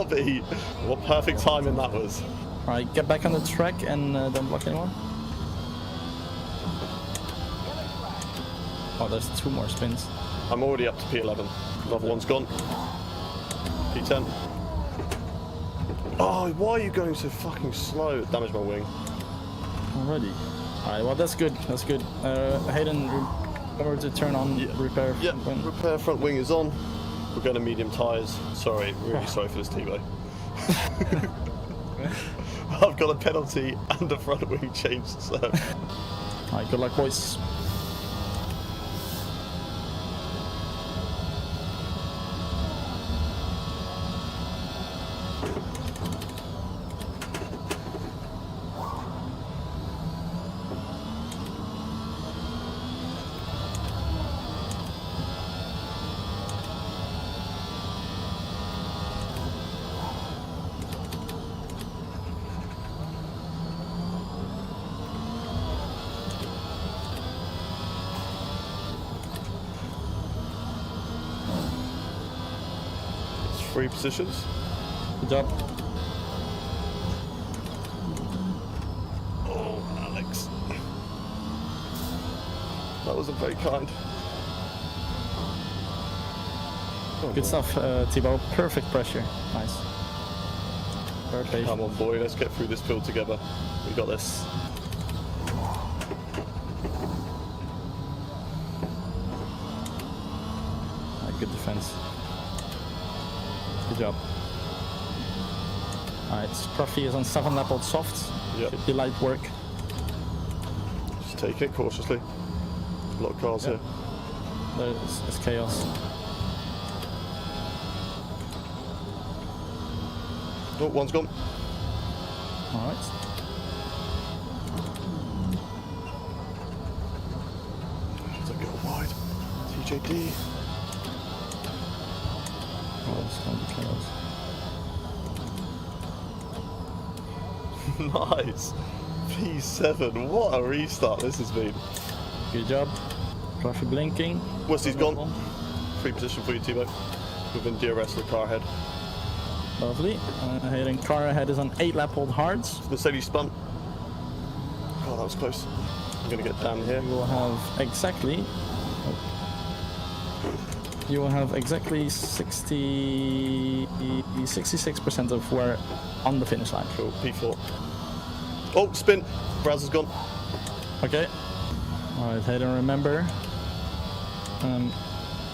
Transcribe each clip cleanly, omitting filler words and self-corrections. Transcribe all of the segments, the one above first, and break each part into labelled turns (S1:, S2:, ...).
S1: lobby. What perfect timing that was.
S2: Alright, get back on the track and don't block anyone. Oh, there's 2 more spins.
S1: I'm already up to P11. Another one's gone. P10. Oh, why are you going so fucking slow? It damaged my wing.
S2: Already. Alright, well that's good. That's good. Hayden, remember to turn on repair front wing.
S1: Repair front wing is on. We're going to medium tyres. Sorry, really sorry for this, Tebow. I've got a penalty and a front wing change, so.
S2: Alright, good luck, boys.
S1: It's 3 positions.
S2: Good job.
S1: Oh, Alex. That wasn't very kind.
S2: Good stuff, Thibaut. Perfect pressure. Nice. Very patient.
S1: Come on, boy. Let's get through this field together. We got this.
S2: Good defense. Good job. Alright, Scruffy is on 7 lap old softs.
S1: Yep.
S2: Should be light work.
S1: Just take it cautiously. A lot of cars here.
S2: There's chaos.
S1: Oh, one's gone.
S2: Alright.
S1: Don't go wide. TJD.
S2: Oh, it's going to be chaos.
S1: Nice. P7. What a restart this has been.
S2: Good job. Scruffy blinking.
S1: Wesley's gone. Free position for you, Tebow. Within DRS of the car ahead.
S2: Lovely. Hayden, car ahead is on 8 lap old hards.
S1: Mercedes spun. God, that was close. I'm going to get down here.
S2: You will have exactly... You will have exactly 66% of where on the finish line.
S1: Cool, P4. Oh, spin. Braz has gone.
S2: Okay. Alright, Hayden, remember.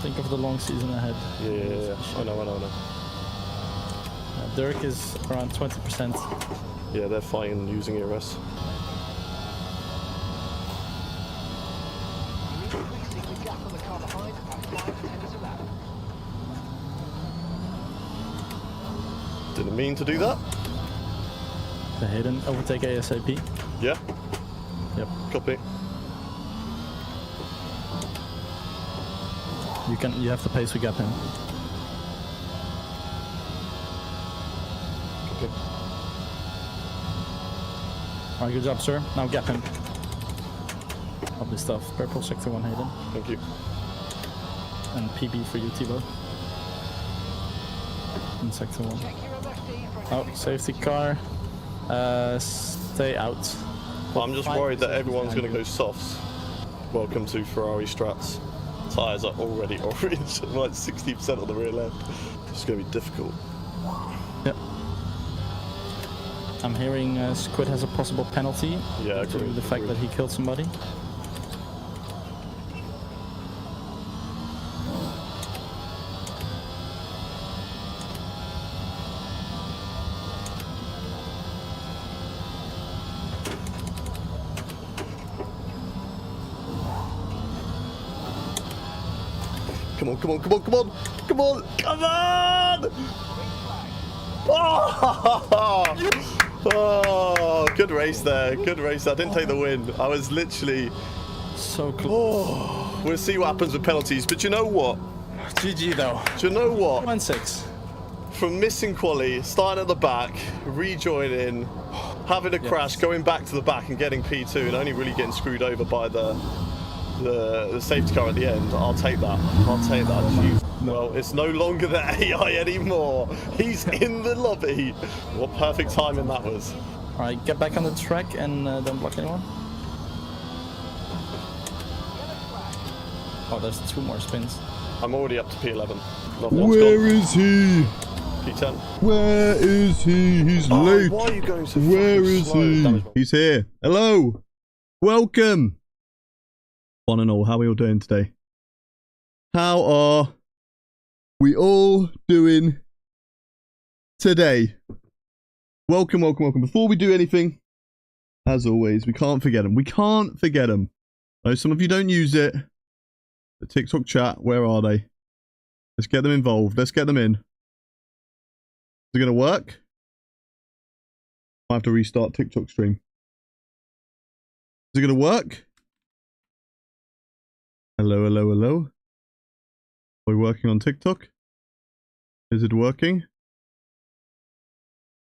S2: Think of the long season ahead.
S1: Yeah. I know.
S2: Dirk is around 20%.
S1: Yeah, they're fine using ERS. Didn't mean to do that.
S2: The Hayden overtake ASAP.
S1: Yeah.
S2: Yep.
S1: Copy.
S2: You have the pace to gap him.
S1: Copy.
S2: Alright, good job, sir. Now gap him. Lovely stuff. Purple sector 1, Hayden.
S1: Thank you.
S2: And PB for you, Thibaut. In sector 1. Oh, safety car. Stay out.
S1: I'm just worried that everyone's going to go softs. Welcome to Ferrari strats. Tyres are already orange, like 60% on the rear left. It's going to be difficult.
S2: Yep. I'm hearing Squid has a possible penalty.
S1: Yeah,
S2: due to the fact that he killed somebody.
S1: Come on. Oh, good race there. Good race. I didn't take the win. I was literally
S2: so close.
S1: Oh, we'll see what happens with penalties. But you know what?
S2: GG though.
S1: Do you know what?
S2: 1-6.
S1: From missing quali, starting at the back, rejoining, having a crash, going back to the back and getting P2 and only really getting screwed over by the safety car at the end. I'll take that. Jeez. Well, it's no longer the AI anymore. He's in the lobby. What perfect timing that was.
S2: Alright, get back on the track and don't block anyone. Oh, there's 2 more spins.
S1: I'm already up to P11.
S3: Where is he?
S1: P10.
S3: Where is he? He's late.
S1: Why are you going so
S3: Where is
S1: slow?
S3: he? He's here. Hello. Welcome. One and all, how are we all doing today? How are we all doing today? Welcome, welcome, welcome. Before we do anything, as always, we can't forget them. We can't forget them. I know some of you don't use it. The TikTok chat, where are they? Let's get them involved. Let's get them in. Is it going to work? I have to restart TikTok stream. Is it going to work? Hello, hello, hello. Are we working on TikTok? Is it working?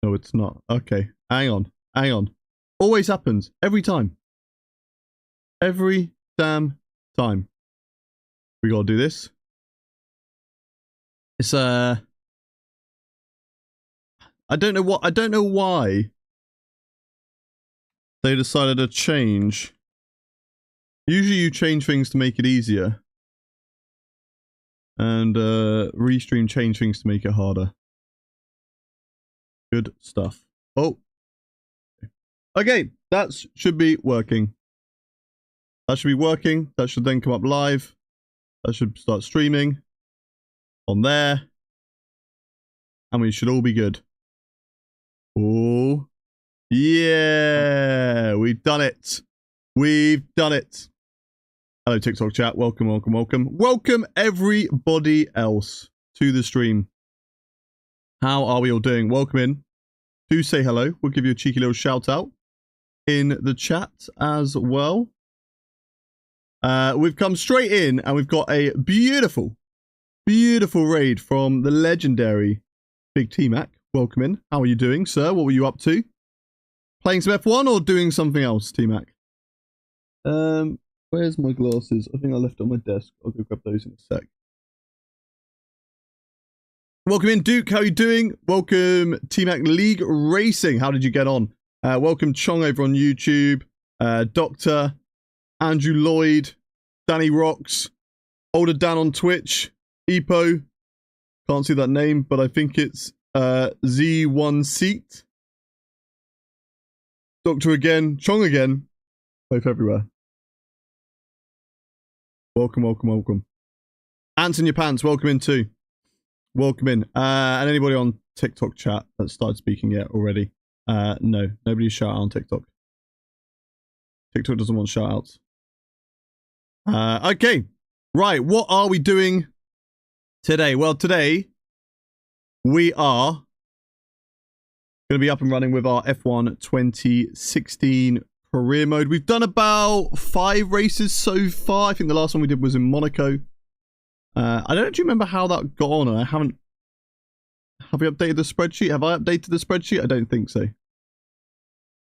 S3: No, it's not. Okay, hang on, hang on. Always happens. Every time. Every damn time. We gotta do this. It's I don't know why they decided to change. Usually you change things to make it easier. And Restream change things to make it harder. Good stuff. Oh. Okay, that should be working. That should be working. That should then come up live. That should start streaming on there. And we should all be good. Oh. Yeah. We've done it. We've done it. Hello, TikTok chat. Welcome, welcome, welcome. Welcome everybody else to the stream. How are we all doing? Welcome in. Do say hello. We'll give you a cheeky little shout out in the chat as well. We've come straight in and we've got a beautiful, beautiful raid from the legendary Big T-Mac. Welcome in. How are you doing, sir? What were you up to? Playing some F1 or doing something else, T-Mac? Where's my glasses? I think I left it on my desk. I'll go grab those in a sec. Welcome in, Duke. How are you doing? Welcome, T-Mac League Racing. How did you get on? Welcome, Chong over on YouTube. Doctor, Andrew Lloyd, Danny Rocks, Older Dan on Twitch, Epo. Can't see that name, but I think it's Z1 Seat. Doctor again, Chong again. Both everywhere. Welcome, welcome, welcome. Ants in your pants, welcome in too. Welcome in. And anybody on TikTok chat that started speaking yet already? No, nobody's shout out on TikTok. TikTok doesn't want shout outs. Okay, right, what are we doing today? Well, today we are going to be up and running with our F1 2016 career mode. We've done about 5 races so far. I think the last one we did was in Monaco. I don't actually remember how that got on. I haven't. Have we updated the spreadsheet? Have I updated the spreadsheet? I don't think so.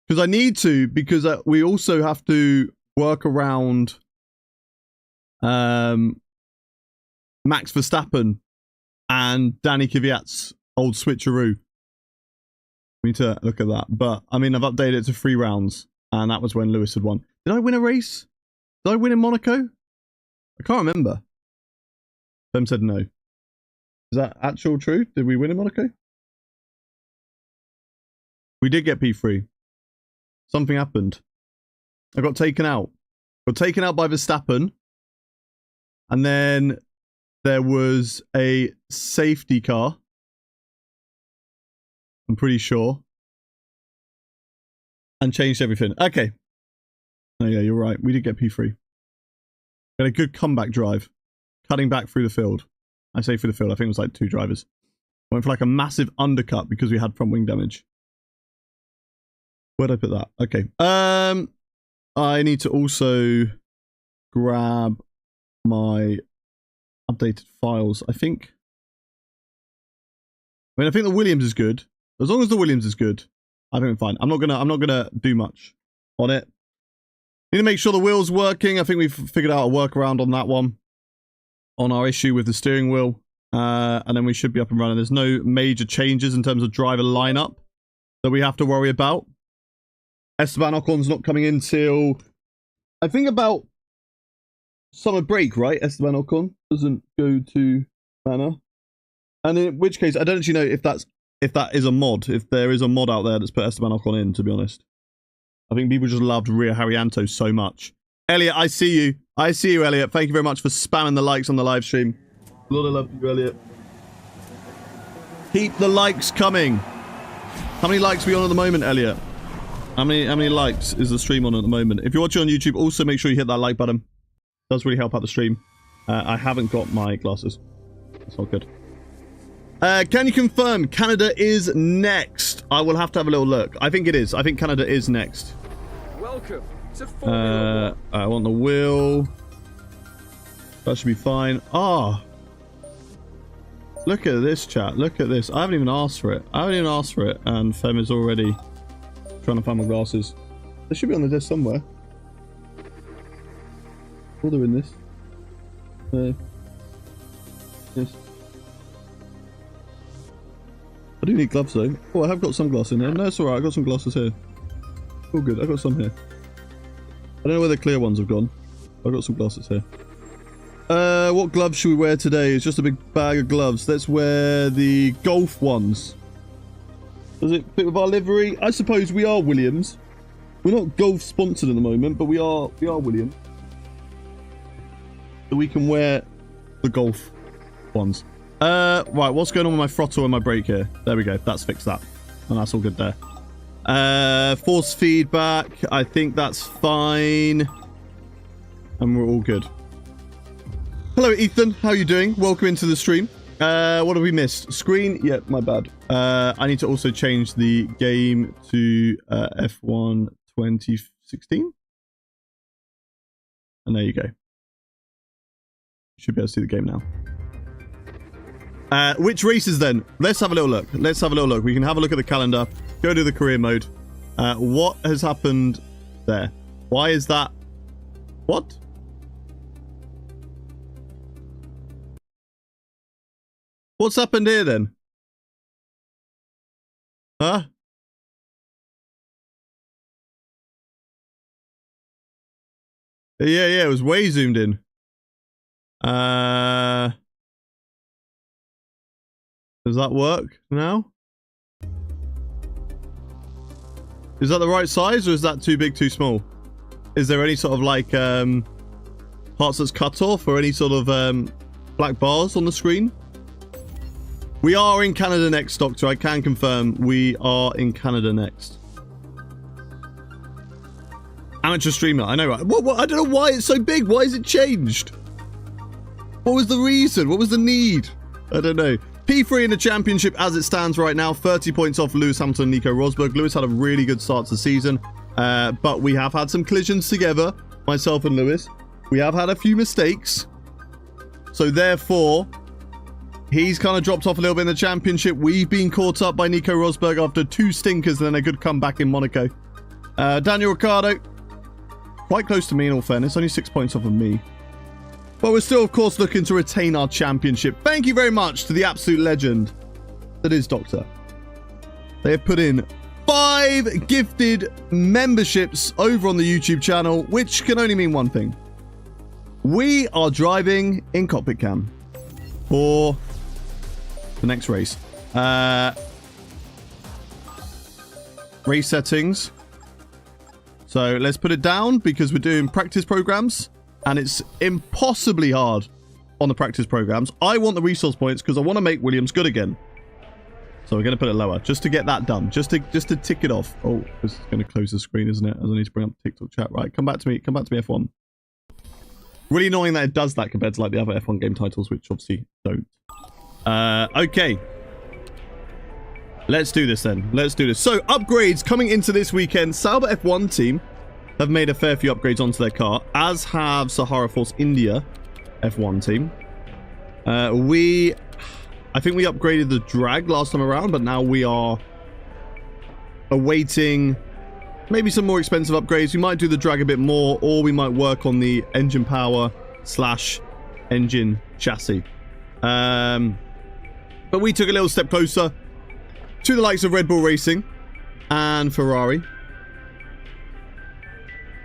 S3: Because I need to, because we also have to work around Max Verstappen and Danny Kvyat's old switcheroo. We need to look at that. But, I mean, I've updated it to 3 rounds. And that was when Lewis had won. Did I win a race? Did I win in Monaco? I can't remember. Them said no. Is that actual true? Did we win in Monaco? We did get P3. Something happened. I got taken out. Got taken out by Verstappen. And then there was a safety car. I'm pretty sure. And changed everything. Okay. Oh yeah, you're right. We did get P3. Got a good comeback drive. Cutting back through the field. I say through the field. I think it was like 2 drivers. Went for like a massive undercut because we had front wing damage. Where'd I put that? Okay. I need to also grab my updated files. I think. I mean, I think the Williams is good. As long as the Williams is good, I think I'm fine. I'm not gonna do much on it. Need to make sure the wheel's working. I think we've figured out a workaround on that one. On our issue with the steering wheel. And then we should be up and running. There's no major changes in terms of driver lineup that we have to worry about. Esteban Ocon's not coming in till, I think, about summer break, right? Esteban Ocon doesn't go to Manor. And in which case, I don't actually know if that is a mod. If there is a mod out there that's put Esteban Ocon in, to be honest. I think people just loved Ria Haryanto so much. Elliot, I see you. I see you, Elliot. Thank you very much for spamming the likes on the live stream. A lot of love to you, Elliot. Keep the likes coming. How many likes are we on at the moment, Elliot? How many likes is the stream on at the moment? If you're watching on YouTube, also make sure you hit that like button. It does really help out the stream. I haven't got my glasses. That's not good. Can you confirm Canada is next? I will have to have a little look. I think it is. I think Canada is next.
S4: Welcome to Formula 1.
S3: I want the wheel. That should be fine. Ah. Look at this, chat. Look at this. I haven't even asked for it. And Fem is already trying to find my glasses. They should be on the desk somewhere. Oh, they're in this. Yes. I do need gloves though. Oh, I have got sunglasses in here. No, it's alright. I've got some glasses here. Oh, good. I've got some here. I don't know where the clear ones have gone. I've got some glasses here. What gloves should we wear today? It's just a big bag of gloves. Let's wear the golf ones. Does it fit with our livery? I suppose we are Williams. We're not golf sponsored at the moment, but we are Williams. So we can wear the golf ones. Right, what's going on with my throttle and my brake here? There we go. That's fixed that. And that's all good there. Force feedback. I think that's fine. And we're all good. Hello, Ethan. How are you doing? Welcome into the stream. What have we missed? Screen? Yeah, my bad. I need to also change the game to F1 2016. And there you go. You should be able to see the game now. Which races then? Let's have a little look. Let's have a little look. We can have a look at the calendar. Go to the career mode. What has happened there? Why is that? What? What's happened here then? Huh? Yeah, it was way zoomed in. Does that work now? Is that the right size or is that too big, too small? Is there any sort of like parts that's cut off or any sort of black bars on the screen? We are in Canada next, Doctor. I can confirm we are in Canada next. Amateur streamer. I know, right? What? I don't know why it's so big. Why is it changed? What was the reason? What was the need? I don't know. P3 in the championship as it stands right now. 30 points off Lewis Hamilton and Nico Rosberg. Lewis had a really good start to the season. But we have had some collisions together. Myself and Lewis. We have had a few mistakes. So therefore, he's kind of dropped off a little bit in the championship. We've been caught up by Nico Rosberg after 2 stinkers and then a good comeback in Monaco. Daniel Ricciardo, quite close to me in all fairness. Only 6 points off of me. But we're still, of course, looking to retain our championship. Thank you very much to the absolute legend that is Doctor. They have put in 5 gifted memberships over on the YouTube channel, which can only mean one thing. We are driving in cockpit cam for the next race. Race settings. So let's put it down because we're doing practice programs and it's impossibly hard on the practice programs. I want the resource points because I want to make Williams good again. So we're going to put it lower just to get that done. Just to tick it off. Oh, this is going to close the screen, isn't it? As I need to bring up TikTok chat. Right, come back to me. Come back to me, F1. Really annoying that it does that compared to like the other F1 game titles, which obviously don't. Okay. Let's do this then. Let's do this. So, upgrades coming into this weekend. Sauber F1 team have made a fair few upgrades onto their car, as have Sahara Force India F1 team. I think we upgraded the drag last time around, but now we are awaiting maybe some more expensive upgrades. We might do the drag a bit more, or we might work on the engine power / engine chassis. But we took a little step closer to the likes of Red Bull Racing and Ferrari.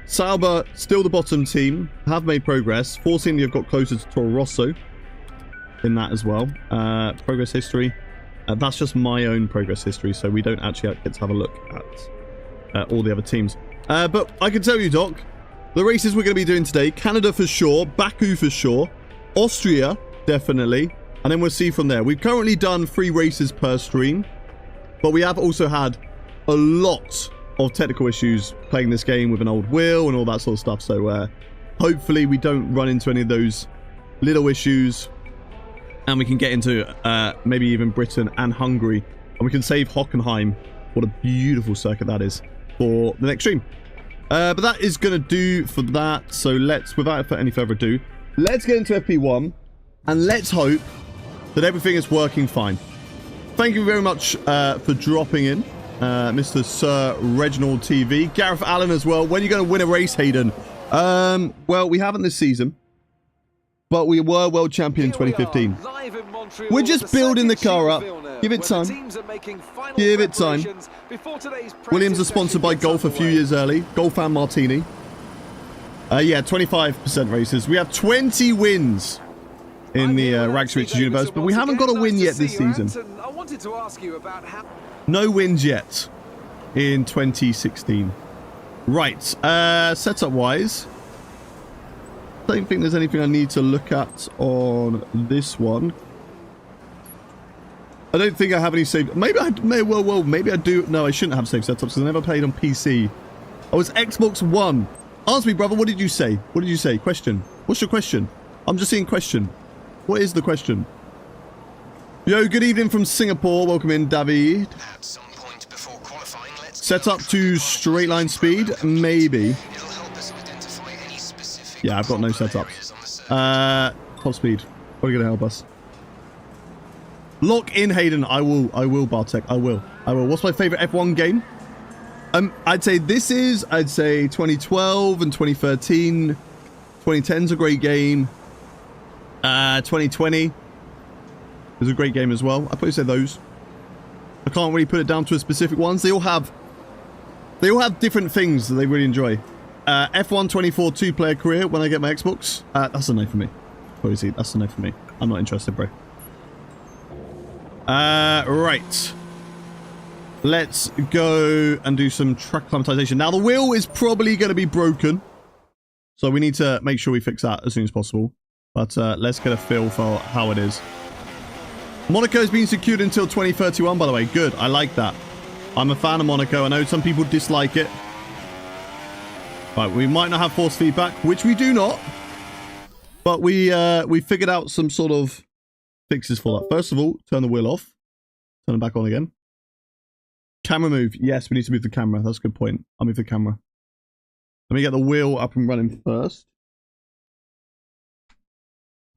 S3: Sauber, still the bottom team, have made progress. Force India have got closer to Toro Rosso in that as well. Progress history. That's just my own progress history, so we don't actually get to have a look at all the other teams. But I can tell you, Doc, the races we're going to be doing today, Canada for sure, Baku for sure, Austria, definitely, and then we'll see from there. We've currently done 3 races per stream, but we have also had a lot of technical issues playing this game with an old wheel and all that sort of stuff, so hopefully we don't run into any of those little issues, and we can get into maybe even Britain and Hungary, and we can save Hockenheim. What a beautiful circuit that is for the next stream. But that is going to do for that. So let's, without any further ado, let's get into FP1 and let's hope that everything is working fine. Thank you very much for dropping in, Mr. Sir Reginald TV. Gareth Allen as well. When are you going to win a race, Hayden? Well, we haven't this season, but we were world champion in 2015. We're just building the car up. Give it time. Give it time. Williams are sponsored by Golf a few years early. Golf and Martini. Yeah, 25% races. We have 20 wins in the Rags to Riches universe, but we haven't got a win yet this season. No wins yet in 2016. Right. Setup-wise, I don't think there's anything I need to look at on this one. I don't think I have any save. Maybe I maybe I do. No, I shouldn't have save setups because I never played on PC. I was Xbox One. Answer me, brother. What did you say? What did you say? Question. What's your question? I'm just seeing question. What is the question? Yo, good evening from Singapore. Welcome in, David.
S5: At some point before qualifying, let's
S3: set up to straight line speed, maybe. Yeah, I've got no setups. Top speed. What are you gonna help us? Lock in, Hayden. I will, Bartek. I will. What's my favorite F1 game? I'd say 2012 and 2013. 2010's a great game. 2020 is a great game as well. I'd probably say those. I can't really put it down to a specific ones. They all have different things that they really enjoy. F1 24 2-player career when I get my Xbox. That's a no for me. Obviously, that's a no for me. I'm not interested, bro. Right. Let's go and do some track acclimatization. Now, the wheel is probably going to be broken, so we need to make sure we fix that as soon as possible. But let's get a feel for how it is. Monaco has been secured until 2031, by the way. Good. I like that. I'm a fan of Monaco. I know some people dislike it. Right, we might not have force feedback, which we do not. But we figured out some sort of fixes for that. First of all, turn the wheel off. Turn it back on again. Camera move. Yes, we need to move the camera. That's a good point. I'll move the camera. Let me get the wheel up and running first.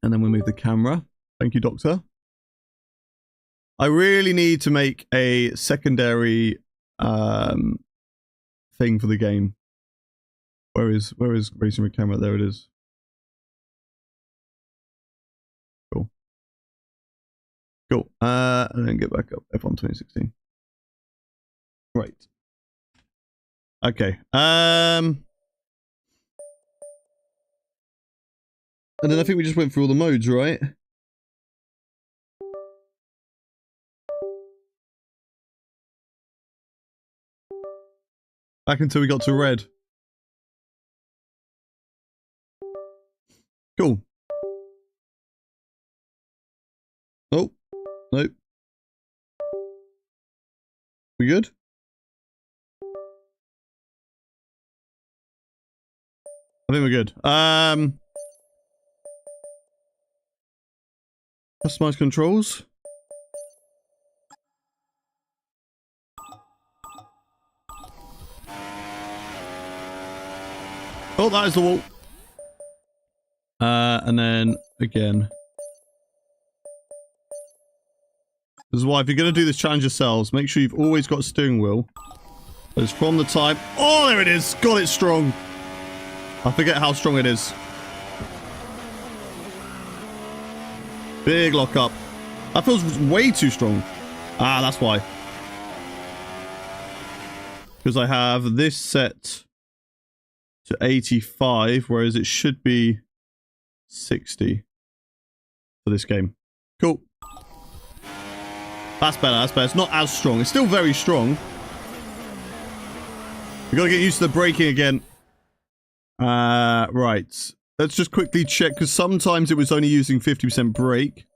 S3: And then we'll move the camera. Thank you, Doctor. I really need to make a secondary thing for the game. Where is racing with camera? There it is. Cool. Cool. And then get back up. F1 2016. Right. Okay. And then I think we just went through all the modes, right? Back until we got to red. Cool. Oh, nope. We good? I think we're good. Customize controls. Oh, that is the wall. And then again. This is why if you're going to do this challenge yourselves, make sure you've always got a steering wheel that is from the type. Oh, there it is. God, it's strong. I forget how strong it is. Big lock up. That feels way too strong. Ah, that's why. Because I have this set to 85, whereas it should be 60 for this game. Cool. That's better, that's better. It's not as strong. It's still very strong. We gotta get used to the braking again. Right. Let's just quickly check, because sometimes it was only using 50% brake.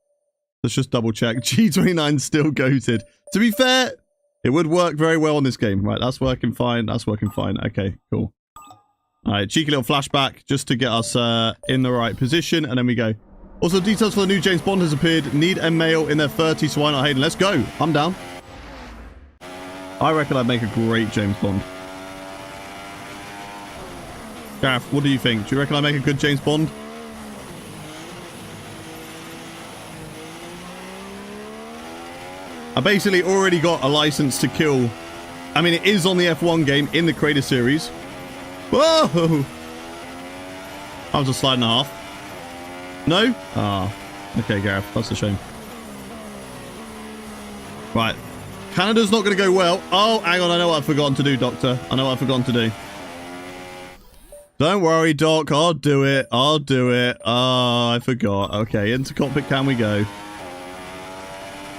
S3: Let's just double check. G29 still goated. To be fair, it would work very well in this game. Right, that's working fine. That's working fine. Okay, cool. Alright, cheeky little flashback just to get us in the right position, and then we go. Also, details for the new James Bond has appeared. Need a male in their 30s, so why not Hayden? Let's go. I'm down. I reckon I'd make a great James Bond. Gareth, what do you think? Do you reckon I make a good James Bond? I basically already got a license to kill. I mean, it is on the F1 game in the Creator Series. Whoa! I was a slide and a half. No? Ah. Okay, Gareth. That's a shame. Right. Canada's not going to go well. Oh, hang on. I know what I've forgotten to do, Doctor. I know what I've forgotten to do. Don't worry, Doc. I'll do it. I'll do it. Oh, I forgot. Okay, into cockpit cam we go.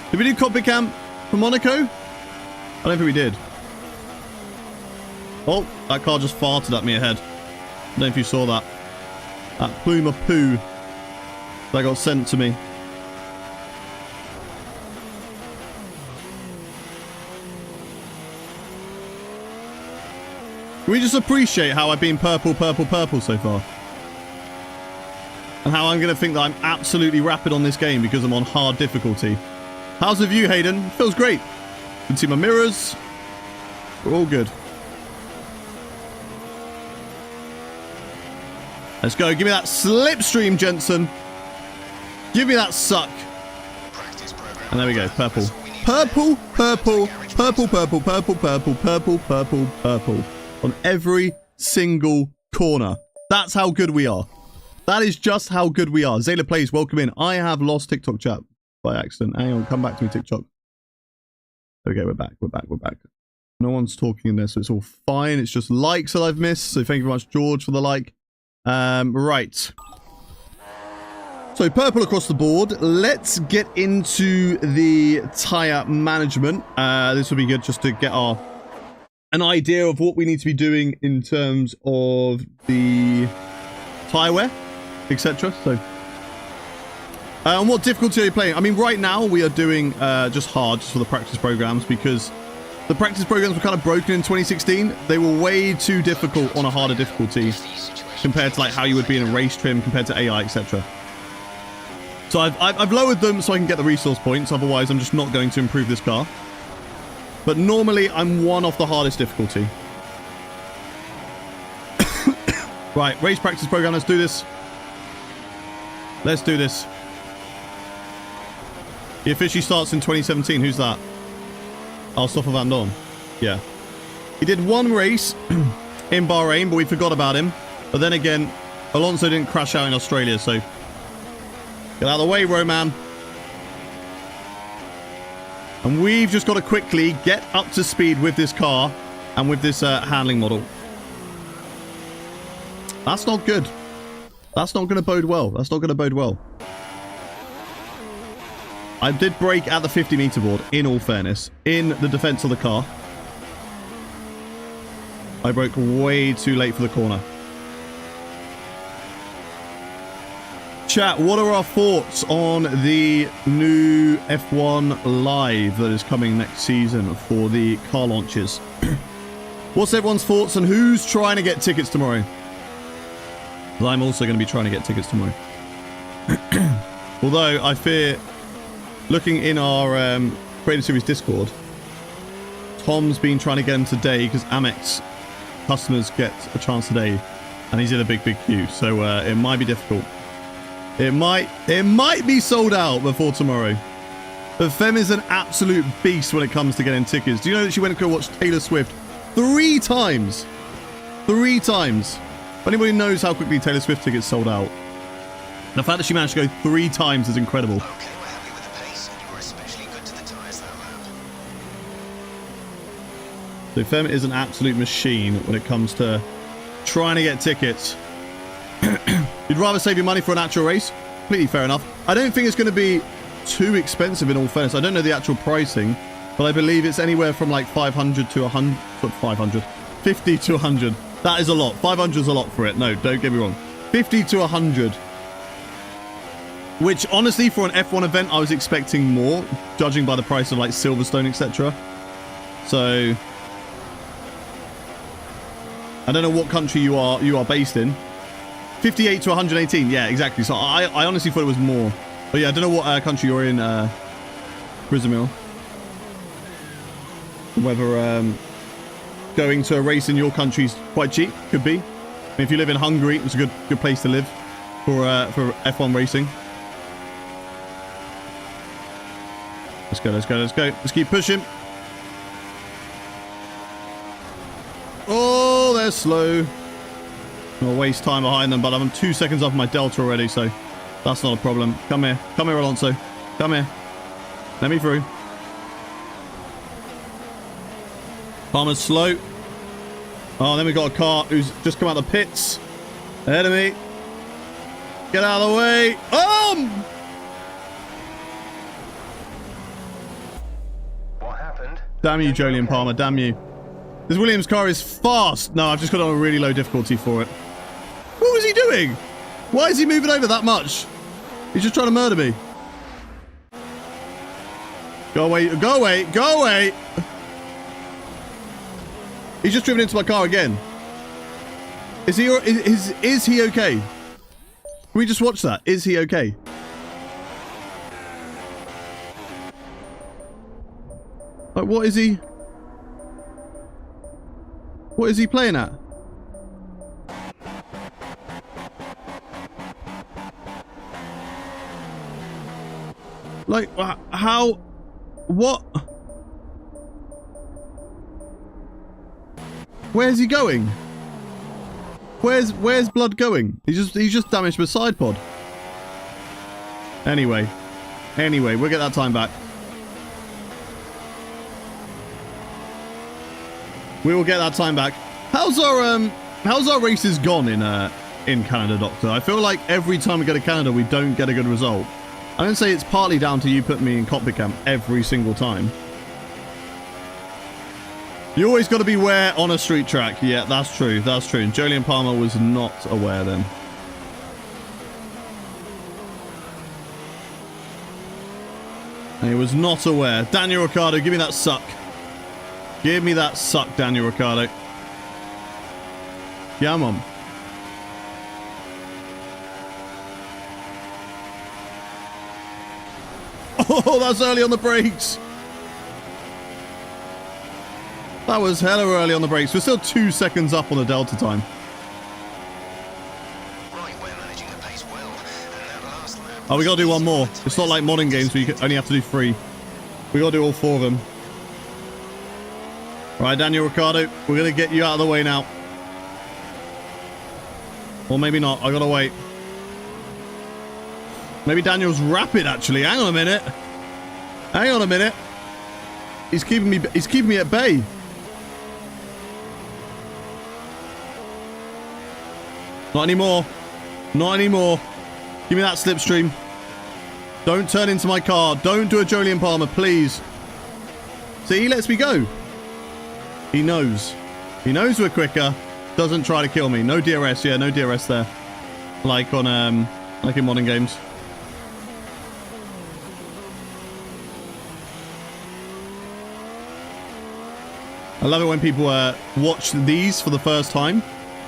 S3: Did we do cockpit cam for Monaco? I don't think we did. Oh, that car just farted at me ahead. I don't know if you saw that. That plume of poo that got sent to me. Can we just appreciate how I've been purple, purple, purple so far? And how I'm going to think that I'm absolutely rapid on this game because I'm on hard difficulty. How's the view, Hayden? Feels great. You can see my mirrors. We're all good. Let's go. Give me that slipstream, Jensen. Give me that suck. And there we go. Purple. Purple, purple, purple, purple, purple, purple, purple, purple, purple. On every single corner. That's how good we are. That is just how good we are. Zayla Plays, welcome in. I have lost TikTok chat by accident. Hang on, come back to me, TikTok. Okay, we're back, we're back, we're back. No one's talking in there, so it's all fine. It's just likes that I've missed. So thank you very much, George, for the like. Right. So purple across the board. Let's get into the tyre management. This will be good just to get an idea of what we need to be doing in terms of the tyre wear, etc. So, and what difficulty are you playing? I mean, right now we are doing just hard, just for the practice programs, because the practice programs were kind of broken in 2016. They were way too difficult on a harder difficulty compared to like how you would be in a race trim compared to AI, etc. So I've lowered them so I can get the resource points. Otherwise, I'm just not going to improve this car. But normally, I'm one off the hardest difficulty. Right, race practice program. Let's do this. Let's do this. He officially starts in 2017. Who's that? Oh, Stoffel Van Dorn. Yeah. He did one race in Bahrain, but we forgot about him. But then again, Alonso didn't crash out in Australia, so... Get out of the way, Roman. And we've just got to quickly get up to speed with this car and with this handling model. That's not good. That's not going to bode well. That's not going to bode well. I did brake at the 50-meter board, in all fairness, in the defense of the car. I broke way too late for the corner. Chat, what are our thoughts on the new F1 Live that is coming next season for the car launches? What's everyone's thoughts and who's trying to get tickets tomorrow? Well, I'm also going to be trying to get tickets tomorrow. Although, I fear, looking in our Creator Series Discord, Tom's been trying to get them today because Amex customers get a chance today and he's in a big queue. So it might be difficult. It might be sold out before tomorrow. But Fem is an absolute beast when it comes to getting tickets. Do you know that she went to go watch Taylor Swift 3 times? 3 times. If anybody knows how quickly Taylor Swift tickets sold out, The fact that she managed to go 3 times is incredible.
S5: Okay, we're happy with the pace, and you were especially good to the tyres that lap.
S3: So Fem is an absolute machine when it comes to trying to get tickets. You'd rather save your money for an actual race? Completely fair enough. I don't think it's going to be too expensive in all fairness. I don't know the actual pricing, but I believe it's anywhere from like 500 to 100, 500, 50 to 100. That is a lot. 500 is a lot for it. No, don't get me wrong. 50 to 100. Which, honestly, for an F1 event, I was expecting more, judging by the price of, like, Silverstone, etc. So, I don't know what country you are based in. 58 to 118, yeah, exactly. So, I honestly thought it was more. But, yeah, I don't know what country you're in, Brizamil. Whether going to a race in your country is quite cheap, could be. I mean, if you live in Hungary, it's a good place to live for F1 racing. Let's go, let's go, let's go. Let's keep pushing. Oh, they're slow. I'll waste time behind them, but I'm 2 seconds off my delta already, so that's not a problem. Come here. Come here, Alonso. Come here. Let me through. Palmer's slow. Oh, then we got a car who's just come out of the pits. Ahead of me. Get out of the way. Damn you, Jolyon Palmer. Damn you. This Williams car is fast. No, I've just got on a really low difficulty for it. What was he doing? Why is he moving over that much? He's just trying to murder me. Go away. Go away. Go away. He's just driven into my car again. Is he okay? Can we just watch that? Is he okay? Like, what is he? What is he playing at? Like, how? What? Where's he going? Where's Blood going? He's just damaged my side pod. Anyway, we'll get that time back. We will get that time back. How's our races gone in Canada, Doctor? I feel like every time we go to Canada, we don't get a good result. I don't say it's partly down to you putting me in cockpit camp every single time. You always got to be aware on a street track. Yeah, that's true. That's true. And Jolyon Palmer was not aware then. He was not aware. Daniel Ricciardo, give me that suck. Give me that suck, Daniel Ricciardo. Yeah, Mom. Oh, that's early on the brakes. That was hella early on the brakes. We're still 2 seconds up on the delta time.
S5: Right, we're managing the pace well. And that last lap.
S3: Oh, we got to do one more. It's not like modern games where you only have to do 3. We got to do all 4 of them. Right, Daniel Ricciardo, we're going to get you out of the way now. Or maybe not. I got to wait. Maybe Daniel's rapid, actually. Hang on a minute. Hang on a minute. He's keeping me at bay. Not anymore. Not anymore. Give me that slipstream. Don't turn into my car. Don't do a Jolyon Palmer, please. See, he lets me go. He knows. He knows we're quicker. Doesn't try to kill me. No DRS. Yeah, no DRS there. Like on, like in modern games. I love it when people watch these for the first time.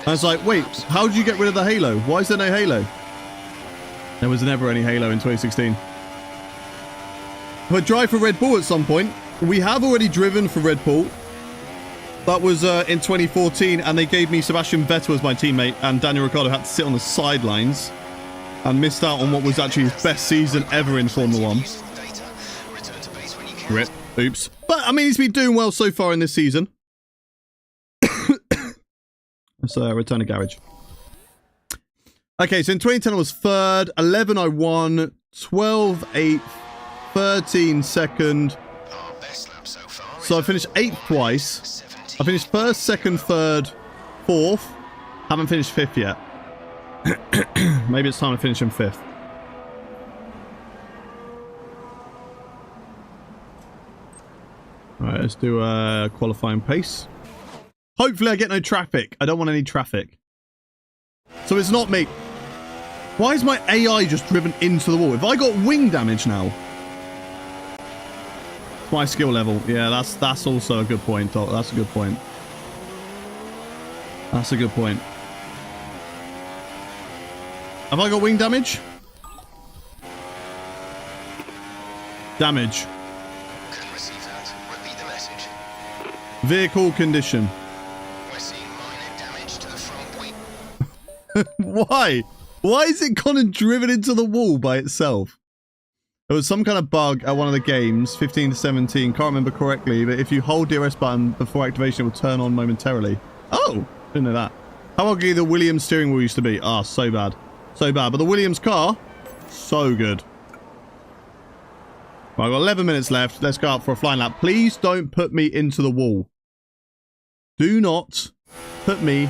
S3: And it's like, wait, how did you get rid of the halo? Why is there no halo? There was never any halo in 2016. But drive for Red Bull at some point. We have already driven for Red Bull. That was in 2014, and they gave me Sebastian Vettel as my teammate, and Daniel Ricciardo had to sit on the sidelines and missed out on what was actually his best season ever in Formula 1. Rip. Oops. But, I mean, he's been doing well so far in this season. Let's return to garage. Okay, so in 2010 I was third, 11 I won, 12 8th, 13 second.
S5: Our best lap so far.
S3: So I finished 8th twice. I finished 1st, 2nd, 3rd, 4th. Haven't finished 5th yet. Maybe it's time to finish in 5th. Alright, let's do a qualifying pace. Hopefully I get no traffic. I don't want any traffic. So it's not me. Why is my AI just driven into the wall? Have I got wing damage now? My skill level. Yeah, that's also a good point. Oh, that's a good point. That's a good point. Have I got wing damage? Damage.
S5: Couldn't receive that. Repeat the message.
S3: Vehicle condition.
S5: We're seeing minor damage to the front wing.
S3: Why? Why is it gone and driven into the wall by itself? There was some kind of bug at one of the games, 15 to 17, can't remember correctly, but if you hold the RS button before activation, it will turn on momentarily. Oh, didn't know that. How ugly the Williams steering wheel used to be. Ah, so bad. So bad. But the Williams car, so good. Right, I've got 11 minutes left. Let's go out for a flying lap. Please don't put me into the wall. Do not put me...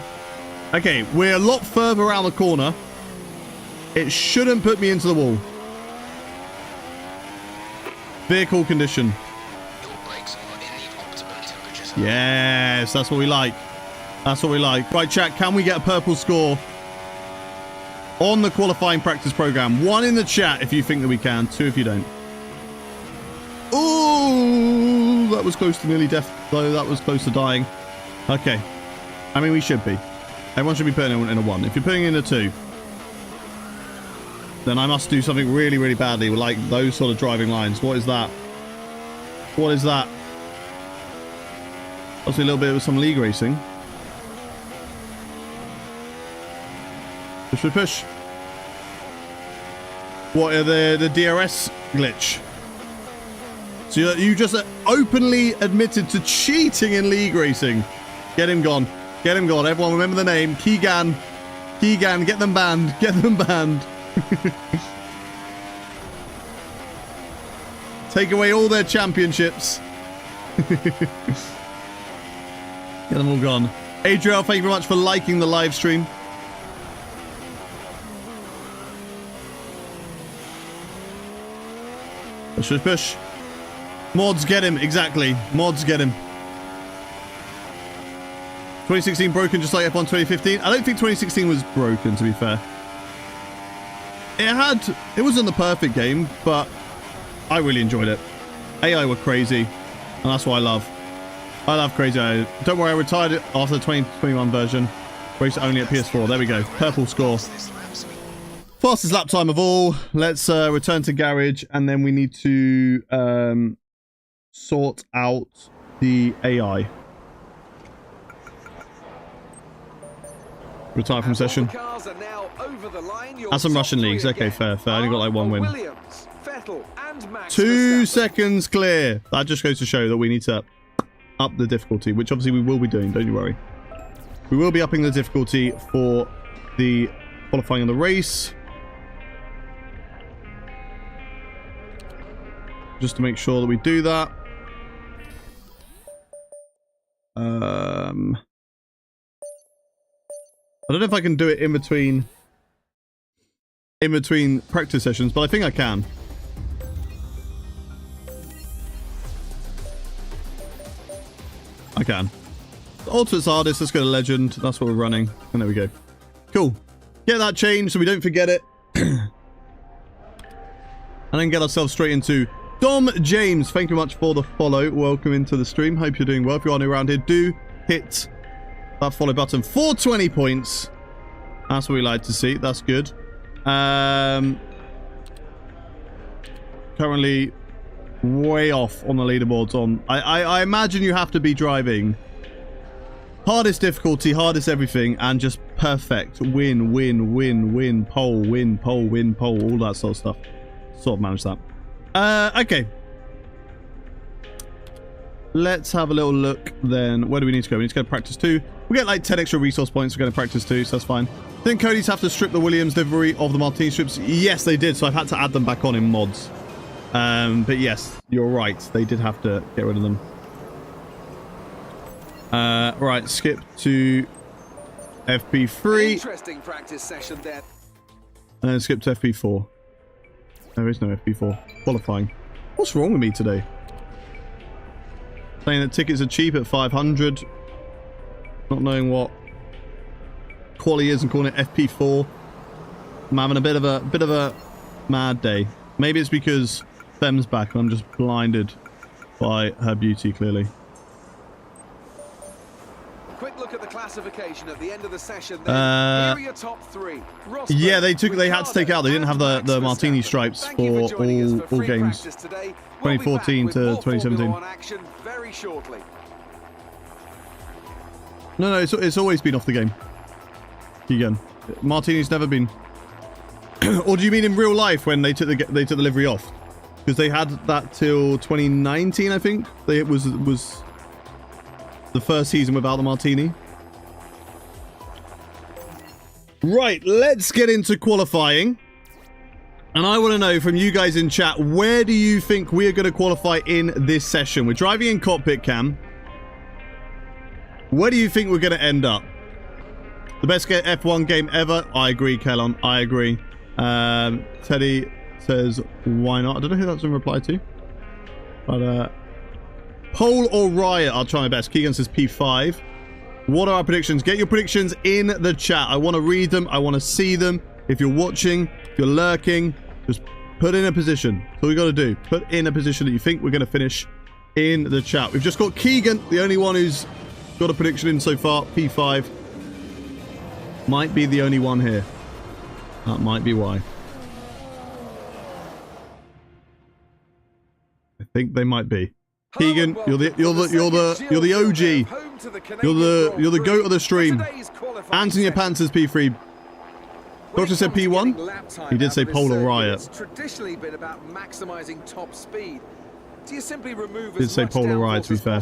S3: Okay, we're a lot further around the corner. It shouldn't put me into the wall. Vehicle condition.
S5: Your brakes are in the optimum temperatures.
S3: Yes, that's what we like. That's what we like. Right, chat, can we get a purple score on the qualifying practice program? 1 in the chat if you think that we can. 2 if you don't. Ooh, that was close to nearly death, though. That was close to dying. Okay. I mean, we should be. Everyone should be putting in a 1. If you're putting in a 2, then I must do something really, really badly with, like, those sort of driving lines. What is that? What is that? Also a little bit of some league racing. Push, push, push. What are the DRS glitch? So you just openly admitted to cheating in league racing. Get him gone. Get him gone. Everyone remember the name. Keegan. Keegan, get them banned. Get them banned. Take away all their championships. Get them all gone. Adriel, thank you very much for liking the live stream. Push, push, push. Mods, get him. Exactly. Mods, get him. 2016 broken just like F1 2015. I don't think 2016 was broken, to be fair. It wasn't the perfect game, but I really enjoyed it. AI were crazy, and that's what I love. I love crazy AI. Don't worry, I retired it after the 2021 version. Race only at PS4. There we go. Purple score. Fastest lap time of all. Let's return to garage, and then we need to sort out the AI. Retire from session. That's some Russian leagues. Okay, fair, fair. I only got like 1 win. 2 seconds clear. That just goes to show that we need to up the difficulty, which obviously we will be doing. Don't you worry. We will be upping the difficulty for the qualifying of the race. Just to make sure that we do that. I don't know if I can do it in between practice sessions, but I think I can. I can. Ultimate's hardest, let's go to legend. That's what we're running. And there we go. Cool. Get that changed so we don't forget it. And then get ourselves straight into Dom James. Thank you much for the follow. Welcome into the stream. Hope you're doing well. If you are new around here, do hit that follow button for 20 points. That's what we like to see. That's good. Currently way off on the leaderboards on. I imagine you have to be driving hardest difficulty, hardest everything, and just perfect. Win, win, win, win, pole, win, pole, win, pole, all that sort of stuff. Sort of manage that. Okay. Let's have a little look then. Where do we need to go? We need to go to practice 2. We get like 10 extra resource points for going to practice 2, so that's fine. Didn't Cody's have to strip the Williams livery of the Martini strips? Yes, they did. So I've had to add them back on in mods. But yes, you're right. They did have to get rid of them. Right, skip to FP3.
S4: Interesting practice session there.
S3: And then skip to FP4. There is no FP4. Qualifying. What's wrong with me today? Saying that tickets are cheap at 500. Not knowing what quali is and calling it FP4. I'm having a bit of a mad day. Maybe it's because Fem's back and I'm just blinded by her beauty, clearly.
S4: Quick look at the classification at the end of the session. Here are your top three. Rosberg,
S3: Yeah, they had to take out. They didn't have the
S4: Max
S3: Martini
S4: Verstappen.
S3: stripes
S4: Thank you
S3: for
S4: joining us for
S3: all
S4: free
S3: games.
S4: practice today. We'll be back
S3: 2014
S4: with
S3: to
S4: more
S3: 2017.
S4: Formula One action very shortly.
S3: No, it's always been off the game. Keegan, Martini's never been. Or do you mean in real life when they took the livery off? Because they had that till 2019, I think. It was the first season without the Martini. Right, let's get into qualifying. And I want to know from you guys in chat, where do you think we are going to qualify in this session? We're driving in cockpit cam. Where do you think we're going to end up? The best F1 game ever? I agree, Kellon. I agree. Teddy says, why not? I don't know who that's in reply to. But, Pole or Riot? I'll try my best. Keegan says P5. What are our predictions? Get your predictions in the chat. I want to read them. I want to see them. If you're watching, if you're lurking, just put in a position. That's all we got to do. Put in a position that you think we're going to finish in the chat. We've just got Keegan, the only one who's got a prediction in so far. P5. Might be the only one here. That might be why. I think they might be. Keegan, you're the OG. You're the goat of the stream. Anthony Pants says P3. Doctor said P1. He did say Polar Riot.
S4: It's traditionally been about maximizing top speed. Do you simply remove
S3: Did say Polar Riot, to be fair.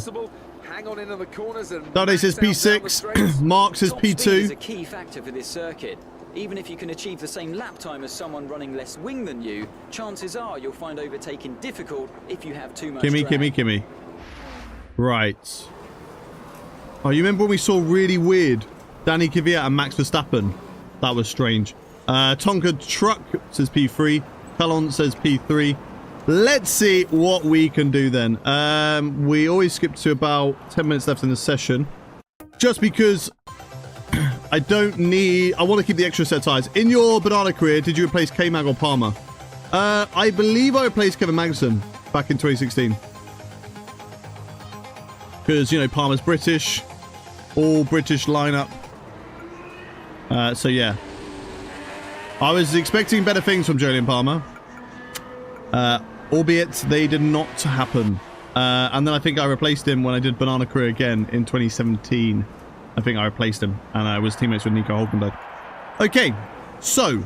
S4: Hang on into the corners and
S3: Dade says P6. Mark says
S6: Top speed is a
S3: P2.
S6: key factor for this circuit. Even if you can achieve the same lap time as someone running less wing than you, chances are you'll find overtaking difficult if you have too much drag.
S3: Right. Oh, you remember when we saw really weird Danny Kvyat and Max Verstappen? That was strange. Tonka Truck says P3. Talon says P3. Let's see what we can do then. We always skip to about 10 minutes left in the session. Just because I want to keep the extra set tires. In your banana career, did you replace K-Mag or Palmer? I believe I replaced Kevin Magnussen back in 2016. Because, you know, Palmer's British. All British lineup. So, yeah. I was expecting better things from Julian Palmer. Albeit they did not happen. And then I think I replaced him when I did Banana Career again in 2017. I think I replaced him. And I was teammates with Nico Hulkenberg. Okay. So.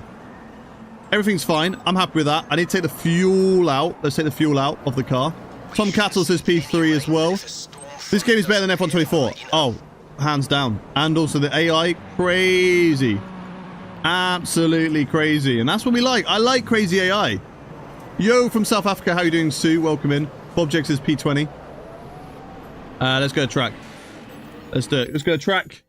S3: Everything's fine. I'm happy with that. I need to take the fuel out. Let's take the fuel out of the car. Tom Cattle says P3 as well. This game is better than F1 24. Oh, hands down. And also the AI, crazy. Absolutely crazy. And that's what we like. I like crazy AI. Yo from South Africa, how you doing, Sue? Welcome in. Bob Jex is P20. Let's go to track. Let's do it. Let's go to track.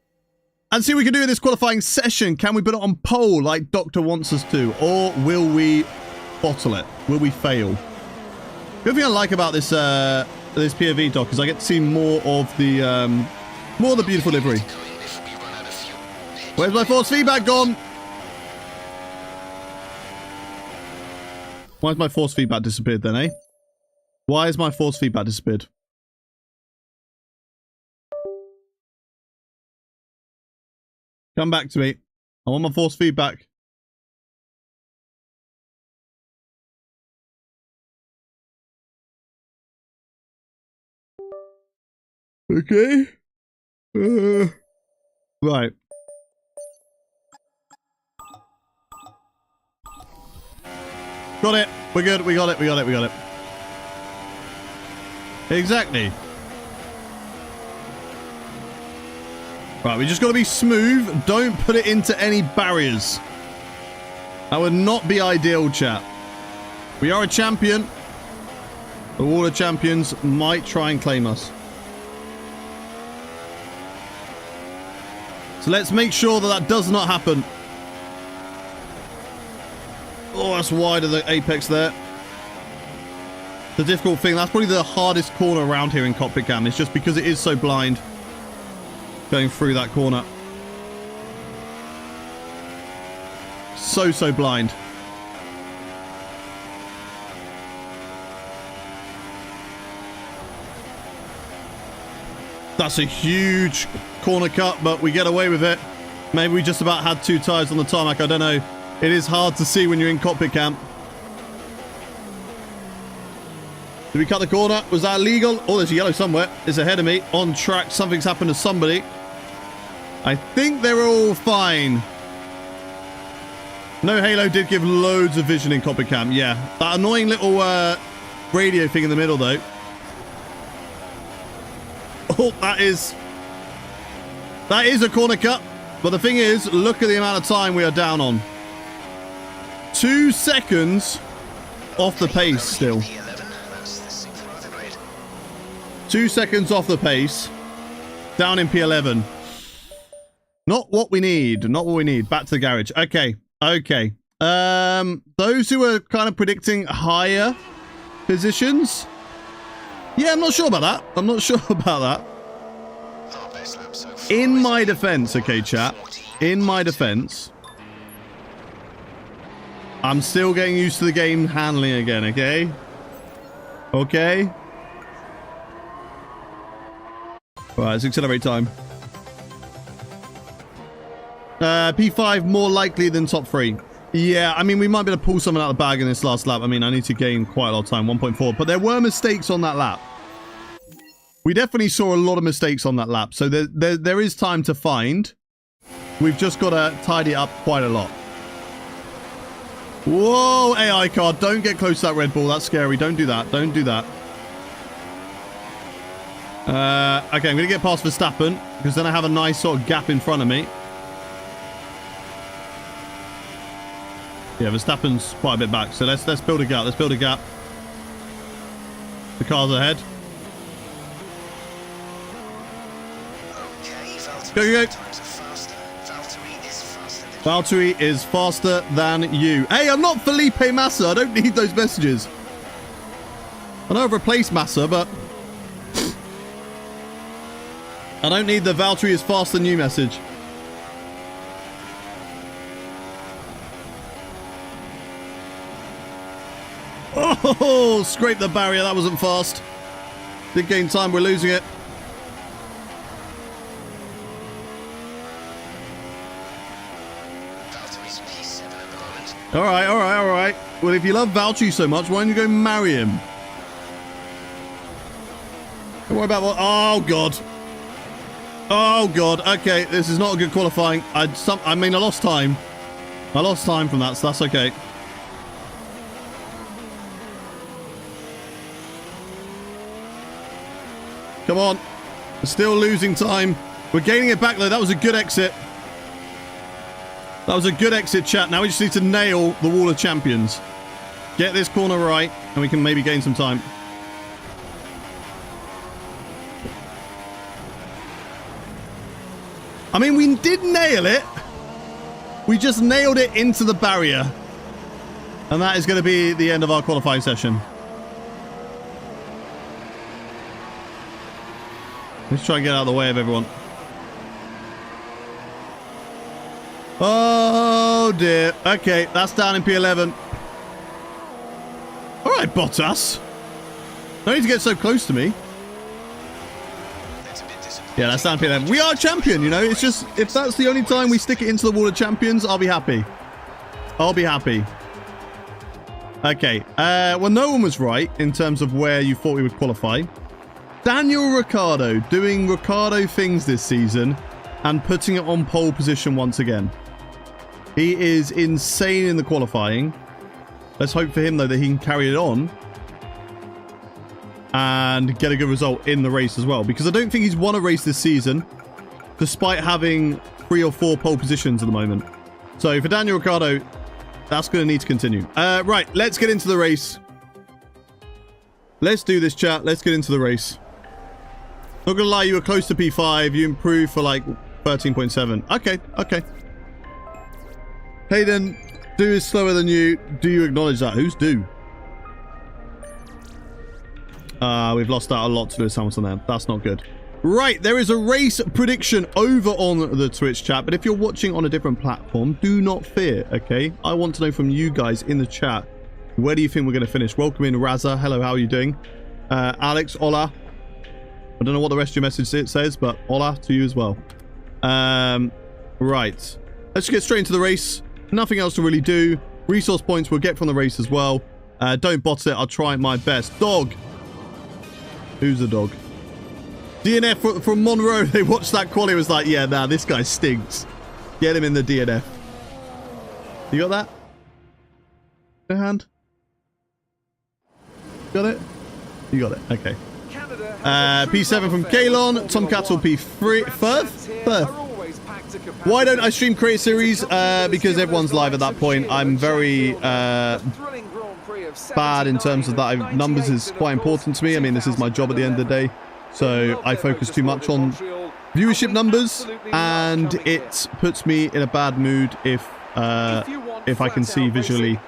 S3: And see what we can do in this qualifying session. Can we put it on pole like Doctor wants us to? Or will we bottle it? Will we fail? The other thing I like about this this POV doc is I get to see more of the beautiful livery. Where's my force feedback gone? Why has my force feedback disappeared then, eh? Why has my force feedback disappeared? Come back to me. I want my force feedback. Okay. Right. Got it. We're good. We got it. We got it. We got it. Exactly. Right, we just got to be smooth. Don't put it into any barriers. That would not be ideal, chat. We are a champion. The water champions might try and claim us. So let's make sure that that does not happen. Oh, that's wide of the apex there. The difficult thing, that's probably the hardest corner around here in cockpit cam. It's just because it is so blind going through that corner. So blind. That's a huge corner cut, but we get away with it. Maybe we just about had 2 tires on the tarmac. I don't know. It is hard to see when you're in cockpit cam. Did we cut the corner? Was that illegal? Oh, there's a yellow somewhere. It's ahead of me. On track. Something's happened to somebody. I think they're all fine. No Halo did give loads of vision in cockpit cam. Yeah. That annoying little radio thing in the middle, though. Oh, that is a corner cut. But the thing is, look at the amount of time we are down on. 2 seconds off the pace still. 2 seconds off the pace. Down in P11. Not what we need. Not what we need. Back to the garage. Okay. Okay. Those who are kind of predicting higher positions. Yeah, I'm not sure about that. I'm not sure about that. In my defense, okay, chat. In my defense, I'm still getting used to the game handling again, okay? Okay? Alright, let's accelerate time. P5 more likely than top 3. Yeah, I mean, we might be able to pull something out of the bag in this last lap. I mean, I need to gain quite a lot of time, 1.4. But there were mistakes on that lap. We definitely saw a lot of mistakes on that lap. So there is time to find. We've just got to tidy up quite a lot. Whoa, AI card. Don't get close to that Red Bull. That's scary. Don't do that. Don't do that. Okay, I'm going to get past Verstappen, because then I have a nice sort of gap in front of me. Yeah, Verstappen's quite a bit back, so let's build a gap. Let's build a gap. The car's ahead. Go. Valtteri is faster than you. Hey, I'm not Felipe Massa. I don't need those messages. I know I've replaced Massa, but I don't need the Valtteri is faster than you message. Oh, scrape the barrier. That wasn't fast. Did gain time. We're losing it. All right. Well, if you love Valtteri so much, why don't you go marry him? Don't worry about what... Oh, God. Oh, God. Okay, this is not a good qualifying. I lost time. I lost time from that, so that's okay. Come on. We're still losing time. We're gaining it back, though. That was a good exit. That was a good exit, chat. Now we just need to nail the Wall of Champions. Get this corner right, and we can maybe gain some time. I mean, we did nail it. We just nailed it into the barrier. And that is going to be the end of our qualifying session. Let's try and get out of the way of everyone. Oh, dear. Okay, that's down in P11. All right, Bottas. No need to get so close to me. Yeah, that's down in P11. We are champion, you know. It's just, if that's the only time we stick it into the Wall of Champions, I'll be happy. I'll be happy. Okay. Well, no one was right in terms of where you thought we would qualify. Daniel Ricciardo doing Ricciardo things this season and putting it on pole position once again. He is insane in the qualifying. Let's hope for him, though, that he can carry it on and get a good result in the race as well. Because I don't think he's won a race this season. despite having 3 or 4 pole positions at the moment. So for Daniel Ricciardo, that's going to need to continue. Right, let's get into the race. Let's do this, chat. Let's get into the race. Not going to lie, you were close to P5. You improved for like 13.7. Okay, okay. Hayden, Do is slower than you. Do you acknowledge that? Who's Do? We've lost out a lot to Lewis Hamilton there. That's not good. Right, there is a race prediction over on the Twitch chat, but if you're watching on a different platform, do not fear, okay? I want to know from you guys in the chat, where do you think we're going to finish? Welcome in, Raza. Hello, how are you doing? Alex, hola. I don't know what the rest of your message says, but hola to you as well. Right. Let's get straight into the race. Nothing else to really do. Resource points we'll get from the race as well. Don't bot it. I'll try my best. Dog. Who's the dog? DNF from Monroe. They watched that quali. Was like, yeah, nah, this guy stinks. Get him in the DNF. You got that? No hand? Got it? You got it. Okay. P7 from Kalon. Tom Cattle P3. Firth? Why don't I stream Create Series? Because everyone's live at that point. I'm very bad in terms of that. Numbers is quite important to me. I mean, this is my job at the end of the day. So I focus too much on viewership numbers, and it puts me in a bad mood if I can see visually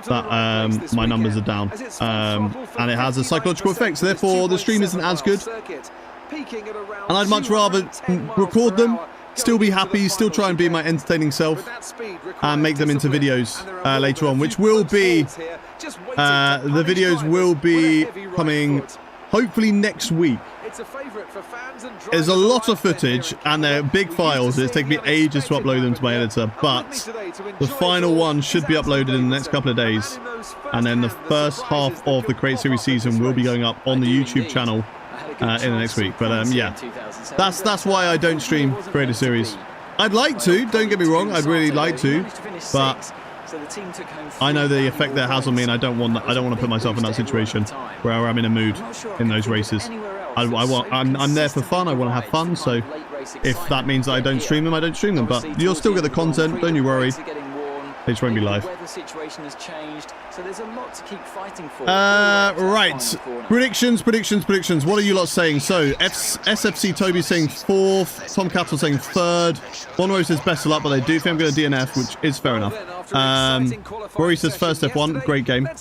S3: that my numbers are down, and it has a psychological effect. So therefore, the stream isn't as good, and I'd much rather record them, still be happy, still try and be my entertaining self, and make them into videos later on, which will be the videos will be coming hopefully next week. There's a lot of footage and they're big files. It's taken me ages to upload them to my editor, but the final one should be uploaded in the next couple of days, and then the first half of the Create Series season will be going up on the YouTube channel in the next week. But yeah, that's why I don't stream Creator Series. I'd like to, don't get me wrong, I'd really like to, but I know the effect that has on me, and I don't want to put myself in that situation where I'm in a mood in those races. I'm there for fun. I want to have fun. So if that means that I don't stream them, I don't stream them. But you'll still get the content. Don't you worry. They just won't be live. Right. Predictions. What are you lot saying? So SFC Toby saying 4th. Tom Cattle saying 3rd. Monroe says best of luck, but they do think I'm going to DNF, which is fair enough. Rory says first F1. Great game. I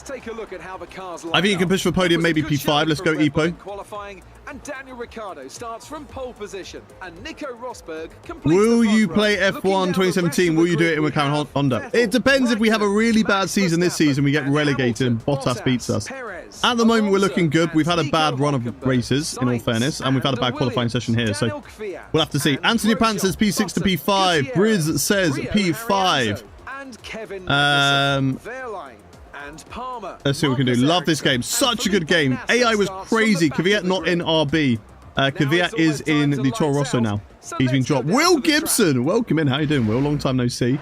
S3: think you can push for podium, maybe P5. Let's go Epo. And Daniel Ricciardo starts from pole position, and Nico Rosberg completes. Will you play F1 2017? Will you do it in McLaren Honda? It depends. If we have a really bad season this season, we get relegated and Bottas beats us. At the moment, we're looking good. We've had a bad run of races, in all fairness, and we've had a bad qualifying session here, so we'll have to see. Anthony Pan says P6 to P5. Briz says P5. Let's see what we can do. Love this game. Such a good game. AI was crazy. Kvyat not in RB. Kvyat is in the Toro Rosso now. He's been dropped. Will Gibson. Welcome in. How you doing, Will? Long time no see.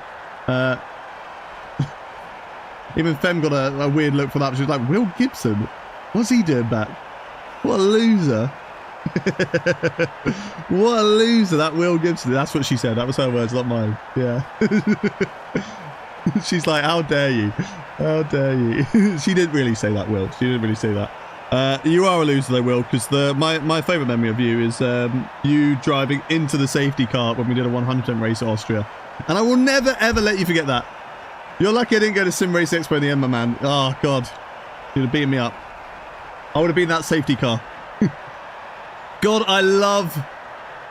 S3: Even Fem got a weird look for that. She was like, Will Gibson? What's he doing back? What a loser. What a loser, that Will Gibson. That's what she said. That was her words, not mine. Yeah. She's like, how dare you? How dare you? She didn't really say that, Will. She didn't really say that. You are a loser, though, Will, because my favourite memory of you is you driving into the safety car when we did a 100% race at Austria. And I will never, ever let you forget that. You're lucky I didn't go to Sim Race Expo in the end, my man. Oh, God. You'd have beaten me up. I would have been that safety car. God, I love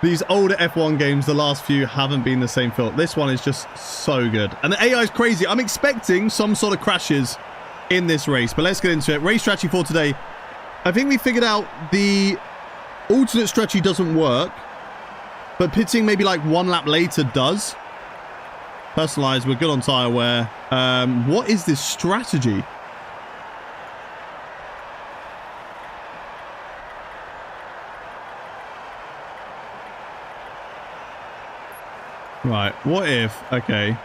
S3: these older F1 games. The last few haven't been the same feel. This one is just so good. And the AI is crazy. I'm expecting some sort of crashes in this race. But let's get into it. Race strategy for today. I think we figured out the alternate strategy doesn't work. But pitting maybe like 1 lap later does. Personalized. We're good on tyre wear. What is this strategy? Right, what if, okay.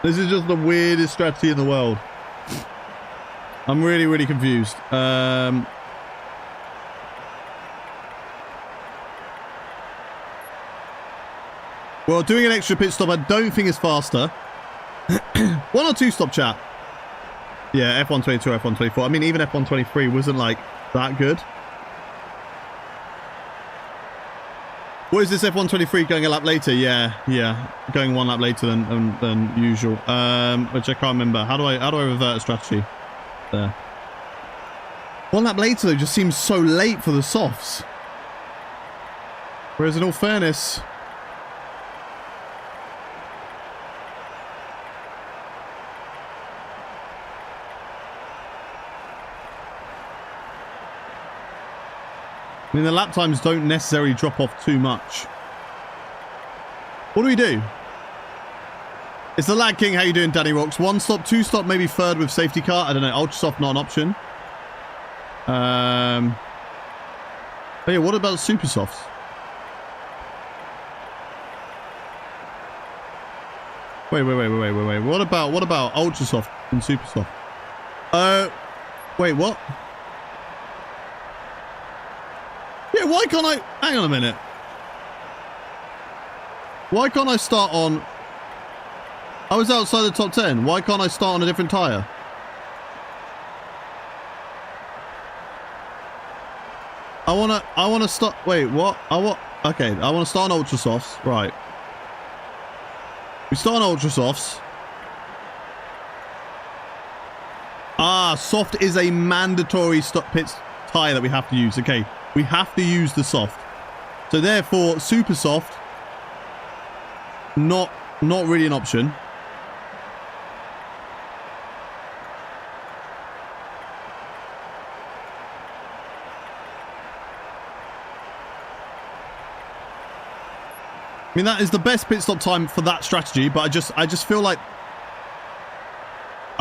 S3: This is just the weirdest strategy in the world. I'm really, really confused. Well, doing an extra pit stop I don't think is faster. 1 or 2 stop, chat. Yeah, F122 or F124. I mean, even F123 wasn't, like, that good. What is this F123 going a lap later? Yeah. Going 1 lap later than usual. Which I can't remember. How do I revert a strategy? There. 1 lap later, though, just seems so late for the softs. Whereas, in all fairness... I mean, the lap times don't necessarily drop off too much. What do we do? It's the Lag King. How you doing, Danny Rocks? 1 stop, 2 stop, maybe 3rd with safety car. I don't know. Ultra soft, not an option. Oh yeah, what about super softs? Wait. What about ultra soft and super soft? Wait, what? Yeah, why can't I... Hang on a minute. Why can't I start on... I was outside the top 10. Why can't I start on a different tyre? I wanna start... Wait, what? Okay, I want to start on ultra softs. Right. We start on ultra softs. Ah, soft is a mandatory pit tyre that we have to use. Okay. We have to use the soft. So therefore, super soft, not really an option. I mean, that is the best pit stop time for that strategy, but I just feel like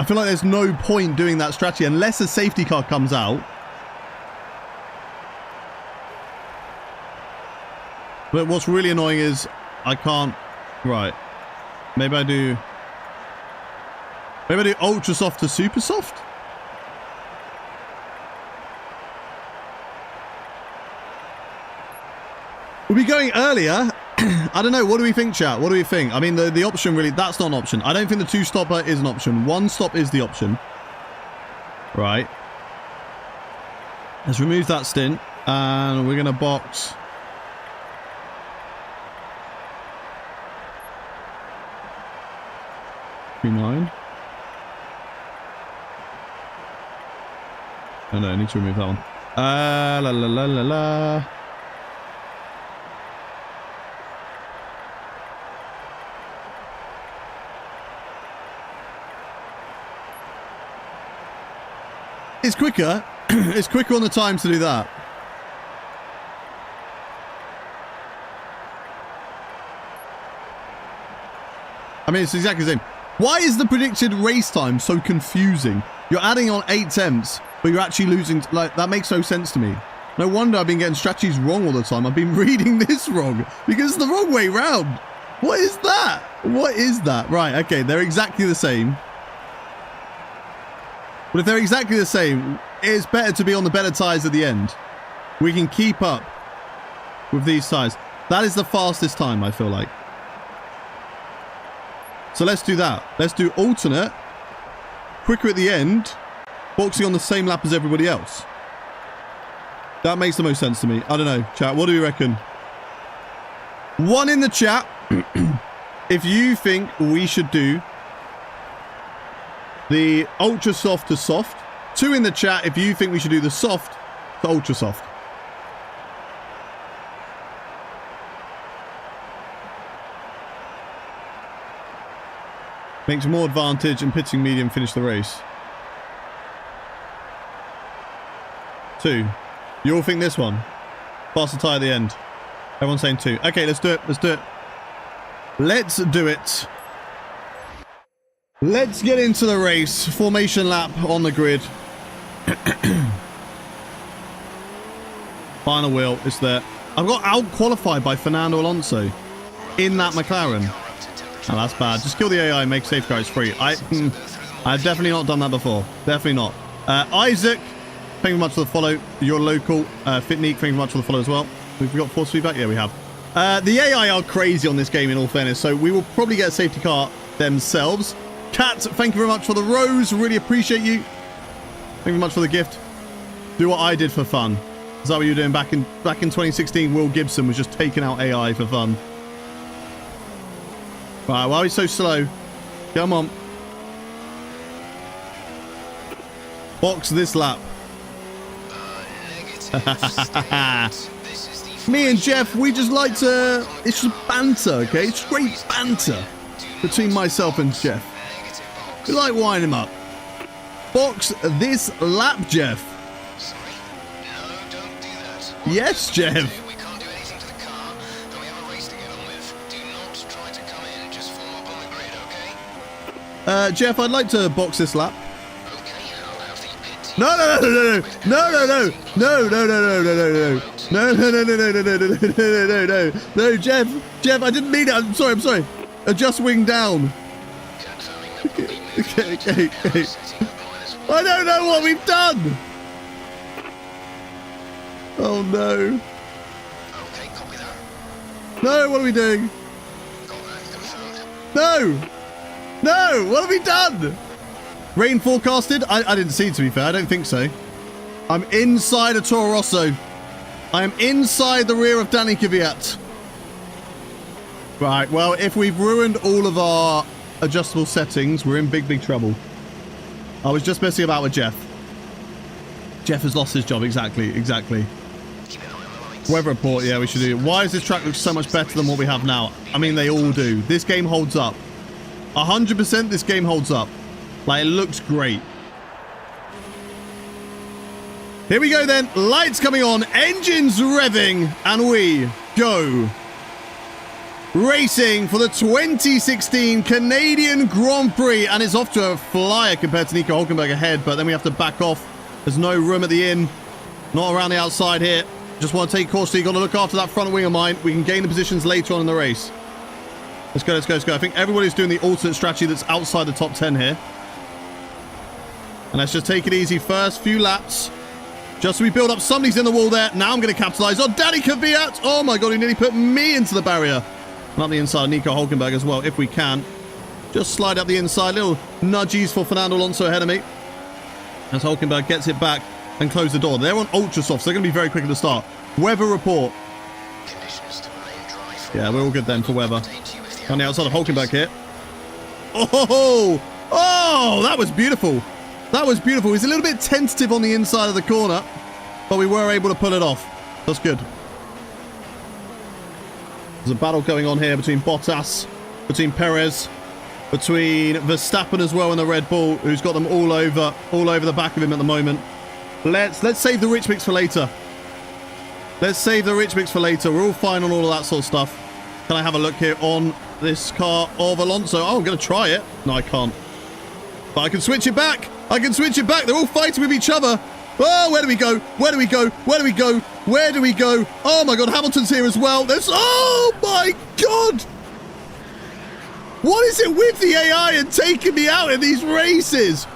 S3: there's no point doing that strategy unless a safety car comes out. But what's really annoying is I can't... Right. Maybe I do ultra soft to super soft? We'll be going earlier. I don't know. What do we think, chat? What do we think? I mean, the option really... That's not an option. I don't think the 2-stopper is an option. 1 stop is the option. Right. Let's remove that stint. And we're going to box... Q9. Oh no, I need to remove that one. La. It's quicker. It's quicker on the time to do that. I mean, it's exactly the same. Why is the predicted race time so confusing? You're adding on 8 tenths, but you're actually losing... Like, that makes no sense to me. No wonder I've been getting strategies wrong all the time. I've been reading this wrong because it's the wrong way round. What is that? What is that? Right, okay, they're exactly the same. But if they're exactly the same, it's better to be on the better tyres at the end. We can keep up with these tyres. That is the fastest time, I feel like. So let's do that. Let's do alternate, quicker at the end, boxing on the same lap as everybody else. That makes the most sense to me. I don't know, chat. What do you reckon? 1 in the chat if you think we should do the ultra soft to soft. 2 in the chat if you think we should do the soft to ultra soft. Makes more advantage and pitting medium finish the race. 2. You all think this one? Faster tyre at the end. Everyone's saying 2. Okay, let's do it. Let's do it. Let's do it. Let's get into the race. Formation lap on the grid. Final wheel. It's there. I've got out-qualified by Fernando Alonso in that McLaren. Oh, that's bad. Just kill the AI and make safeguards free. I've definitely not done that before. Definitely not. Isaac, thank you very much for the follow. Your local. Fitneek, thank you very much for the follow as well. We've got force feedback? Yeah, we have. The AI are crazy on this game, in all fairness, so we will probably get a safety car themselves. Kat, thank you very much for the rose. Really appreciate you. Thank you very much for the gift. Do what I did for fun. Is that what you were doing back in 2016? Will Gibson was just taking out AI for fun. Right, why are we so slow? Come on. Box this lap. Me and Jeff, we just like to... It's just banter, okay? It's great banter between myself and Jeff. We like winding him up. Box this lap, Jeff. Yes, Jeff.
S5: We can't do anything to the car, but we have a race to get on with. Do not try to come in, just form up on the grid, okay?
S3: Jeff, I'd like to box this lap.
S5: Okay, I'll have the pit.
S3: No, Jeff, I didn't mean it. I'm sorry. Adjust wing down. Okay. I don't know what we've done. Oh no.
S5: Okay, copy that.
S3: No, what are we doing?
S5: Got that confirmed.
S3: No, what have we done? Rain forecasted? I didn't see it, to be fair. I don't think so. I'm inside a Toro Rosso. I am inside the rear of Danny Kvyat. Right, well, if we've ruined all of our adjustable settings, we're in big trouble. I was just messing about with Jeff. Jeff has lost his job, exactly. Weather report, yeah, we should do. Why does this track look so much better than what we have now? I mean, they all do. This game holds up. 100% this game holds up. Like, it looks great. Here we go then. Lights coming on. Engines revving. And we go. Racing for the 2016 Canadian Grand Prix. And it's off to a flyer compared to Nico Hülkenberg ahead. But then we have to back off. There's no room at the inn. Not around the outside here. Just want to take caution. You've got to look after that front wing of mine. We can gain the positions later on in the race. Let's go. I think everybody's doing the alternate strategy that's outside the top 10 here. And let's just take it easy. First few laps. Just so we build up. Somebody's in the wall there. Now I'm going to capitalize on Danny Kvyat. Oh my God, he nearly put me into the barrier. And up the inside, Nico Hülkenberg as well, if we can. Just slide up the inside. Little nudgies for Fernando Alonso ahead of me. As Hülkenberg gets it back and close the door. They're on ultra soft, so they're going to be very quick at the start. Weather report. Yeah, we're all good then for weather. On the outside of Hülkenberg here. Oh, that was beautiful. He's a little bit tentative on the inside of the corner, but we were able to pull it off. That's good. There's a battle going on here between Bottas, between Perez, between Verstappen as well in the Red Bull, who's got them all over the back of him at the moment. Let's save the rich mix for later. We're all fine on all of that sort of stuff. Can I have a look here on this car of Alonso? Oh, I'm going to try it. No, I can't. But I can switch it back. They're all fighting with each other. Oh, where do we go? Oh my God, Hamilton's here as well. Oh my God. What is it with the AI and taking me out in these races?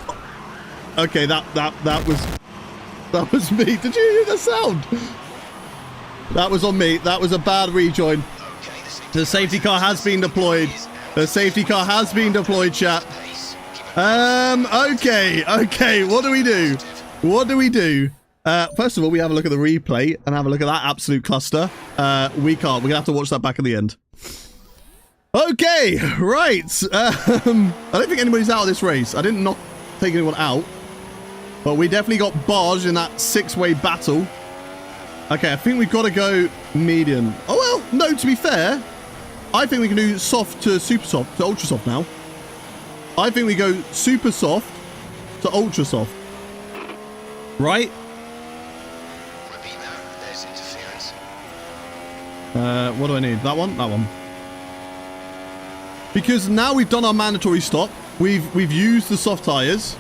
S3: Okay, that was me. Did you hear the sound? That was on me. That was a bad rejoin. The safety car has been deployed. Chat. Okay. What do we do? First of all, we have a look at the replay and have a look at that absolute cluster. We can't. We're going to have to watch that back at the end. Okay, right. I don't think anybody's out of this race. I didn't not take anyone out. But we definitely got barged in that six-way battle. Okay, I think we've got to go medium. Oh, well, no, to be fair, I think we can do soft to super soft to ultra soft now. I think we go super soft to ultra soft. Right?
S5: Repeat that. There's interference.
S3: What do I need? That one? That one. Because now we've done our mandatory stop. We've used the soft tires.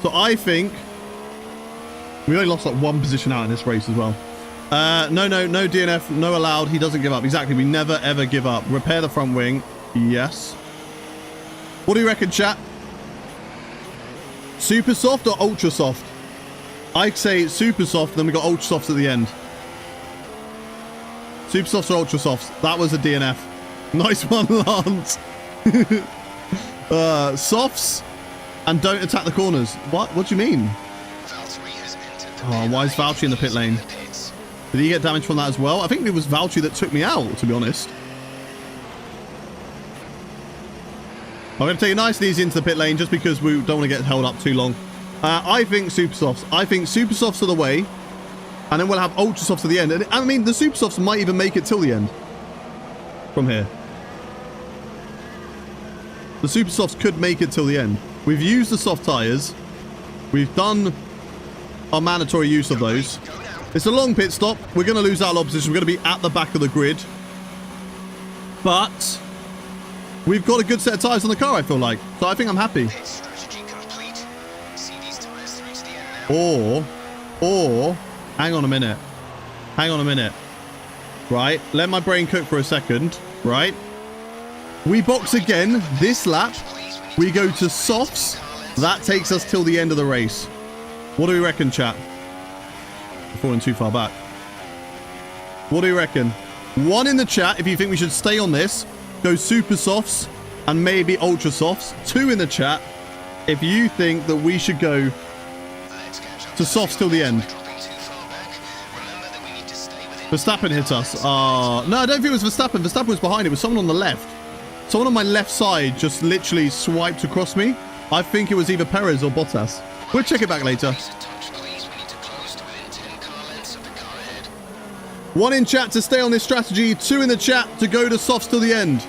S3: So I think we only lost like one position out in this race as well. No DNF, no allowed. He doesn't give up. Exactly. We never ever give up. Repair the front wing. Yes. What do you reckon, chat? Super soft or ultra soft? I'd say super soft, then we got ultra softs at the end. Super softs or ultra softs? That was a DNF. Nice one, Lance. Softs and don't attack the corners. What do you mean? Oh, why is Valtteri in the pit lane? Did he get damage from that as well? I think it was Valtteri that took me out, to be honest. I'm going to take it nice and easy into the pit lane just because we don't want to get held up too long. I think super softs. I think super softs are the way. And then we'll have ultra softs at the end. And I mean, the super softs might even make it till the end. From here. The super softs could make it till the end. We've used the soft tyres. We've done our mandatory use of those. It's a long pit stop. We're going to lose our position. We're going to be at the back of the grid. But we've got a good set of tyres on the car, I feel like. So I think I'm happy. Or, hang on a minute. Hang on a minute. Right, let my brain cook for a second. Right. We box again this lap. We go to softs. That takes us till the end of the race. What do we reckon, chat? We're falling too far back. What do you reckon? 1 in the chat if you think we should stay on this. Go super softs and maybe ultra softs. 2 in the chat if you think that we should go to softs till the end. Verstappen hit us. No, I don't think it was Verstappen. Verstappen was behind. It was someone on the left. Someone on my left side just literally swiped across me. I think it was either Perez or Bottas. We'll check it back later. 1 in chat to stay on this strategy. 2 in the chat to go to softs till the end.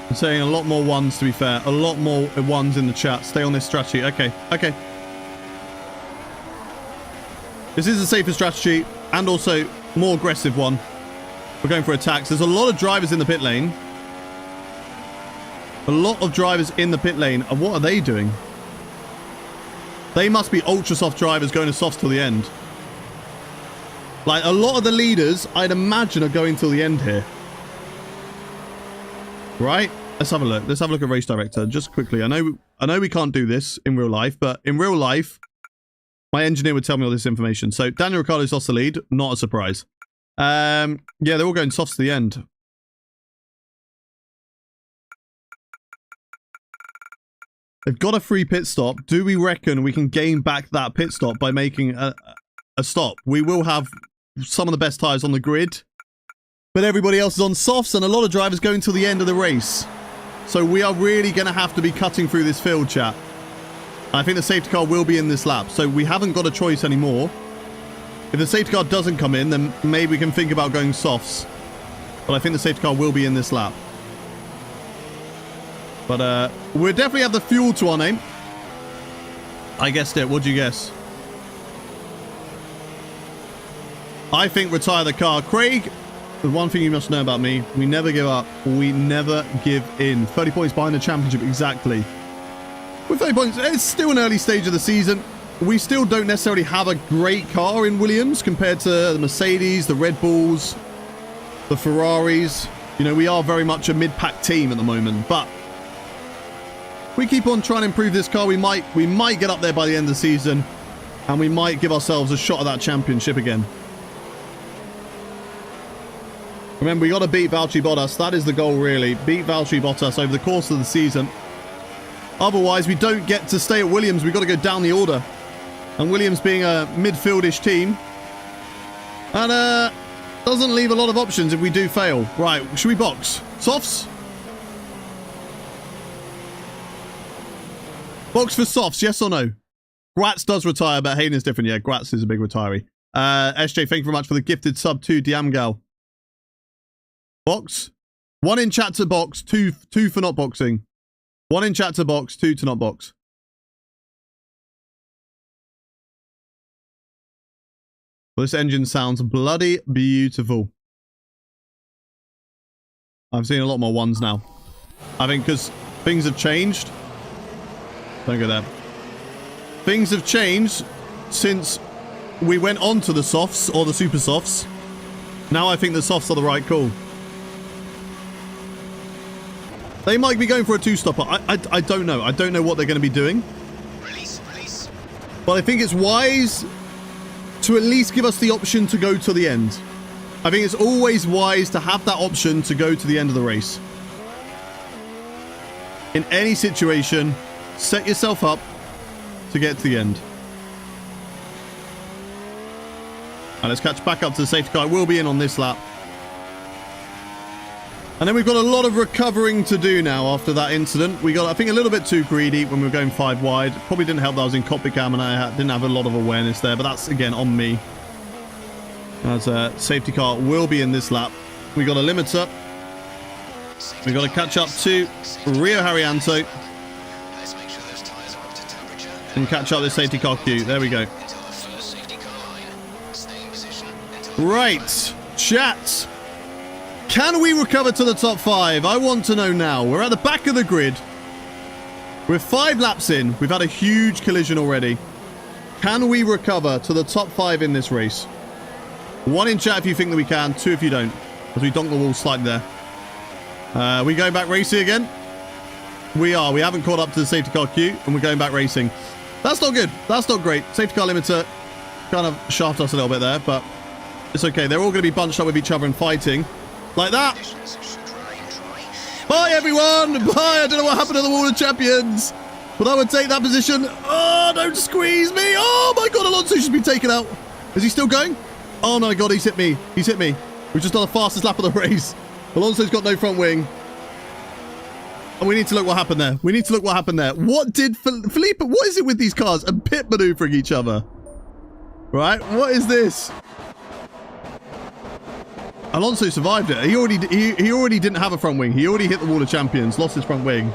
S3: I'm saying a lot more 1s, to be fair. A lot more 1s in the chat. Stay on this strategy. Okay. Okay. This is a safer strategy and also more aggressive one. We're going for attacks. There's a lot of drivers in the pit lane. A lot of drivers in the pit lane. And what are they doing? They must be ultra soft drivers going to softs till the end. Like, a lot of the leaders, I'd imagine, are going till the end here. Right? Let's have a look. Let's have a look at Race Director. Just quickly. I know we can't do this in real life, but in real life, my engineer would tell me all this information. So, Daniel Ricciardo's lost the lead. Not a surprise. Yeah, they're all going softs to the end. They've got a free pit stop. Do we reckon we can gain back that pit stop by making a stop? We will have some of the best tyres on the grid, but everybody else is on softs and a lot of drivers going till the end of the race. So we are really going to have to be cutting through this field, chat. I think the safety car will be in this lap, so we haven't got a choice anymore. If the safety car doesn't come in, then maybe we can think about going softs. But I think the safety car will be in this lap. But we'll definitely have the fuel to our name. I guessed it. What'd you guess? I think retire the car. Craig, the one thing you must know about me, we never give up. We never give in. 30 points behind the championship, exactly. With 30 points, it's still an early stage of the season. We still don't necessarily have a great car in Williams compared to the Mercedes, the Red Bulls, the Ferraris. You know, we are very much a mid-pack team at the moment, but we keep on trying to improve this car. We might get up there by the end of the season, and we might give ourselves a shot at that championship again. Remember, we got to beat Valtteri Bottas. That is the goal, really. Beat Valtteri Bottas over the course of the season. Otherwise, we don't get to stay at Williams. We've got to go down the order. And Williams being a midfieldish team. And doesn't leave a lot of options if we do fail. Right, should we box? Softs? Box for softs, yes or no? Gratz does retire, but Hayden is different. Yeah, Gratz is a big retiree. SJ, thank you very much for the gifted sub to Diamgal. Box. 1 in chat to box, 2 for not boxing. 1 in chat to box, 2 to not box. Well, this engine sounds bloody beautiful. I've seen a lot more 1s now. I think because things have changed. Don't go there. Things have changed since we went on to the softs or the super softs. Now I think the softs are the right call. They might be going for a two-stopper. I don't know. I don't know what they're going to be doing.
S5: Release.
S3: But I think it's wise to at least give us the option to go to the end. I think it's always wise to have that option to go to the end of the race. In any situation, set yourself up to get to the end. And let's catch back up to the safety car. We'll be in on this lap. And then we've got a lot of recovering to do now after that incident. We got, I think, a little bit too greedy when we were going 5 wide. Probably didn't help that I was in cockpit cam and I didn't have a lot of awareness there. But that's, again, on me. As a safety car will be in this lap. We got a limiter. We got to catch up to Rio Haryanto.
S5: Let's make sure those tyres are up to temperature.
S3: And catch up this safety car queue. There we go.
S5: Until the first safety car line. Stay in position until
S3: Right. Chat. Can we recover to the top 5? I want to know now. We're at the back of the grid. We're 5 laps in. We've had a huge collision already. Can we recover to the top 5 in this race? 1 in chat if you think that we can. 2 if you don't. As we donk the wall slightly there. We going back racing again? We are. We haven't caught up to the safety car queue. And we're going back racing. That's not good. That's not great. Safety car limiter kind of shafted us a little bit there. But it's okay. They're all going to be bunched up with each other and fighting. Like that. Bye, everyone. Bye. I don't know what happened to the Wall of Champions. But I would take that position. Oh, don't squeeze me. Oh, my God. Alonso should be taken out. Is he still going? Oh, my God. He's hit me. He's hit me. We've just done the fastest lap of the race. Alonso's got no front wing. And we need to look what happened there. We need to look what happened there. What did Felipe? What is it with these cars and pit maneuvering each other? Right? What is this? Alonso survived it. He already didn't have a front wing. He already hit the Wall of Champions, lost his front wing.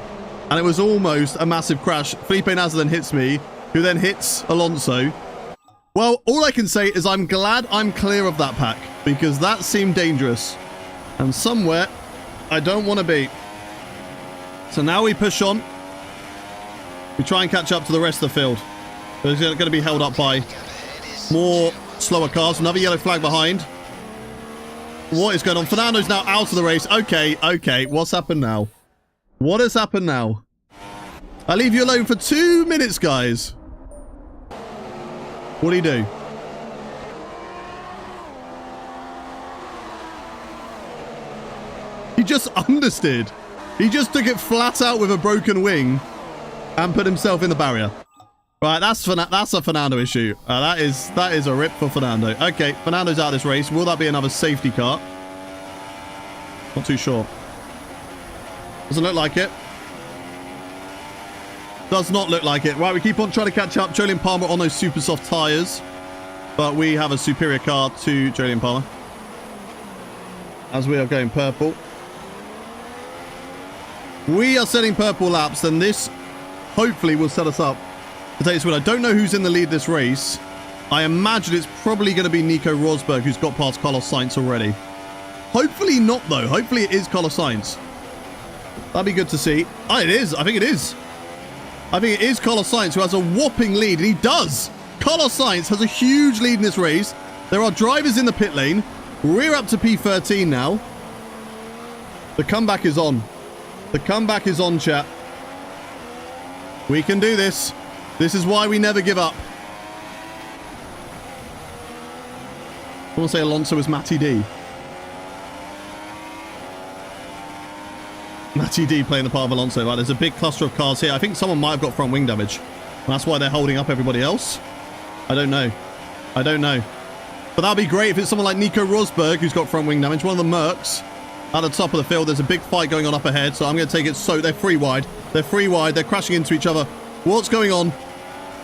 S3: And it was almost a massive crash. Felipe Nasr then hits me, who then hits Alonso. Well, all I can say is I'm glad I'm clear of that pack, because that seemed dangerous. And somewhere I don't want to be. So now we push on. We try and catch up to the rest of the field. But it's going to be held up by more slower cars. Another yellow flag behind. What is going on? Fernando's now out of the race. Okay. What's happened now? What has happened now? I leave you alone for 2 minutes, guys. What do you do? He just understeered. He just took it flat out with a broken wing and put himself in the barrier. Right, that's a Fernando issue. That is a rip for Fernando. Okay, Fernando's out of this race. Will that be another safety car? Not too sure. Doesn't look like it. Does not look like it. Right, we keep on trying to catch up. Jolyon Palmer on those super soft tyres. But we have a superior car to Jolyon Palmer. As we are going purple. We are setting purple laps, and this hopefully will set us up to take this win. I don't know who's in the lead this race. I imagine it's probably going to be Nico Rosberg, who's got past Carlos Sainz already. Hopefully not, though. Hopefully it is Carlos Sainz. That'd be good to see. Oh, it is. I think it is. I think it is Carlos Sainz, who has a whopping lead, and he does. Carlos Sainz has a huge lead in this race. There are drivers in the pit lane. We're up to P13 now. The comeback is on. The comeback is on, chat. We can do this. This is why we never give up. I want to say Alonso was Matty D. Matty D playing the part of Alonso. Right, there's a big cluster of cars here. I think someone might have got front wing damage. And that's why they're holding up everybody else. I don't know. I don't know. But that'd be great if it's someone like Nico Rosberg who's got front wing damage. One of the Mercs at the top of the field. There's a big fight going on up ahead. So I'm going to take it. So they're free wide. They're free wide. They're crashing into each other. What's going on?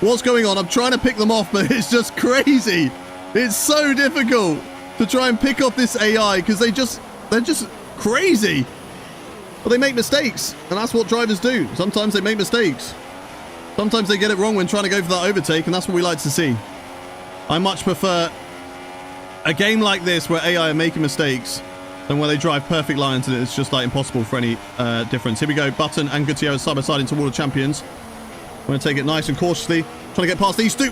S3: What's going on? I'm trying to pick them off, but it's just crazy. It's so difficult to try and pick off this AI because they're just crazy. But they make mistakes, and that's what drivers do. Sometimes they make mistakes. Sometimes they get it wrong when trying to go for that overtake, and that's what we like to see. I much prefer a game like this where AI are making mistakes than where they drive perfect lines and it's just like impossible for any difference. Here we go. Button and Gutierrez side by side into Wall of Champions. I'm going to take it nice and cautiously. Trying to get past these two.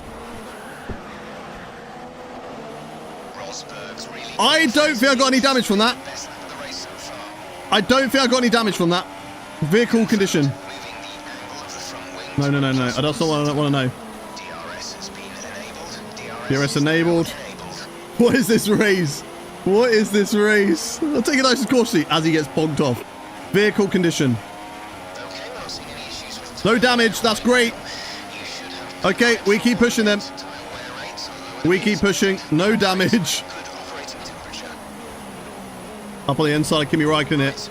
S3: I don't think I got any damage from that. I don't think I got any damage from that. Vehicle condition. No. I just don't want to know. DRS enabled. What is this race? What is this race? I'll take it nice and cautiously as he gets bonked off. Vehicle condition. No damage. That's great. Okay, we keep pushing them. We keep pushing. No damage. Up on the inside of Kimi Räikkönen it.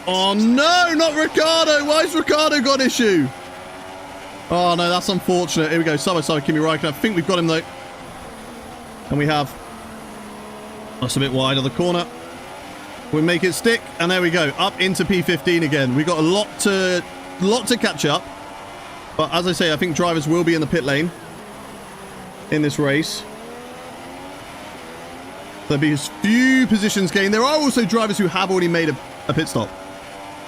S3: Oh no, not Ricciardo. Why has Ricciardo got an issue? Oh no, that's unfortunate. Here we go, side by side with Kimi Räikkönen. I think we've got him though. And we have. That's a bit wide of the corner. We make it stick, and there we go. Up into P15 again. We've got a lot to catch up. But as I say, I think drivers will be in the pit lane in this race. There'll be a few positions gained. There are also drivers who have already made a pit stop.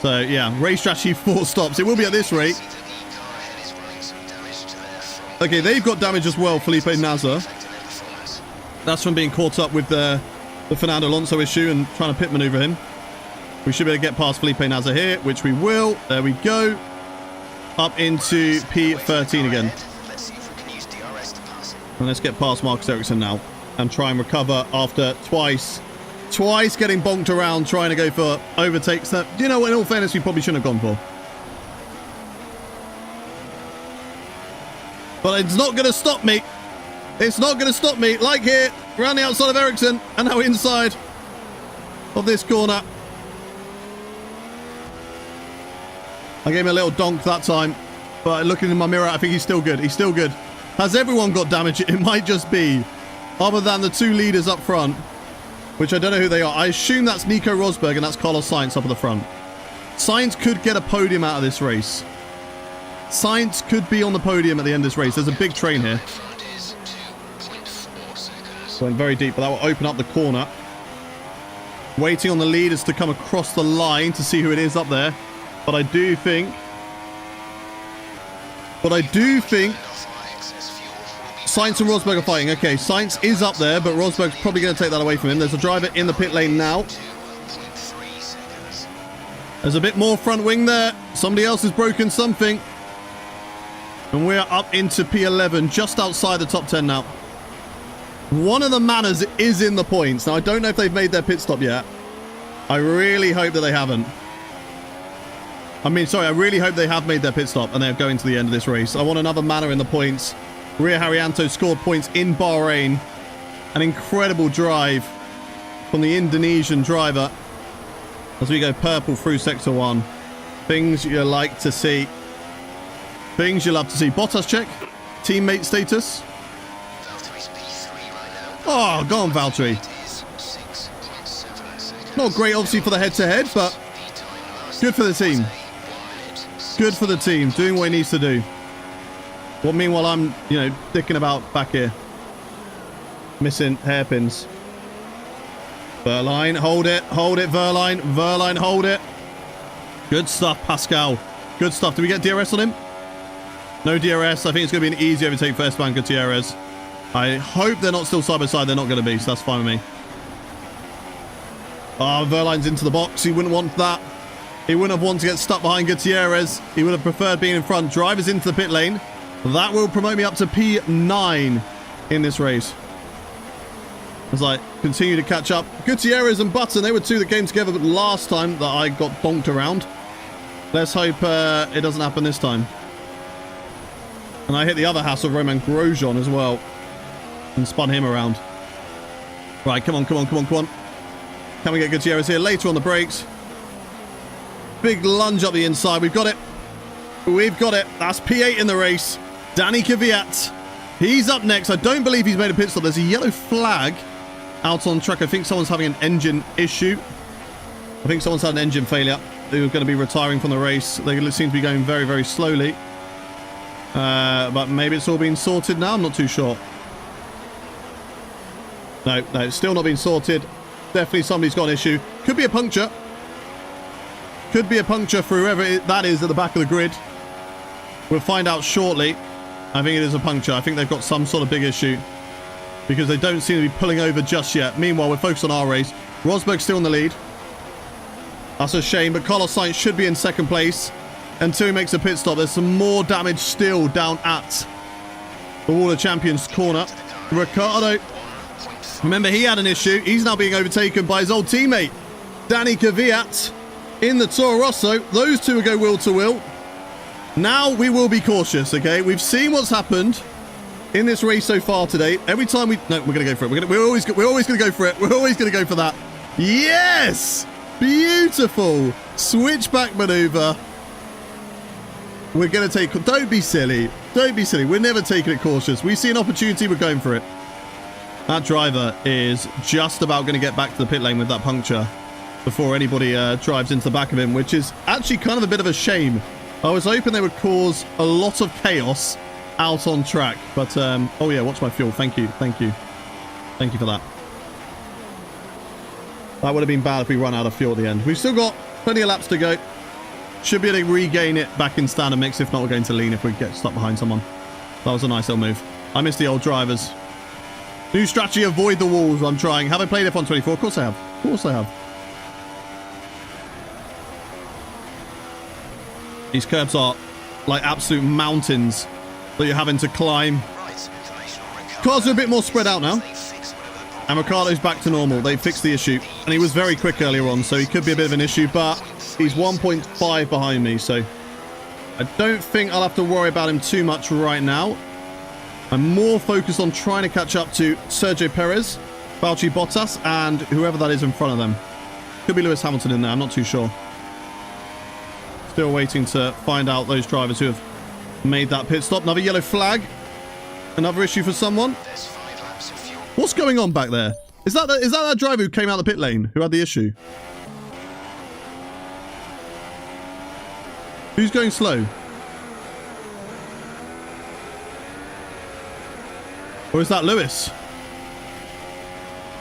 S3: So yeah, race strategy 4 stops. It will be at this rate. Okay, they've got damage as well, Felipe Nasr. That's from being caught up with the Fernando Alonso issue and trying to pit maneuver him. We should be able to get past Felipe Nasr here, which we will. There we go. Up into P13 again. And let's get past Marcus Ericsson now and try and recover after twice getting bonked around trying to go for overtakes that, you know, in all fairness, we probably shouldn't have gone for. But it's not going to stop me. It's not going to stop me. Like here, around the outside of Ericsson, and now inside of this corner. I gave him a little donk that time, but looking in my mirror, I think he's still good. He's still good. Has everyone got damage? It might just be, other than the 2 leaders up front, which I don't know who they are. I assume that's Nico Rosberg and that's Carlos Sainz up at the front. Sainz could get a podium out of this race. Sainz could be on the podium at the end of this race. There's a big train here. Went very deep, but that will open up the corner. Waiting on the leaders to come across the line to see who it is up there. But I do think Sainz and Rosberg are fighting. Okay, Sainz is up there, but Rosberg's probably going to take that away from him. There's a driver in the pit lane now. There's a bit more front wing there. Somebody else has broken something. And we're up into P11, just outside the top 10 now. One of the Manners is in the points. Now, I don't know if they've made their pit stop yet. I really hope that they haven't. I really hope they have made their pit stop and they're going to the end of this race. I want another Manor in the points. Ria Haryanto scored points in Bahrain. An incredible drive from the Indonesian driver as we go purple through Sector 1. Things you like to see. Things you love to see. Bottas check. Teammate status. Oh, go on, Valtteri. Not great, obviously, for the head-to-head, but good for the team. Good for the team, doing what he needs to do. Well, meanwhile, I'm, dicking about back here. Missing hairpins. Verline, hold it, Verline. Verline, hold it. Good stuff, Pascal. Good stuff. Did we get DRS on him? No DRS. I think it's going to be an easy overtake for Esteban Gutierrez. I hope they're not still side by side. They're not going to be, so that's fine with me. Oh, Verline's into the box. He wouldn't want that. He wouldn't have wanted to get stuck behind Gutierrez. He would have preferred being in front. Drivers into the pit lane. That will promote me up to P9 in this race. As I continue to catch up. Gutierrez and Button, they were 2 that came together last time that I got bonked around. Let's hope it doesn't happen this time. And I hit the other Haas of Roman Grosjean as well. And spun him around. Right, come on. Can we get Gutierrez here? Later on the brakes. Big lunge up the inside. We've got it. That's P8 in the race. Danny Kvyat. He's up next. I don't believe he's made a pit stop. There's a yellow flag out on track. I think someone's having an engine issue. I think someone's had an engine failure. They're going to be retiring from the race. They seem to be going very, very slowly. But maybe it's all been sorted now. I'm not too sure. No, it's still not been sorted. Definitely somebody's got an issue. Could be a puncture. Could be a puncture for whoever that is at the back of the grid. We'll find out shortly. I think it is a puncture. I think they've got some sort of big issue because they don't seem to be pulling over just yet. Meanwhile, we're focused on our race. Rosberg's still in the lead. That's a shame, but Carlos Sainz should be in second place until he makes a pit stop. There's some more damage still down at the Wall of Champions corner. Ricciardo, remember he had an issue. He's now being overtaken by his old teammate, Danny Kvyat, in the Toro Rosso. Those two will go wheel to wheel. Now we will be cautious, okay? We've seen what's happened in this race so far today. Every time we're going to go for it. We're always going to go for it. We're always going to go for that. Yes! Beautiful switchback maneuver. We're going to take... Don't be silly. Don't be silly. We're never taking it cautious. We see an opportunity, we're going for it. That driver is just about going to get back to the pit lane with that puncture before anybody drives into the back of him, which is actually kind of a bit of a shame. I was hoping they would cause a lot of chaos out on track. But, oh yeah, watch my fuel. Thank you. Thank you. Thank you for that. That would have been bad if we run out of fuel at the end. We've still got plenty of laps to go. Should be able to regain it back in standard mix. If not, we're going to lean if we get stuck behind someone. That was a nice little move. I miss the old drivers. New strategy, avoid the walls. I'm trying. Have I played F1 24? Of course I have. Of course I have. These curbs are like absolute mountains that you're having to climb. Cars are a bit more spread out now. And Ricciardo's back to normal. They fixed the issue. And he was very quick earlier on, so he could be a bit of an issue, but he's 1.5 behind me, so I don't think I'll have to worry about him too much right now. I'm more focused on trying to catch up to Sergio Perez, Valtteri Bottas, and whoever that is in front of them. Could be Lewis Hamilton in there, I'm not too sure. Still waiting to find out those drivers who have made that pit stop. Another yellow flag. Another issue for someone. What's going on back there? Is that driver who came out the pit lane who had the issue? Who's going slow? Or is that Lewis?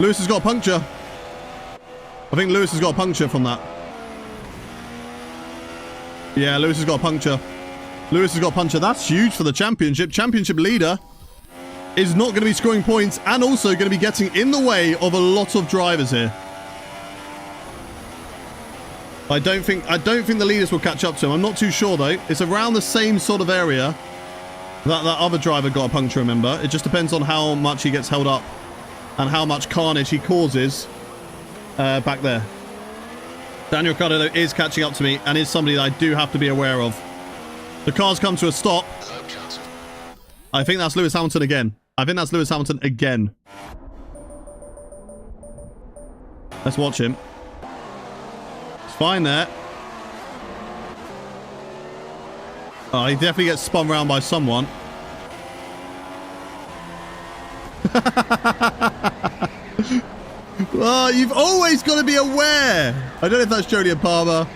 S3: Lewis has got a puncture. I think Lewis has got a puncture from that. Yeah, Lewis has got a puncture. Lewis has got a puncture. That's huge for the championship. Championship leader is not going to be scoring points and also going to be getting in the way of a lot of drivers here. I don't think the leaders will catch up to him. I'm not too sure though. It's around the same sort of area that other driver got a puncture, remember. It just depends on how much he gets held up and how much carnage he causes back there. Daniel Ricciardo though is catching up to me and is somebody that I do have to be aware of. The car's come to a stop. I think that's Lewis Hamilton again. Let's watch him. It's fine there. Oh, he definitely gets spun around by someone. Oh, you've always got to be aware. I don't know if that's Jolyon Palmer.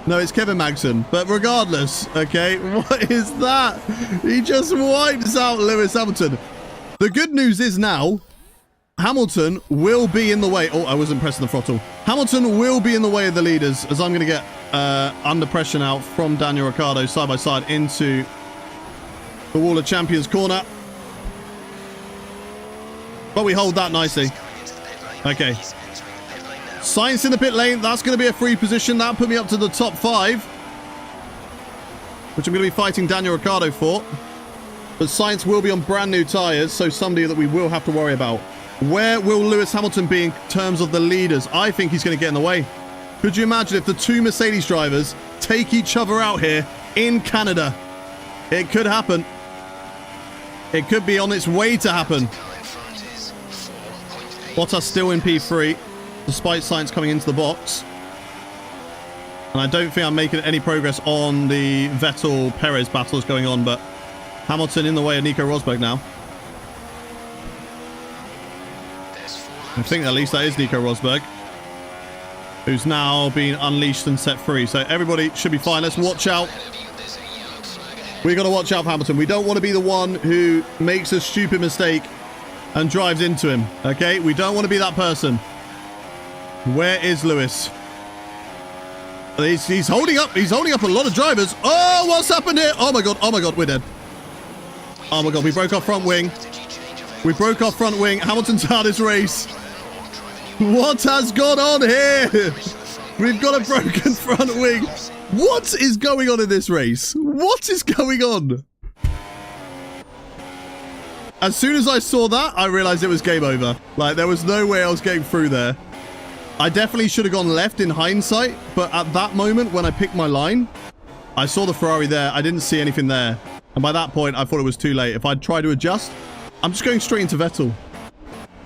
S3: No, it's Kevin Magnussen. But regardless, okay, what is that? He just wipes out Lewis Hamilton. The good news is now, Hamilton will be in the way. Oh, I wasn't pressing the throttle. Hamilton will be in the way of the leaders as I'm going to get under pressure now from Daniel Ricciardo side by side into the Wall of Champions corner. But we hold that nicely. Okay. Sainz in the pit lane. That's going to be a free position. That put me up to the top 5. Which I'm going to be fighting Daniel Ricciardo for. But Sainz will be on brand new tyres. So somebody that we will have to worry about. Where will Lewis Hamilton be in terms of the leaders? I think he's going to get in the way. Could you imagine if the two Mercedes drivers take each other out here in Canada? It could happen. It could be on its way to happen. Bottas still in P3, despite Sainz coming into the box. And I don't think I'm making any progress on the Vettel-Perez battles going on, but Hamilton in the way of Nico Rosberg now. I think at least that is Nico Rosberg, who's now been unleashed and set free. So everybody should be fine. Let's watch out. We've got to watch out for Hamilton. We don't want to be the one who makes a stupid mistake and drives into him. Okay, we don't want to be that person. Where is Lewis? He's holding up. He's holding up a lot of drivers. Oh, what's happened here? Oh my god. Oh my god, we're dead. Oh my god, we broke our front wing. We broke our front wing. Hamilton's out of this race. What has gone on here? We've got a broken front wing. What is going on in this race? What is going on? As soon as I saw that, I realized it was game over. Like, there was no way I was getting through there. I definitely should have gone left in hindsight, but at that moment when I picked my line, I saw the Ferrari there. I didn't see anything there. And by that point, I thought it was too late. If I'd tried to adjust, I'm just going straight into Vettel.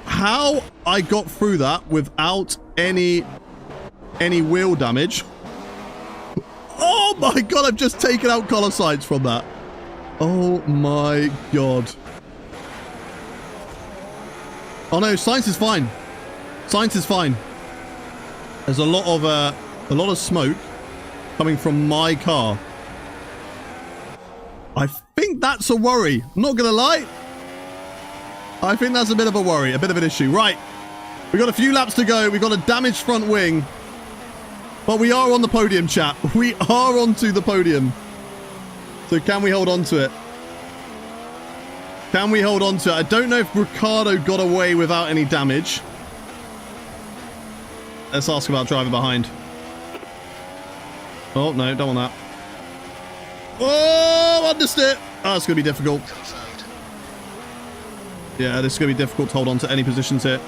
S3: How I got through that without any wheel damage. Oh my god, I've just taken out color sights from that. Oh my god. Oh no, science is fine. Science is fine. There's a lot of smoke coming from my car. I think that's a worry. I'm not gonna lie. I think that's a bit of a worry, a bit of an issue. Right. We've got a few laps to go. We've got a damaged front wing. But we are on the podium, chat. We are onto the podium. So can we hold on to it? Can we hold on to it? I don't know if Ricciardo got away without any damage. Let's ask about driving behind. Oh, no, don't want that. Oh, understeer. Oh, it's going to be difficult. Yeah, this is going to be difficult to hold on to any positions here.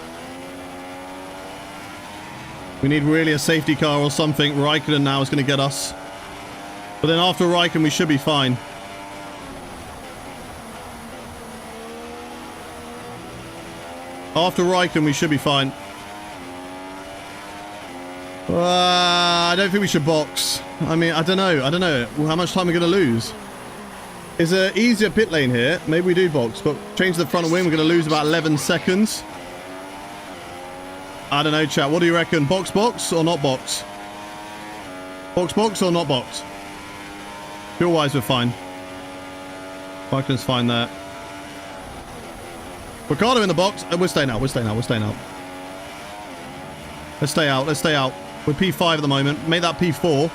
S3: We need really a safety car or something. Raikkonen now is going to get us. But then after Raikkonen, we should be fine. After Raikkonen, we should be fine. I don't think we should box. I mean, I don't know. I don't know. Well, how much time are we going to lose? Is there easier pit lane here? Maybe we do box, but change the front wing. We're going to lose about 11 seconds. I don't know, chat. What do you reckon? Box or not box? Box or not box? Fuel-wise, we're fine. Raikkonen's fine there. Ricciardo in the box. We're staying out. We're staying out. We're staying out. Let's stay out. Let's stay out. We're P5 at the moment. Make that P4.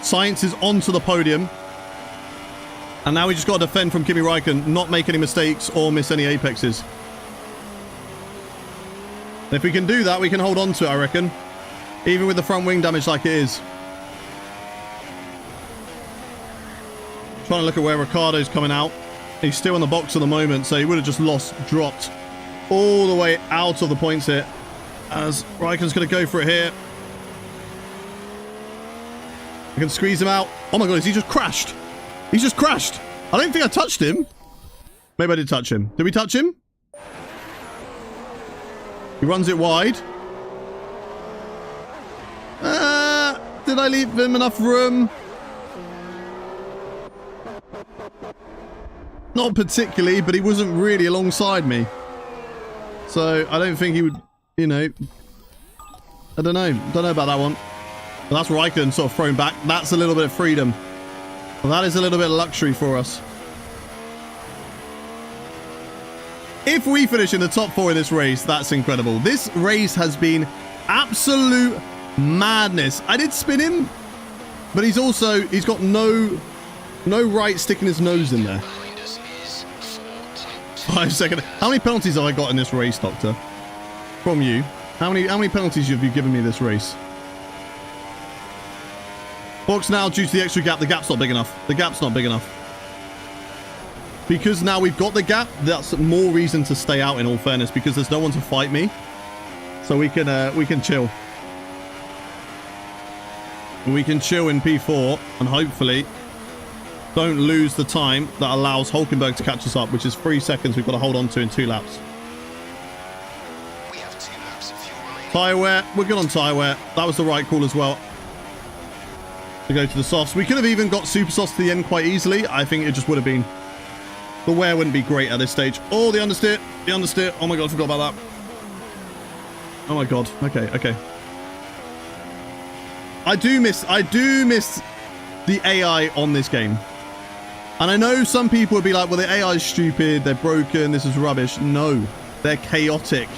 S3: Science is onto the podium. And now we just got to defend from Kimi Raikkonen, not make any mistakes or miss any apexes. And if we can do that, we can hold on to it, I reckon. Even with the front wing damage like it is. Trying to look at where Ricciardo's coming out. He's still in the box at the moment, so he would have just dropped all the way out of the points here. As Raikkonen's going to go for it here. I can squeeze him out. Oh my god, has he just crashed? He's just crashed. I don't think I touched him. Maybe I did touch him. Did we touch him? He runs it wide. Did I leave him enough room? Not particularly, but he wasn't really alongside me. So I don't think he would, you know. I don't know. Don't know about that one. But that's Raikkonen sort of thrown back. That's a little bit of freedom. Well, that is a little bit of luxury for us. If we finish in the top 4 in this race, that's incredible. This race has been absolute madness. I did spin him, but he's got no right sticking his nose in there. 5 seconds. How many penalties have I got in this race, Doctor? From you. How many penalties have you given me this race? Box now due to the extra gap. The gap's not big enough. The gap's not big enough. Because now we've got the gap, that's more reason to stay out in all fairness, because there's no one to fight me. So we can chill. We can chill in P4 and hopefully don't lose the time that allows Hulkenberg to catch us up, which is 3 seconds we've got to hold on to in 2 laps.
S5: We have 2 laps of fuel remaining.
S3: Tyre wear. We're good on tyre wear. That was the right call as well. To go to the softs. We could have even got super softs to the end quite easily. I think it just would have been... The wear wouldn't be great at this stage. Oh, the understeer. The understeer. Oh my god, I forgot about that. Oh my god. Okay. I do miss the AI on this game. And I know some people would be like, well, the AI is stupid, they're broken, this is rubbish. No, they're chaotic.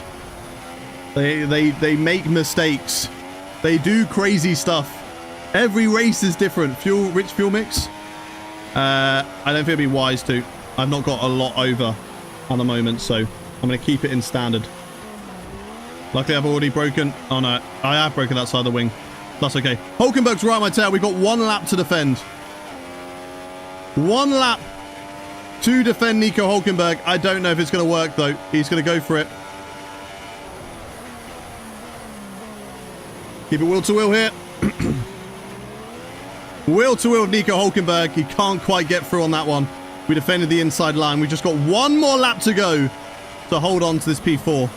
S3: They make mistakes. They do crazy stuff. Every race is different. Rich fuel mix? I don't think it'd be wise to. I've not got a lot over at the moment, so I'm going to keep it in standard. Luckily, I've already broken... Oh, no. I have broken that side of the wing. That's okay. Hulkenberg's right on my tail. We've got 1 lap to defend. 1 lap to defend Nico Hulkenberg. I don't know if it's going to work, though. He's going to go for it. Keep it wheel to wheel here. Wheel to wheel with Nico Hulkenberg. He can't quite get through on that one. We defended the inside line. We've just got 1 more lap to go to hold on to this P4.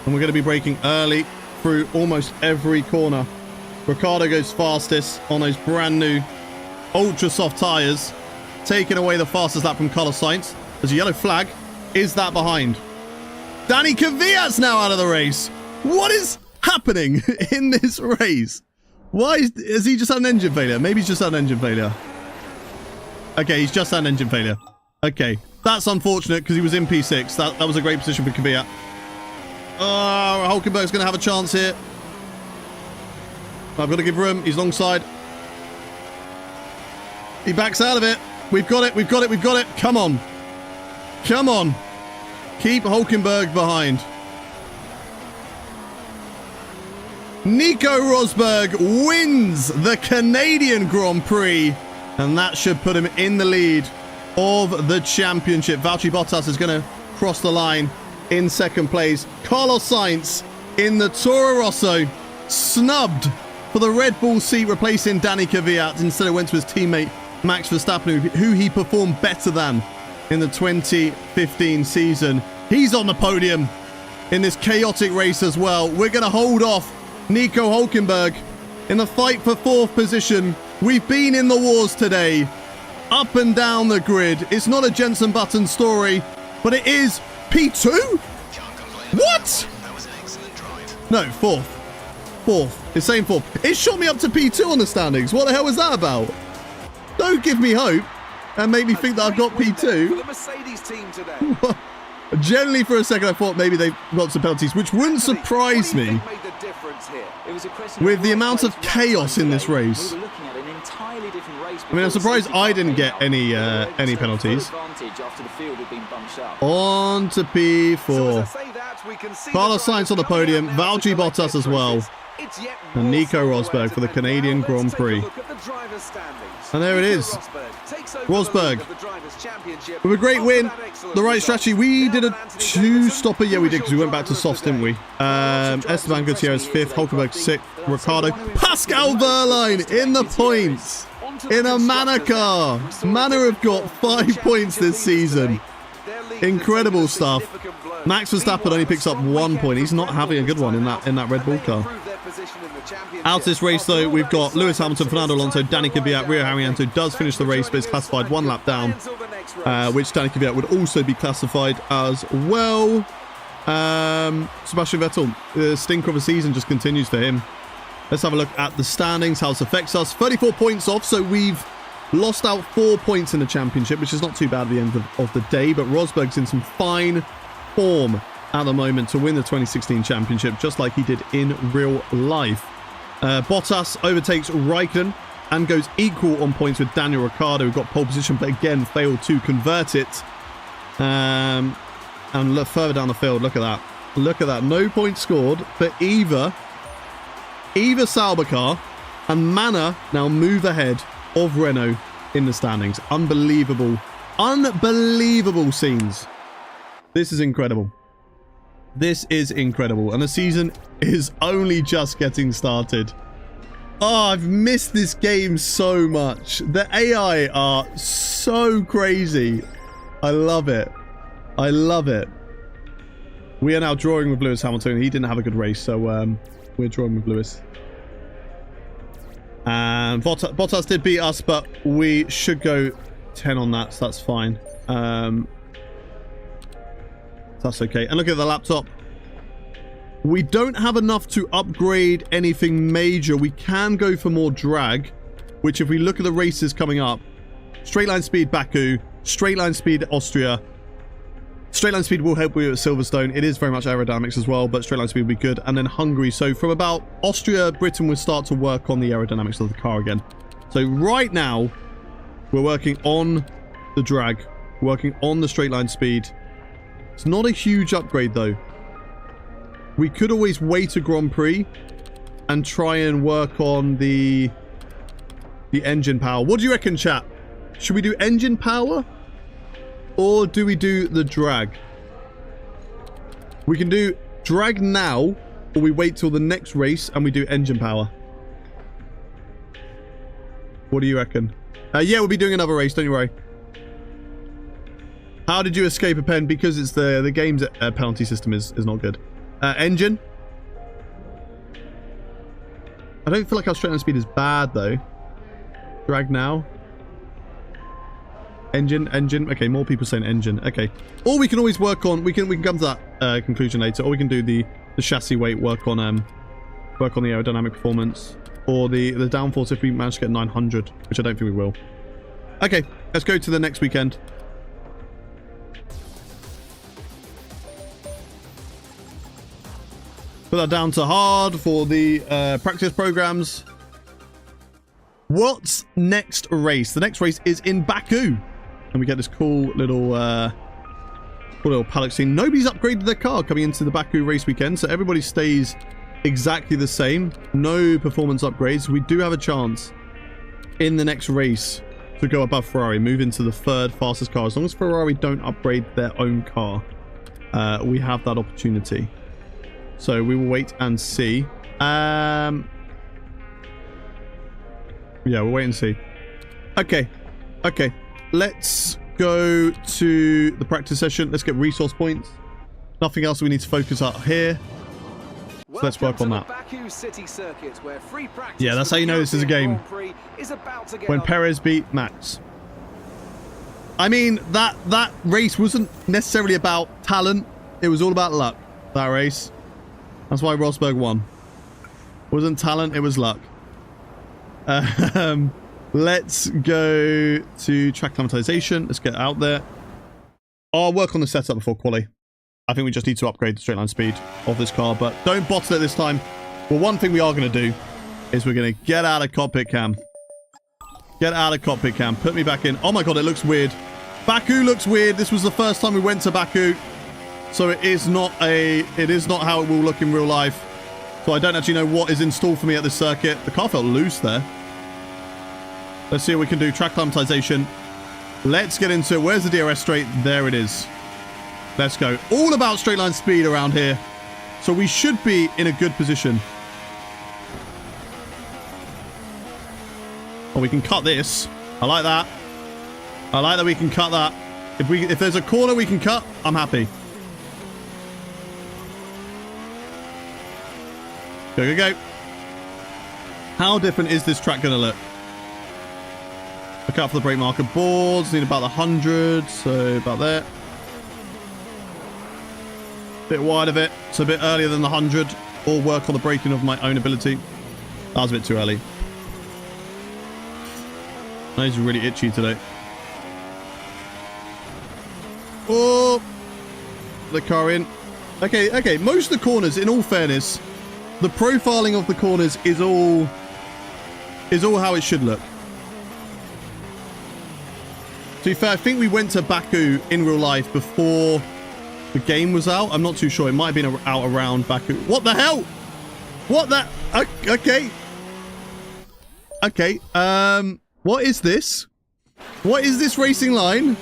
S3: And we're going to be braking early through almost every corner. Ricciardo goes fastest on those brand new ultra soft tyres, taking away the fastest lap from Carlos Sainz. There's a yellow flag. Is that behind? Danny Kvyat's now out of the race. What is happening in this race? Why has he just had an engine failure? Maybe he's just had an engine failure. Okay, he's just had an engine failure. Okay, that's unfortunate because he was in P6. That was a great position for Kvyat. Oh, Hulkenberg's going to have a chance here. I've got to give room. He's alongside. He backs out of it. We've got it. We've got it. We've got it. Come on. Come on. Keep Hulkenberg behind. Nico Rosberg wins the Canadian Grand Prix, and that should put him in the lead of the championship. Valtteri Bottas is going to cross the line in second place. Carlos Sainz in the Toro Rosso, snubbed for the Red Bull seat, replacing Danny Kvyat. Instead, it went to his teammate Max Verstappen, who he performed better than in the 2015 season. He's on the podium in this chaotic race as well. We're going to hold off Nico Hulkenberg in the fight for 4th position. We've been in the wars today, up and down the grid. It's not a Jenson Button story, but it is P2? What? No, 4th. 4th. It's saying 4th. It shot me up to P2 on the standings. What the hell was that about? Don't give me hope and make me think that I've got P2. Generally, for a second, I thought maybe they got some penalties, which wouldn't surprise me with the amount of chaos in this race. I mean, I'm surprised I didn't get any penalties. On to P4. Carlos Sainz on the podium, Valtteri Bottas as well, and Nico Rosberg for the Canadian Grand Prix. And there it is. Rosberg with a great win. The right strategy. We did a 2-stopper. Yeah, we did, because we went back to softs, didn't we? Esteban Gutierrez 5th, Hulkenberg 6th, Ricciardo. Pascal Wehrlein in the points in a Manor car. Manor have got 5 points this season. Incredible stuff. Max Verstappen only picks up 1 point. He's not having a good one in that Red Bull car. Out of this race, though, we've got Lewis Hamilton, Fernando Alonso, Danny Kvyat. Rio Haryanto does finish the race, but is classified 1 lap down, which Danny Kvyat would also be classified as well. Sebastian Vettel, the stinker of a season just continues for him. Let's have a look at the standings, how this affects us. 34 points off, so we've lost out 4 points in the championship, which is not too bad at the end of the day, but Rosberg's in some fine form at the moment to win the 2016 championship, just like he did in real life. Bottas overtakes Raikkonen and goes equal on points with Daniel Ricciardo, who got pole position, but again failed to convert it. And look further down the field, look at that. Look at that. No points scored for either Sauber car, and Manor now move ahead of Renault in the standings. Unbelievable. Unbelievable scenes. This is incredible. This is incredible. And the season is only just getting started. Oh, I've missed this game so much. The AI are so crazy. I love it. I love it. We are now drawing with Lewis Hamilton. He didn't have a good race, so we're drawing with Lewis. And Bottas did beat us, but we should go 10 on that, so that's fine. That's okay. And look at the laptop. We don't have enough to upgrade anything major. We can go for more drag, which if we look at the races coming up, straight line speed Baku, straight line speed Austria. Straight line speed will help you at Silverstone. It is very much aerodynamics as well, but straight line speed will be good. And then Hungary. So from about Austria, Britain will start to work on the aerodynamics of the car again. So right now, we're working on the drag, working on the straight line speed. It's not a huge upgrade though. We could always wait a Grand Prix and try and work on the engine power. What do you reckon, chat? Should we do engine power? Or do we do the drag? We can do drag now, or we wait till the next race and we do engine power. What do you reckon? Yeah, we'll be doing another race, don't you worry. How did you escape a pen? Because it's the game's penalty system is not good. Engine. I don't feel like our straight line speed is bad though. Drag now. Engine. Okay, more people saying engine. Okay. Or we can always work on. We can come to that conclusion later. Or we can do the chassis weight. Work on the aerodynamic performance. Or the downforce if we manage to get 900, which I don't think we will. Okay, let's go to the next weekend. Put that down to hard for the practice programs. What's next race? The next race is in Baku. And we get this cool little paddock scene. Nobody's upgraded their car coming into the Baku race weekend, so everybody stays exactly the same. No performance upgrades. We do have a chance in the next race to go above Ferrari, move into the third fastest car. As long as Ferrari don't upgrade their own car, we have that opportunity. So we will wait and see. Yeah, we'll wait and see. Okay. Let's go to the practice session. Let's get resource points. Nothing else we need to focus on here. So let's work on that. Yeah, that's how you know this is a game. When Perez beat Max. I mean, that race wasn't necessarily about talent. It was all about luck, that race. That's why Rosberg won. It wasn't talent, it was luck. Let's go to track climatization. Let's get out there. I'll work on the setup before quali. I think we just need to upgrade the straight line speed of this car, but don't bottle it this time. Well, one thing we are going to do is we're going to get out of cockpit cam. Get out of cockpit cam. Put me back in. Oh my god, it looks weird. Baku looks weird. This was the first time we went to Baku, so it is not how it will look in real life. So I don't actually know what is in store for me at this circuit. The car felt loose there. Let's see what we can do. Track climatization. Let's get into it. Where's the DRS straight? There it is. Let's go. All about straight line speed around here. So we should be in a good position. Oh, we can cut this. I like that. I like that we can cut that. If there's a corner we can cut, I'm happy. Go. How different is this track going to look? Look out for the brake marker boards. Need about 100, so about there. Bit wide of it, so a bit earlier than the 100. Or work on the braking of my own ability. That was a bit too early. My nose is really itchy today. Oh, the car in. Okay. Most of the corners, in all fairness, the profiling of the corners is all how it should look. To be fair, I think we went to Baku in real life before the game was out. I'm not too sure. It might have been out around Baku. What the hell? What the? Okay. What is this? What is this racing line?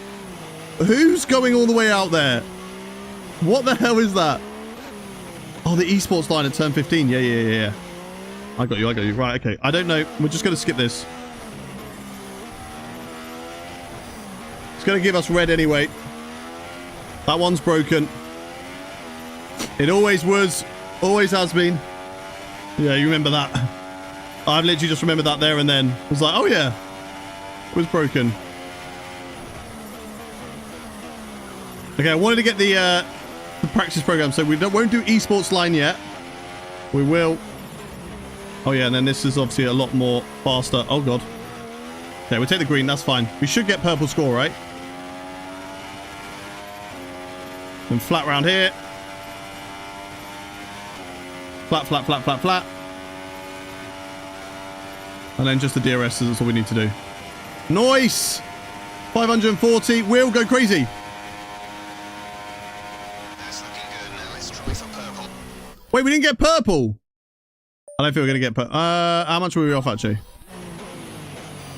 S3: Who's going all the way out there? What the hell is that? Oh, the esports line at turn 15. Yeah. I got you. Right, okay. I don't know. We're just going to skip this. It's going to give us red anyway. That one's broken. It always was. Always has been. Yeah, you remember that. I've literally just remembered that there and then. I was like, oh yeah. It was broken. Okay, I wanted to get the practice program, so we won't do esports line yet. We will. Oh yeah, and then this is obviously a lot more faster. Oh god. Okay, we'll take the green. That's fine. We should get purple score, right? And flat round here. Flat. And then just the DRS, that's all we need to do. Nice! 540. We'll go crazy.
S5: That's looking good. Now let's try for purple.
S3: Wait, we didn't get purple. I don't think we're going to get put. How much were we off, actually?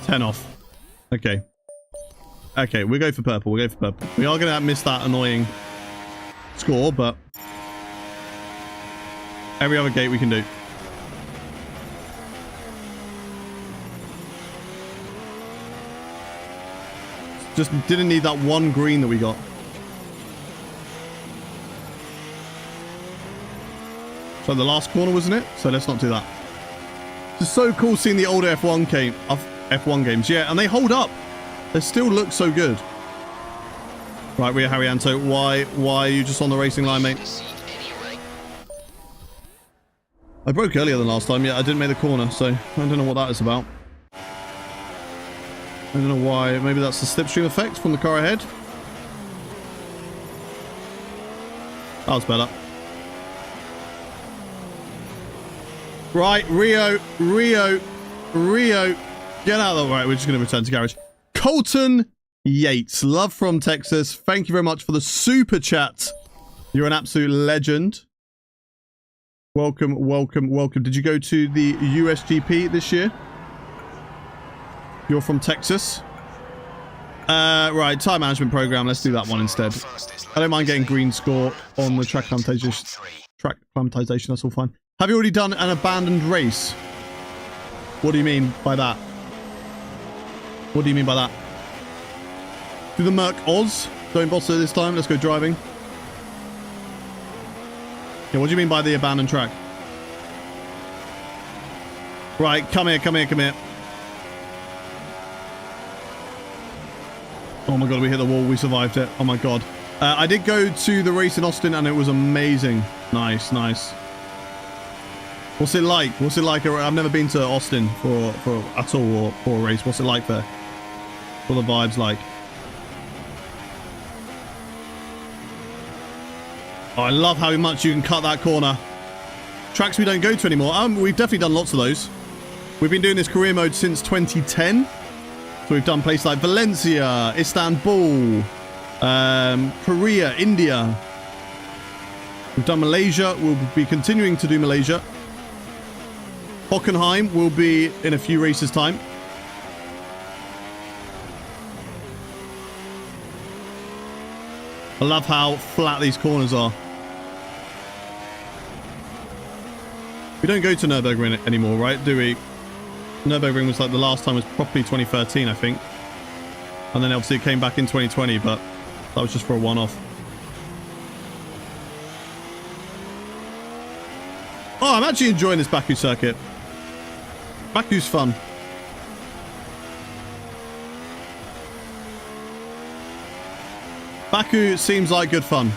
S3: 10 off. Okay. Okay, we'll go for purple. We'll go for purple. We are going to miss that annoying score, but every other gate we can do. Just didn't need that one green that we got. So the last corner, wasn't it? So let's not do that. It's so cool seeing the older F1 games. Yeah, and they hold up. They still look so good. Right, Ria Harrianto, why are you just on the racing line, mate? I broke earlier than last time. Yeah, I didn't make the corner, so I don't know what that is about. I don't know why. Maybe that's the slipstream effect from the car ahead. That was better. Right, Rio. Get out of the way. We're just going to return to garage. Colton Yates, love from Texas. Thank you very much for the super chat. You're an absolute legend. Welcome. Did you go to the USGP this year? You're from Texas. Right, time management program. Let's do that one instead. I don't mind getting green score on the track acclimatization. That's all fine. Have you already done an abandoned race? What do you mean by that? What do you mean by that? Do the Merc Oz. Don't boss it this time. Let's go driving. Yeah, what do you mean by the abandoned track? Right, come here. Oh my god, we hit the wall. We survived it. Oh my god. I did go to the race in Austin and it was amazing. Nice. What's it like? I've never been to Austin for at all or for a race. What's it like there? What are the vibes like? Oh, I love how much you can cut that corner. Tracks we don't go to anymore. We've definitely done lots of those. We've been doing this career mode since 2010. So we've done places like Valencia, Istanbul, Korea, India. We've done Malaysia. We'll be continuing to do Malaysia. Hockenheim will be in a few races' time. I love how flat these corners are. We don't go to Nürburgring anymore, right? Do we? Nürburgring was like the last time was properly 2013, I think. And then obviously it came back in 2020, but that was just for a one-off. Oh, I'm actually enjoying this Baku circuit. Baku's fun. Baku seems like good fun.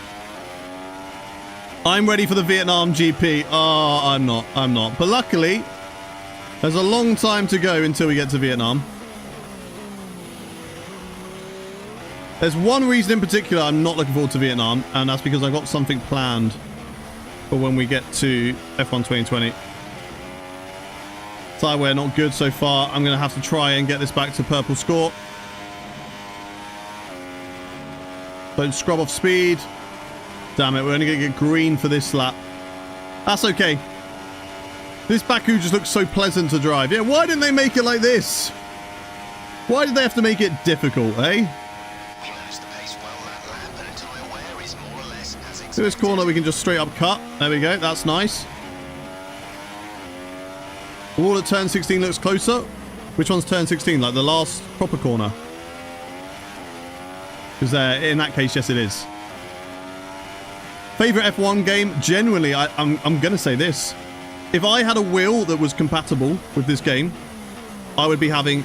S3: I'm ready for the Vietnam GP. Oh, I'm not. But luckily, there's a long time to go until we get to Vietnam. There's one reason in particular I'm not looking forward to Vietnam, and that's because I've got something planned for when we get to F1 2020. Tire wear not good so far. I'm going to have to try and get this back to purple score. Don't scrub off speed. Damn it, we're only going to get green for this lap. That's okay. This Baku just looks so pleasant to drive. Yeah, why didn't they make it like this? Why did they have to make it difficult, eh? To this corner, we can just straight up cut. There we go. That's nice. The wall at turn 16 looks closer. Which one's turn 16? Like the last proper corner? Because in that case, yes, it is. Favorite F1 game? Genuinely, I'm going to say this. If I had a wheel that was compatible with this game, I would be having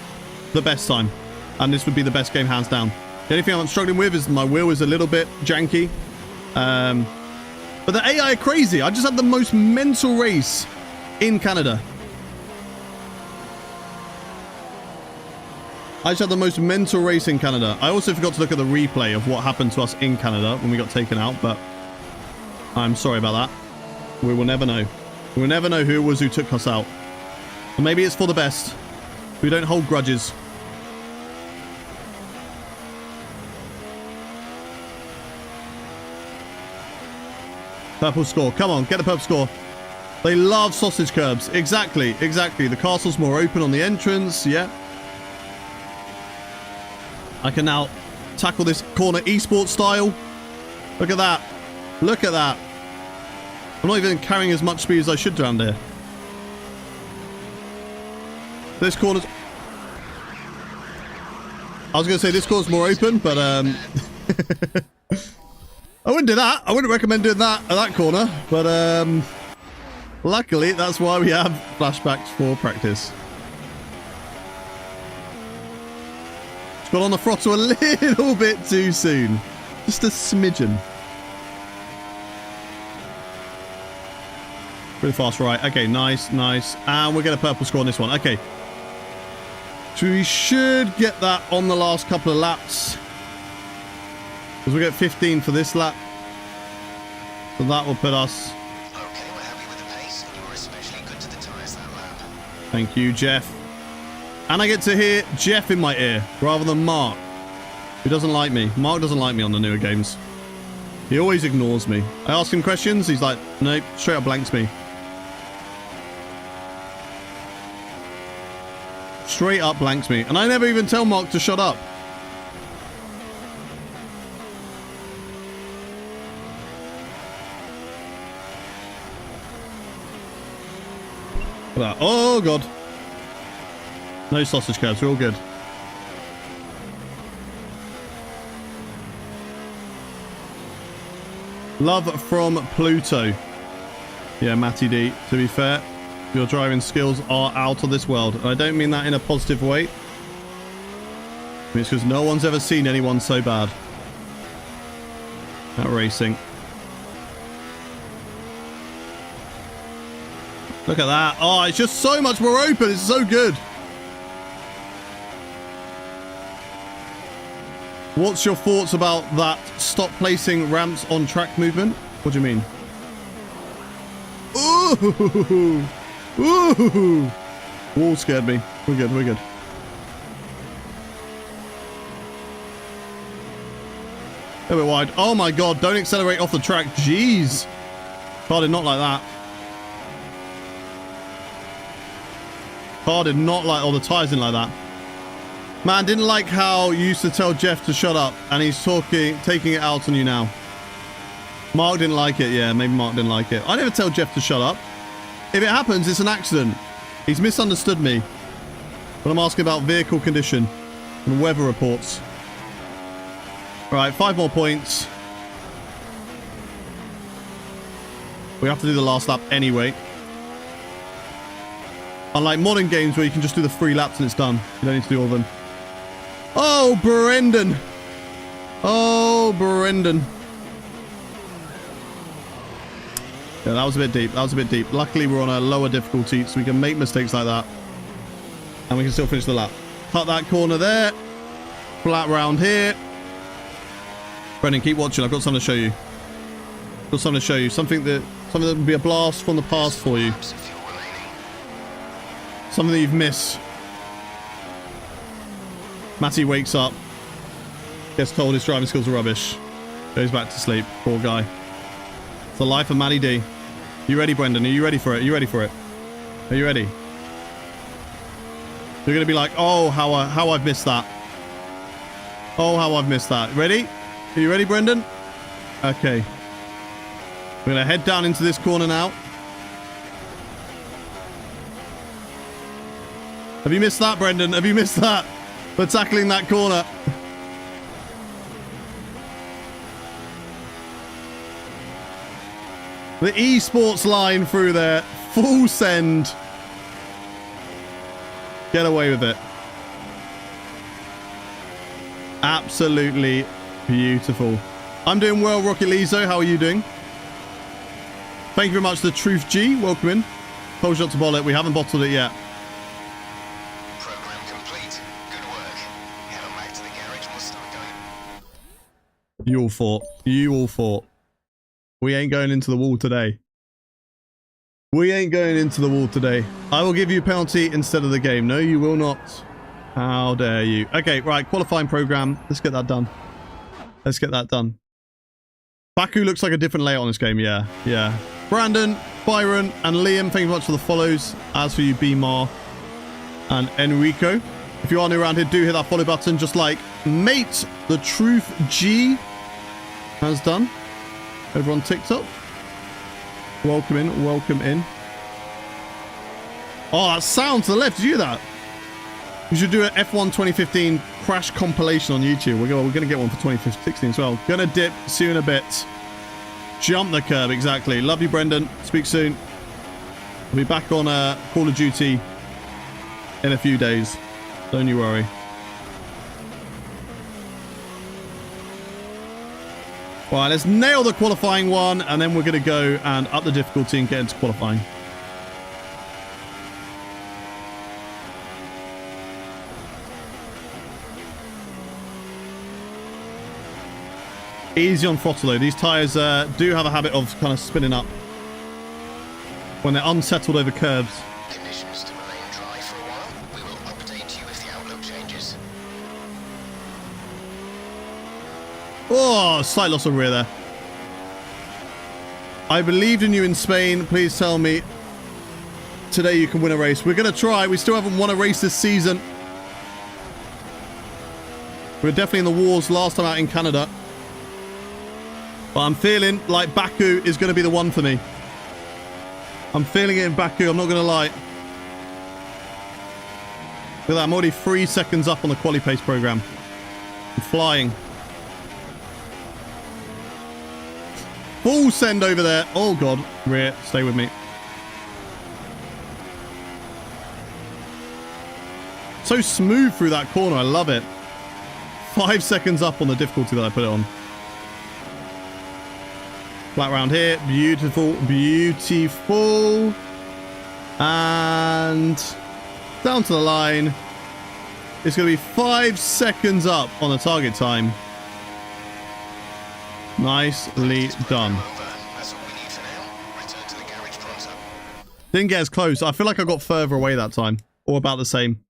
S3: the best time. And this would be the best game, hands down. The only thing I'm struggling with is my wheel is a little bit janky. But the AI are crazy. I just had the most mental race in Canada. I just had the most mental race in Canada. I also forgot to look at the replay of what happened to us in Canada when we got taken out, but I'm sorry about that. We will never know. We will never know who it was who took us out. Or maybe it's for the best. We don't hold grudges. Purple score. Come on, get the purple score. They love sausage curbs. Exactly, exactly. The castle's more open on the entrance. Yeah. I can now tackle this corner esports style. Look at that. Look at that. I'm not even carrying as much speed as I should around here. This corner's... I was going to say this corner's more open, but I wouldn't do that. I wouldn't recommend doing that at that corner, but luckily that's why we have flashbacks for practice. Just got on the throttle a little bit too soon. Just a smidgen. Really fast, right. Okay, nice, nice. And we'll get a purple score on this one. Okay. So we should get that on the last couple of laps. Because we get 15 for this lap. So that will put us...
S5: Okay, we're happy with the pace. You were especially good to the tyres that lap.
S3: Thank you, Jeff. And I get to hear Jeff in my ear, rather than Mark, who doesn't like me. Mark doesn't like me on the newer games. He always ignores me. I ask him questions, he's like, nope, straight up blanks me. Straight up blanks me. And I never even tell Mark to shut up. Look at that. Oh, God. No sausage curves. We're all good. Love from Pluto. Yeah, Matty D. To be fair, your driving skills are out of this world. And I don't mean that in a positive way. I mean, it's because no one's ever seen anyone so bad at racing. Look at that. Oh, it's just so much more open. It's so good. What's your thoughts about that stop placing ramps on track movement? What do you mean? Ooh. Ooh. Wall scared me. We're good. We're good. A bit wide. Oh my God. Don't accelerate off the track. Jeez. Car did not like that. Car did not like, the tires didn't like that. Man, didn't like how you used to tell Jeff to shut up, and he's taking it out on you now. Mark didn't like it. Yeah, maybe Mark didn't like it. I never tell Jeff to shut up. If it happens, it's an accident. He's misunderstood me. But I'm asking about vehicle condition and weather reports. All right, 5 more points. We have to do the last lap anyway. Unlike modern games where you can just do the 3 laps and it's done. You don't need to do all of them. Oh, Brendan. Oh, Brendan. Yeah, that was a bit deep. That was a bit deep. Luckily, we're on a lower difficulty, so we can make mistakes like that. And we can still finish the lap. Cut that corner there. Flat round here. Brendan, keep watching. I've got something to show you. I've got something to show you. Something that would be a blast from the past for you. Something that you've missed. Matty wakes up. Gets told his driving skills are rubbish. Goes back to sleep. Poor guy. It's the life of Matty D. You ready, Brendan? Are you ready for it? Are you ready for it? Are you ready? You're going to be like, oh, how I've missed that. Oh, how I've missed that. Ready? Are you ready, Brendan? Okay. We're going to head down into this corner now. Have you missed that, Brendan? Have you missed that? For tackling that corner. The esports line through there. Full send. Get away with it. Absolutely beautiful. I'm doing well, Rocket Lizo. How are you doing? Thank you very much to the Truth G. Welcome in. Told you not to bottle it. We haven't bottled it yet.
S5: Program complete. Good work. Head on back to the garage and we'll start going.
S3: You all fought. You all fought. We ain't going into the wall today. We ain't going into the wall today. I will give you a penalty instead of the game. No, you will not. How dare you? Okay, right. Qualifying program. Let's get that done. Let's get that done. Baku looks like a different layout on this game. Yeah, yeah. Brandon, Byron and Liam, thank you very much for the follows. As for you, Bmar and Enrico. If you are new around here, do hit that follow button, just like Mate the Truth G has done over on TikTok. Welcome in, welcome in. Oh, that sound to the left. Did you hear that? We should do an F1 2015 crash compilation on YouTube. We're going to get one for 2016 as well. Gonna dip. See you in a bit. Jump the curb. Exactly. Love you, Brendan. Speak soon. I'll be back on Call of Duty in a few days. Don't you worry. All right, let's nail the qualifying one, and then we're going to go and up the difficulty and get into qualifying. Easy on throttle though. These tyres do have a habit of kind of spinning up when they're unsettled over curves.
S5: Conditions to remain dry for a while. We will update you if the outlook changes.
S3: Oh, slight loss of rear there. I believed in you in Spain. Please tell me today you can win a race. We're going to try. We still haven't won a race this season. We were definitely in the wars last time out in Canada. But I'm feeling like Baku is going to be the one for me. I'm feeling it in Baku, I'm not going to lie. Look at that, I'm already 3 seconds up on the quali pace program. I'm flying. Full send over there. Oh god, rear, stay with me. So smooth through that corner, I love it. 5 seconds up on the difficulty that I put it on. Flat round here. Beautiful, beautiful. And down to the line. It's going to be 5 seconds up on the target time. Nicely done. Didn't get as close. I feel like I got further away that time. Or about the same.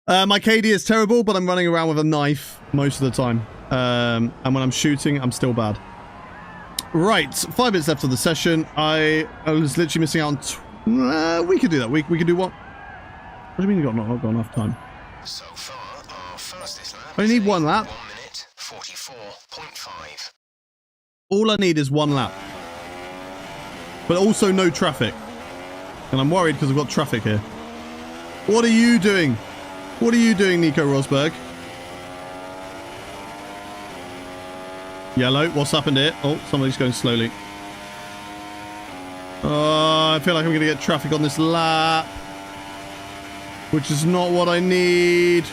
S3: My KD is terrible, but I'm running around with a knife most of the time. And when I'm shooting, I'm still bad. Right, 5 minutes left of the session. I was literally missing out on... we could do that. We could do what? What do you mean you not got enough time?
S5: So far, our fastest lap
S3: I need 1 lap.
S5: 1 minute 44.5.
S3: All I need is 1 lap. But also no traffic. And I'm worried because I've got traffic here. What are you doing? What are you doing, Nico Rosberg? Yellow, what's happened here? Oh, somebody's going slowly. I feel like I'm going to get traffic on this lap. Which is not what I need.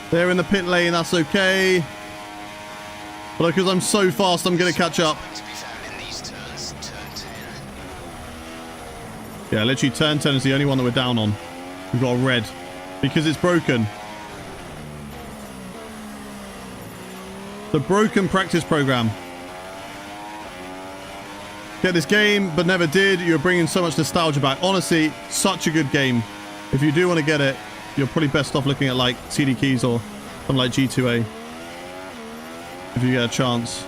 S3: They're in the pit lane, that's okay. But because I'm so fast, I'm going to catch up. Yeah, literally turn 10 is the only one that we're down on. We've got a red. Because it's broken. The broken practice program. Get this game, but never did. You're bringing so much nostalgia back. Honestly, such a good game. If you do want to get it, you're probably best off looking at like CD keys or something like G2A. If you get a chance.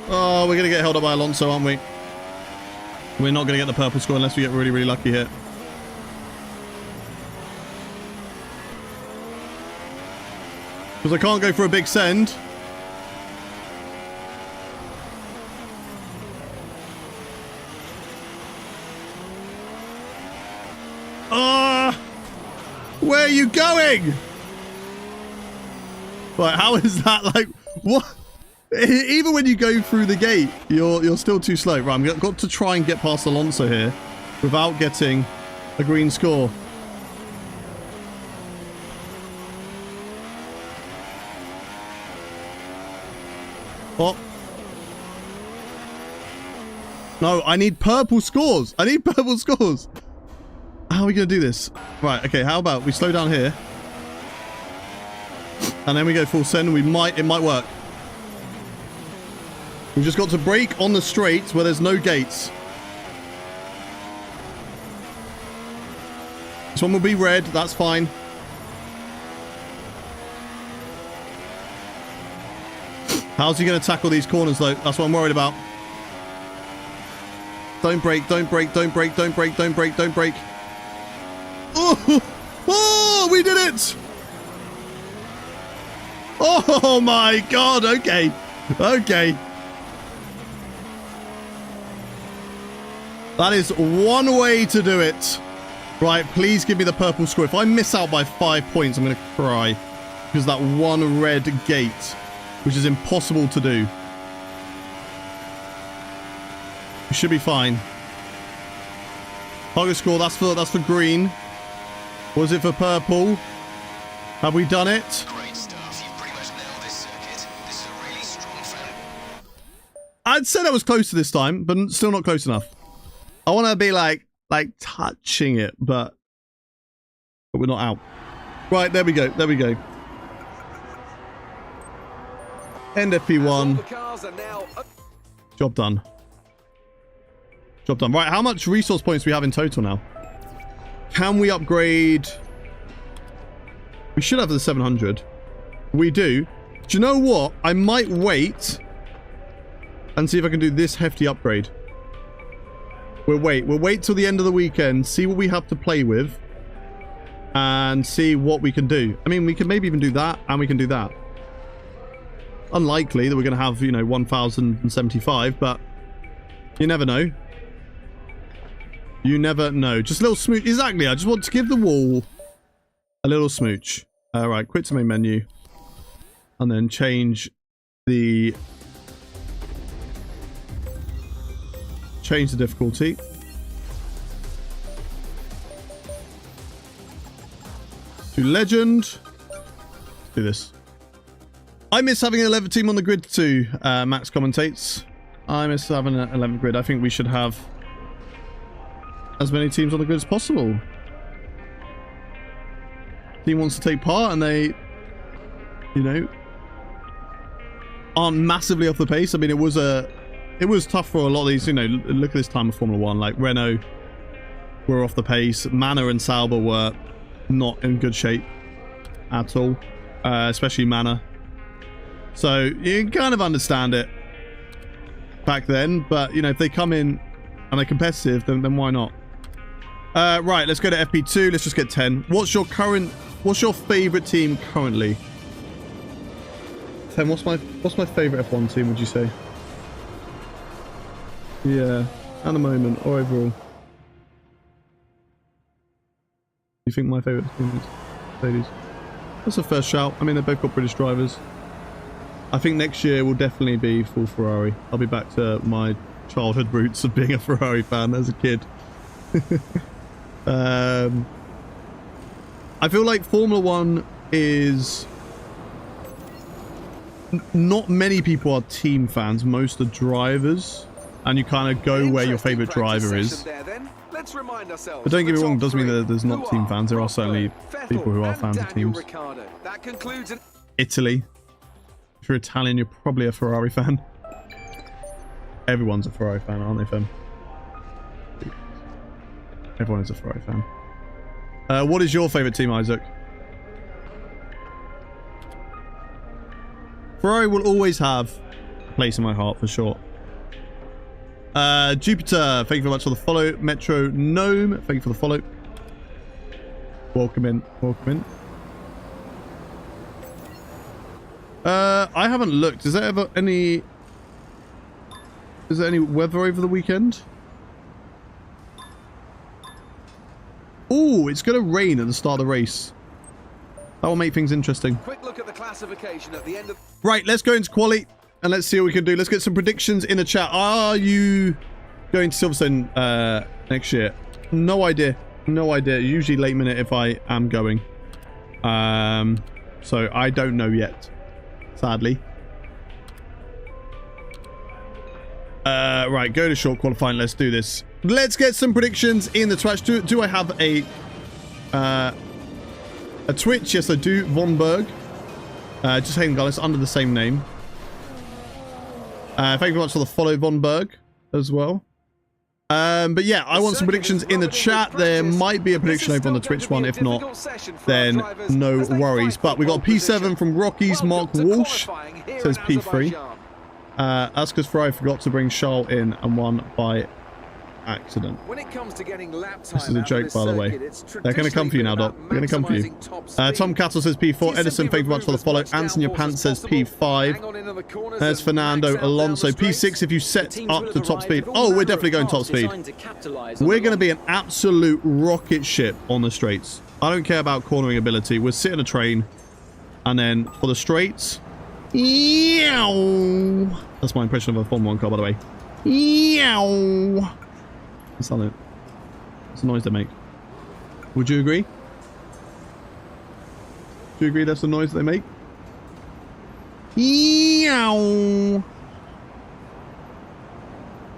S3: Oh, we're going to get held up by Alonso, aren't we? We're not going to get the purple score unless we get really, really lucky here. Because I can't go for a big send. Where are you going? Right, how is that like... What? Even when you go through the gate, you're still too slow. Right, I've got to try and get past Alonso here without getting a green score. Oh. No, I need purple scores. I need purple scores. How are we going to do this? Right, okay, how about we slow down here. And then we go full send. It might work. We've just got to brake on the straight where there's no gates. This one will be red, that's How's he going to tackle these corners, though? That's what I'm worried about. Don't break, don't break, don't break, don't break, don't break, don't break. Oh! Oh, we did it! Oh my god, okay. Okay. That is one way to do it. Right, please give me the purple score. If I miss out by 5 points, I'm going to cry. Because that one red gate, which is impossible to do. We should be fine. Target score, that's for green. Was it for purple? Have we done it?
S5: Great stuff. You've pretty much nailed this circuit. This is a really strong fan.
S3: I'd say that was close to this time, but still not close enough. I want to be like touching it, but we're not out. Right, there we go. There we go. End FP1. Job done. Job done. Right, how much resource points do we have in total now? Can we upgrade? We should have the 700. We do. Do you know what? I might wait and see if I can do this hefty upgrade. We'll wait till the end of the weekend, see what we have to play with, and see what we can do. I mean, we can maybe even do that, and we can do that. Unlikely that we're going to have, you know, 1,075, but you never know. You never know. Just a little smooch. Exactly. I just want to give the wall a little smooch. All right, quit to main menu, and then change the difficulty. To legend. Let's do this. I miss having an 11 team on the grid too, Max commentates. I miss having an 11 grid. I think we should have as many teams on the grid as possible. Team wants to take part and they, you know, aren't massively off the pace. I mean, it was tough for a lot of these, you know, look at this time of Formula 1. Like, Renault were off the pace. Manor and Sauber were not in good shape at all, especially Manor. So, you can kind of understand it back then. But, you know, if they come in and they're competitive, then why not? Right, let's go to FP2. Let's just get 10. What's your favourite team currently? 10, what's my favourite F1 team, would you say? Yeah, at the moment, or overall. You think my favourite team is Mercedes? That's a first shout. I mean, they've both got British drivers. I think next year will definitely be full Ferrari. I'll be back to my childhood roots of being a Ferrari fan as a kid. I feel like Formula 1 is... Not many people are team fans. Most are drivers. And you kind of go where your favourite driver is. But don't get me wrong, it doesn't mean that there's not team fans. There are certainly people who are fans of teams. Italy. If you're Italian, you're probably a Ferrari fan. Everyone's a Ferrari fan, aren't they, fam? Everyone is a Ferrari fan. What is your favourite team, Isaac? Ferrari will always have a place in my heart, for sure. Jupiter, thank you very much for the follow. Metro Gnome, thank you for the follow. Welcome in. Welcome in. I haven't looked. Is there ever any... Is there any weather over the weekend? Oh, it's going to rain at the start of the race. That will make things interesting.
S4: Quick look at the classification at the end of...
S3: Right, let's go into quali and let's see what we can do. Let's get some predictions in the chat. Are you going to Silverstone next year? No idea. No idea. Usually late minute if I am going. So I don't know yet, sadly. Right, go to short qualifying. Let's do this. Let's get some predictions in the Twitch. Do I have a Twitch? Yes, I do. Von Berg. Just hang on, it's under the same name. Thank you very much for the follow, Von Berg, as well. But yeah, I want some predictions in the chat. There might be a prediction over on the Twitch one. If not, then no worries. But we got P7 from Rockies. Mark Walsh says P3. That's because Ferrari forgot to bring Charles in and won by accident.
S4: When it comes to getting lap time,
S3: This is a joke, by the way. They're going to come for you now, Doc. They're going to come for you. Tom Cattle says P4. Edison, thank you very much for the follow. Anson Japan says P5. There's Fernando Alonso. P6 if you set up to top speed. Oh, we're definitely going top speed. We're going to be an absolute rocket ship on the straights. I don't care about cornering ability. We'll sit in a train. And then for the straights... Yow! That's my impression of a Formula 1 car, by the way. Yow! That's not it. It's a noise they make. Would you agree? Do you agree that's the noise they make? Yow!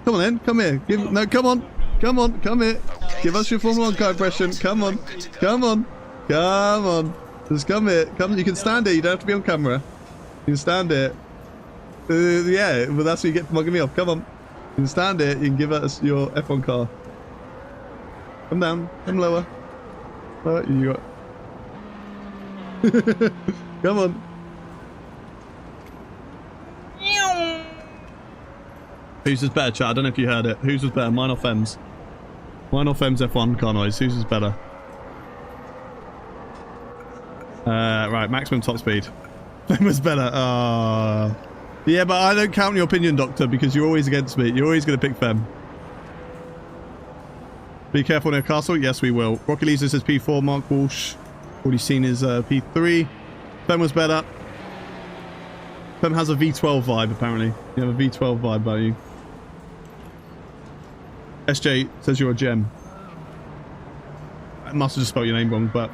S3: Come on then, come here. No, come on. Come on, come here. Give us your Formula 1 car impression. Come on. Come on. Come on. Just come here. Come, you can stand here. You don't have to be on camera. You can stand here. Yeah, but that's what you get for mugging me off. Come on. You can stand here. You can give us your F1 car. Come down. Come lower. Lower. You got... Come on. Whose is better, chat? I don't know if you heard it. Whose was better? Mine or Fem's? Mine or Fem's F1 car noise? Whose is better? Right, maximum top speed. Fem was better. Yeah, but I don't count your opinion, Doctor, because you're always against me. You're always going to pick Fem. Be careful near Castle. Yes, we will. Rocky Lisa says P4. Mark Walsh. Already seen his P3. Fem was better. Fem has a V12 vibe, apparently. You have a V12 vibe about you. SJ says you're a gem. I must have just spelled your name wrong, but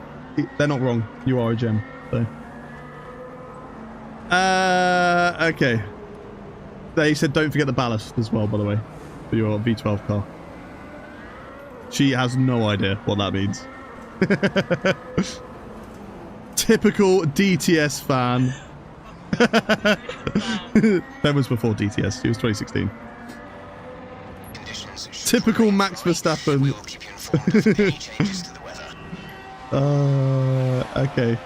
S3: they're not wrong. You are a gem. So. Okay. They said don't forget the ballast as well, by the way, for your V12 car. She has no idea what that means. Typical DTS fan. That was before DTS. It was 2016. Typical Max Verstappen. Okay.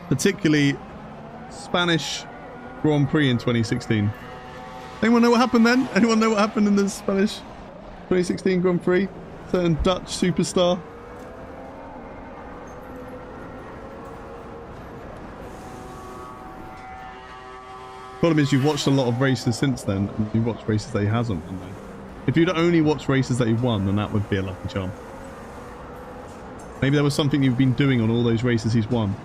S3: Particularly Spanish Grand Prix in 2016. Anyone know what happened then? Anyone know what happened in the Spanish 2016 Grand Prix? Certain Dutch superstar. Problem is, you've watched a lot of races since then, and you've watched races that he hasn't. If you'd only watched races that you've won, then that would be a lucky charm. Maybe there was something you've been doing on all those races he's won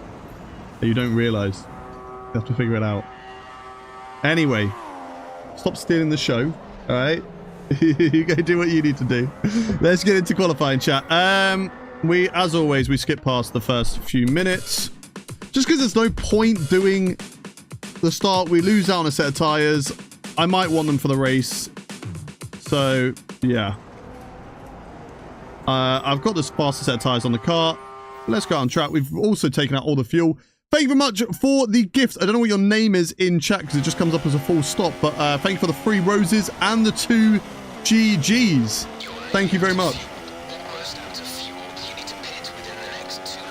S3: that you don't realise. You have to figure it out. Anyway, stop stealing the show, alright? You go do what you need to do. Let's get into qualifying, chat. As always, we skip past the first few minutes. Just because there's no point doing the start. We lose out on a set of tyres. I might want them for the race. So, yeah. I've got this faster set of tyres on the car. Let's go on track. We've also taken out all the fuel. Thank you very much for the gift. I don't know what your name is in chat because it just comes up as a full stop. But thank you for the 3 roses and the 2 GGs. Thank you very much.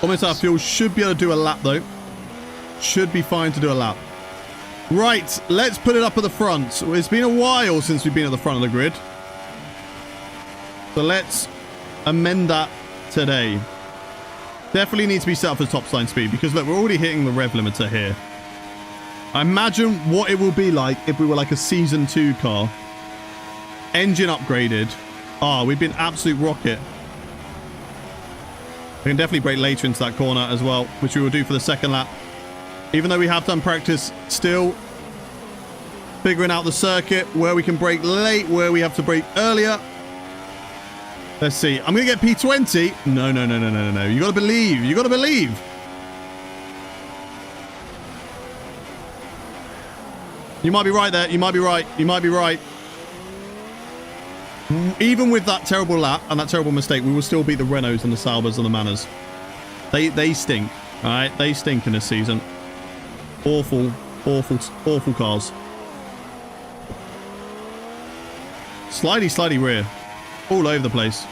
S3: Almost out of fuel. Should be able to do a lap though. Should be fine to do a lap. Right, let's put it up at the front. It's been a while since we've been at the front of the grid. So let's amend that today. Definitely need to be set up for top line speed because look, we're already hitting the rev limiter here. I imagine what it will be like if we were like a season 2 car. Engine upgraded. We've been absolute rocket. We can definitely brake later into that corner as well, which we will do for the second lap. Even though we have done practice, still figuring out the circuit, where we can brake late, where we have to brake earlier. Let's see. I'm going to get P20. No. You got to believe. You got to believe. You might be right there. You might be right. You might be right. Even with that terrible lap and that terrible mistake, we will still beat the Renaults and the Saubers and the Manners. They stink. All right? They stink in this season. Awful cars. Slidey rear. All over the place.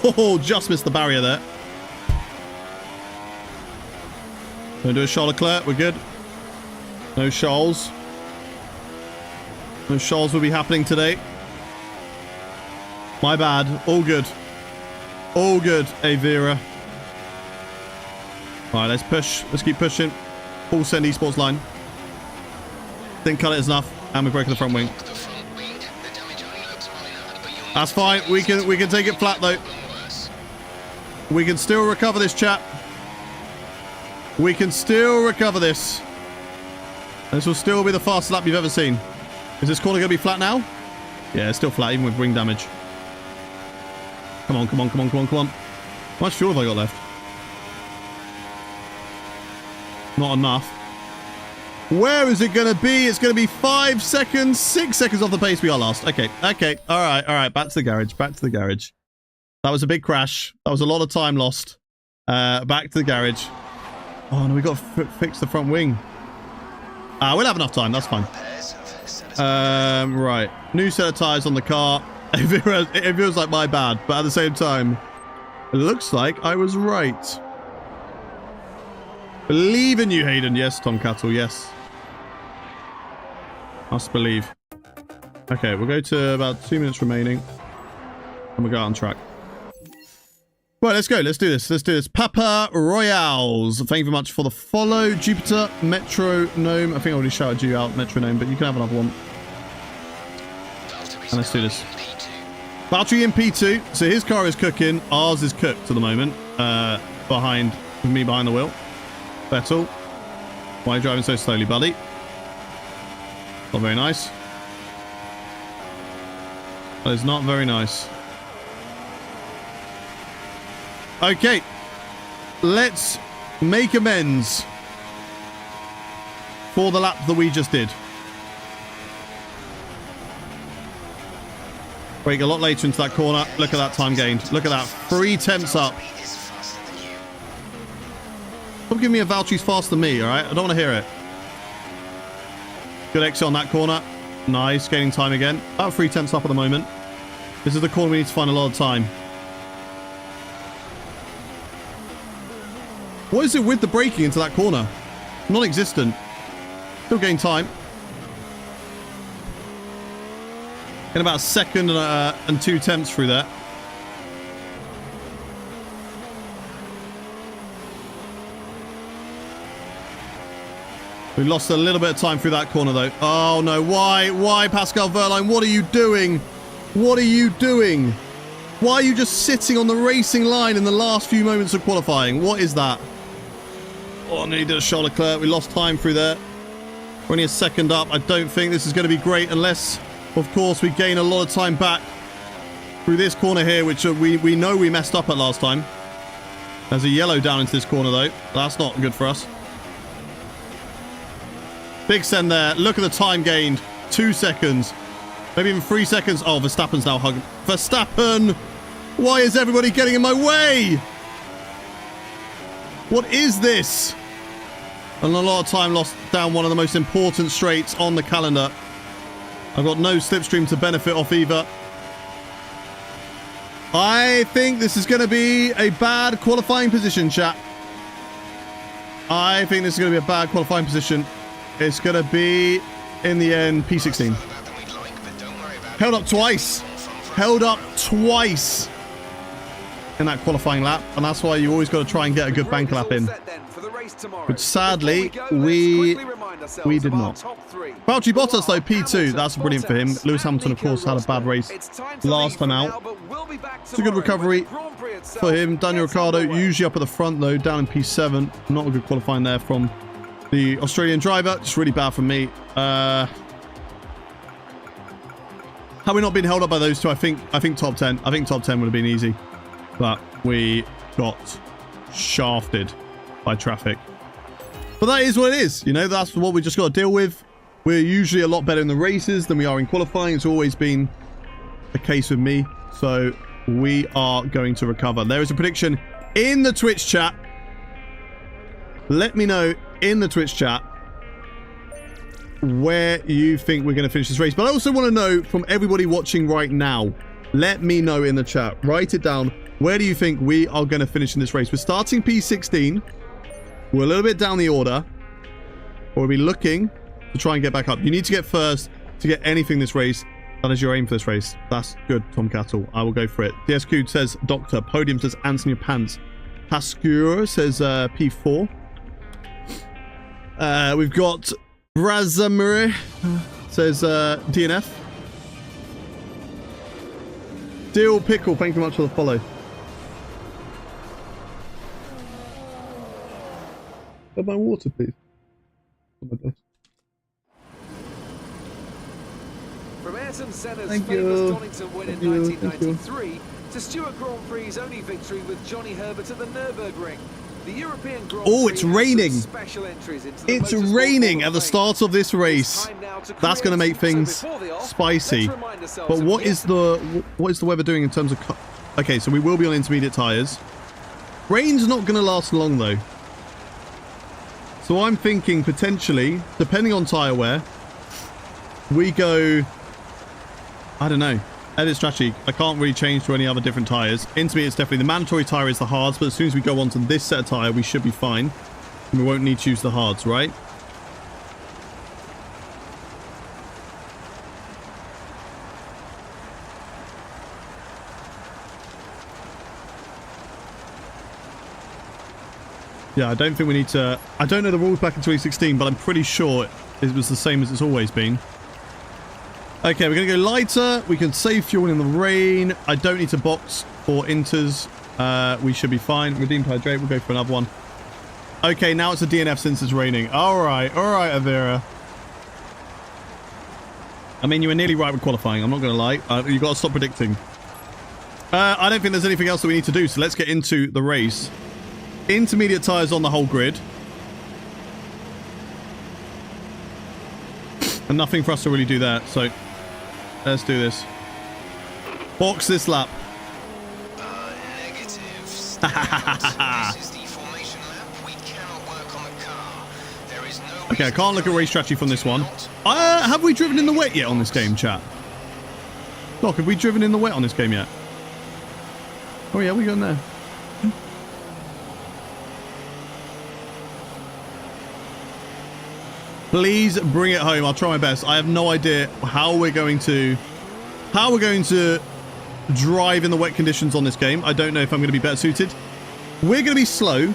S3: Oh, just missed the barrier there. Gonna do a Charles Leclerc. We're good. No Charles. No Charles will be happening today. My bad. All good. All good, Avira. Alright, let's push. Let's keep pushing. Full send esports line. Didn't cut it enough. And we've broken the front wing. That's fine. We can take it flat though. We can still recover this, chat. We can still recover this. This will still be the fastest lap you've ever seen. Is this corner going to be flat now? Yeah, it's still flat, even with wing damage. Come on, come on, come on, come on, come on. How much fuel have I got left? Not enough. Where is it going to be? It's going to be 5 seconds, 6 seconds off the pace. We are last. Okay, okay. All right, all right. Back to the garage, back to the garage. That was a big crash. That was a lot of time lost. Back to the garage. Oh, no, we got to fix the front wing. We'll have enough time. That's fine. Right. New set of tyres on the car. It feels like my bad, but at the same time, it looks like I was right. Believe in you, Hayden. Yes, Tom Cattle. Yes. Must believe. Okay, we'll go to about 2 minutes remaining. And we'll go out on track. Right, let's go. Let's do this. Let's do this. Papa Royales. Thank you very much for the follow. Jupiter Metronome. I think I already shouted you out, Metronome, but you can have another one. And let's do this. Valtteri in P2. So his car is cooking. Ours is cooked at the moment. Behind, with me behind the wheel. Vettel. Why are you driving so slowly, buddy? Not very nice. That is not very nice. Okay, let's make amends for the lap that we just did. Brake a lot later into that corner. Look at that time gained. Look at that. 3 tenths up. Don't give me a Valtteri's faster than me, all right? I don't want to hear it. Good exit on that corner. Nice, gaining time again. About 3 tenths up at the moment. This is the corner we need to find a lot of time. What is it with the braking into that corner? Non-existent. Still gain time. In about a second and 2 tenths through there. We lost a little bit of time through that corner though. Oh no, why? Why, Pascal Wehrlein? What are you doing? What are you doing? Why are you just sitting on the racing line in the last few moments of qualifying? What is that? Oh, nearly did a Charles Leclerc. We lost time through there. We're only a second up. I don't think this is going to be great unless, of course, we gain a lot of time back through this corner here, which we know we messed up at last time. There's a yellow down into this corner, though. That's not good for us. Big send there. Look at the time gained. 2 seconds. Maybe even 3 seconds. Oh, Verstappen's now hugging. Verstappen! Why is everybody getting in my way? What is this? And a lot of time lost down one of the most important straights on the calendar. I've got no slipstream to benefit off either. I think this is going to be a bad qualifying position, chat. I think this is going to be a bad qualifying position. It's going to be, in the end, P16. Held up twice. Held up twice in that qualifying lap. And that's why you always got to try and get a good bank lap in. Which sadly, we did not. Valtteri Bottas, though, P2. That's brilliant for him. Lewis Hamilton, of course, had a bad race last time out. It's a good recovery for him. Daniel Ricciardo, usually up at the front, though, down in P7. Not a good qualifying there from the Australian driver. Just really bad from me. Have we not been held up by those two? I think top 10. I think top 10 would have been easy. But we got shafted by traffic. But that is what it is. You know, that's what we just got to deal with. We're usually a lot better in the races than we are in qualifying. It's always been the case with me. So we are going to recover. There is a prediction in the Twitch chat. Let me know in the Twitch chat where you think we're going to finish this race. But I also want to know from everybody watching right now. Let me know in the chat. Write it down. Where do you think we are going to finish in this race? We're starting P16. We're a little bit down the order. We'll be looking to try and get back up. You need to get first to get anything this race. That is your aim for this race. That's good, Tom Cattle. I will go for it. DSQ says Doctor. Podium says Anthony Pants. Pascura says P4. We've got Brazamure says DNF. Deal Pickle, thank you much for the follow. Have my water, please.
S4: From Ayrton Senna's
S3: Thank
S4: famous
S3: you.
S4: Donington win in
S3: Thank you.
S4: 1993 to Stewart Grand Prix's only victory with Johnny Herbert at the Nürburgring. The European Grand
S3: Oh,
S4: Prix
S3: it's
S4: has
S3: raining.
S4: some special entries into the
S3: It's
S4: Motorsport
S3: raining
S4: Hall
S3: at
S4: of
S3: the
S4: Fame.
S3: start of this race.
S4: Time now to
S3: That's going to
S4: create.
S3: make things
S4: So before the off,
S3: spicy.
S4: let's remind ourselves
S3: But
S4: of
S3: what is the weather doing in terms of... Okay, so we will be on intermediate tyres. Rain's not going to last long, though. So I'm thinking, potentially, depending on tyre wear, we go... I don't know. Edit strategy. I can't really change to any other different tyres. Intermediate's definitely... The mandatory tyre is the hards, but as soon as we go on to this set of tyre, we should be fine. We won't need to use the hards, right? Yeah, I don't think we need to... I don't know the rules back in 2016, but I'm pretty sure it was the same as it's always been. Okay, we're going to go lighter. We can save fuel in the rain. I don't need to box for inters. We should be fine. Redeemed hydrate. We'll go for another one. Okay, now it's a DNF since it's raining. All right, Avera. I mean, you were nearly right with qualifying. I'm not going to lie. You've got to stop predicting. I don't think there's anything else that we need to do, so let's get into the race. Intermediate tyres on the whole grid. And nothing for us to really do there, so let's do this. Box this lap.
S5: Negative. This is the formation lap. We cannot work on the car. There is no
S3: Okay, I can't look at race strategy from this one. Have we driven in the wet yet on this game, chat? Doc, have we driven in the wet on this game yet? Oh yeah, we going there. Please bring it home. I'll try my best. I have no idea how we're going to drive in the wet conditions on this game. I don't know if I'm going to be better suited. We're going to be slow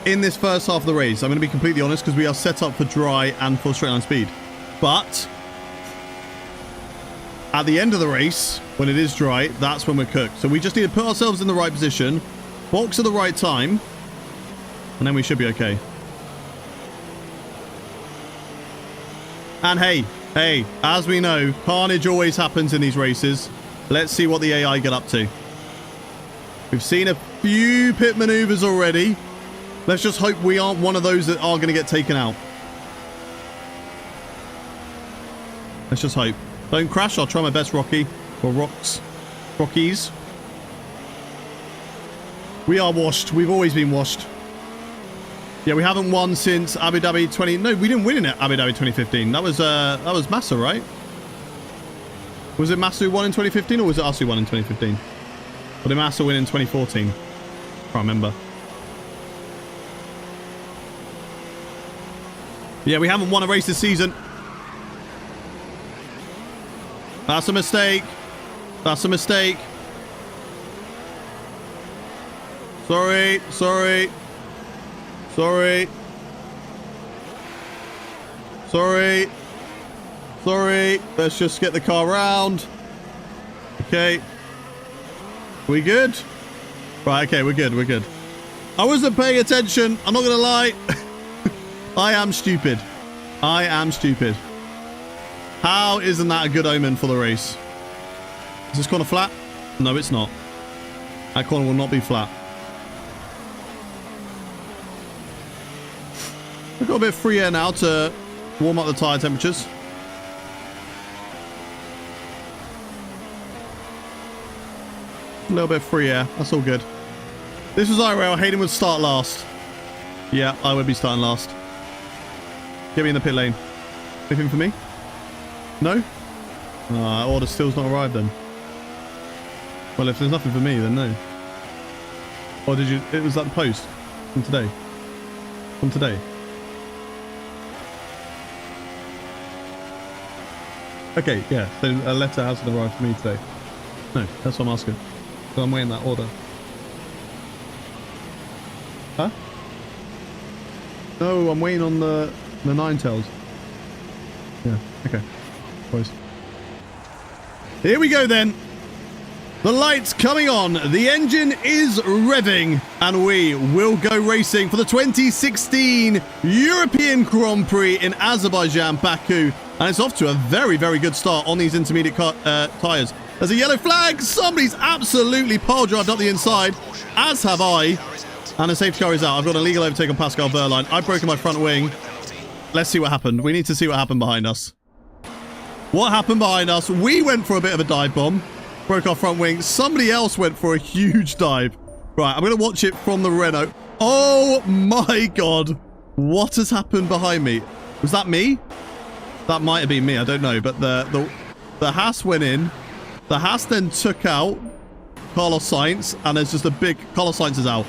S3: in this first half of the race. I'm going to be completely honest because we are set up for dry and for straight line speed. But at the end of the race, when it is dry, that's when we're cooked. So we just need to put ourselves in the right position, box at the right time, and then we should be okay. And hey, as we know, carnage always happens in these races. Let's see what the AI get up to. We've seen a few pit maneuvers already. Let's just hope we aren't one of those that are going to get taken out. Let's just hope. Don't crash. I'll try my best, Rocky. Or Rockies. We are washed. We've always been washed. Yeah, we haven't won since Abu Dhabi 20... No, we didn't win in Abu Dhabi 2015. That was Massa, right? Was it Massa who won in 2015 or was it us who won in 2015? Or did Massa win in 2014? Can't remember. Yeah, we haven't won a race this season. That's a mistake. That's a mistake. Sorry. Sorry. Sorry. Sorry. Sorry. Let's just get the car round. Okay. We good? Right, okay, we're good. We're good. I wasn't paying attention. I'm not going to lie. I am stupid. I am stupid. How isn't that a good omen for the race? Is this corner flat? No, it's not. That corner will not be flat. We've got a bit of free air now to warm up the tyre temperatures. A little bit of free air. That's all good. This was IRL. Hayden would start last. Yeah, I would be starting last. Get me in the pit lane. Anything for me? No? Order still's not arrived then. Well, if there's nothing for me, then no. Or did you... It was that the post from today. From today. Okay, yeah. So a letter hasn't arrived for me today. No, that's what I'm asking. So I'm waiting that order. Huh? No, I'm waiting on the nine tails. Yeah, okay. Boys. Here we go then. The lights coming on. The engine is revving. And we will go racing for the 2016 European Grand Prix in Azerbaijan, Baku. And it's off to a very, very good start on these intermediate tyres. There's a yellow flag. Somebody's absolutely pile drived up the inside, as have I. And a safety car is out. I've got an illegal overtake on Pascal Wehrlein. I've broken my front wing. Let's see what happened. We need to see what happened behind us. What happened behind us? We went for a bit of a dive bomb. Broke our front wing. Somebody else went for a huge dive. Right, I'm going to watch it from the Renault. Oh my God. What has happened behind me? Was that me? That might have been me. I don't know. But the Haas went in. The Haas then took out Carlos Sainz. And there's just a big... Carlos Sainz is out.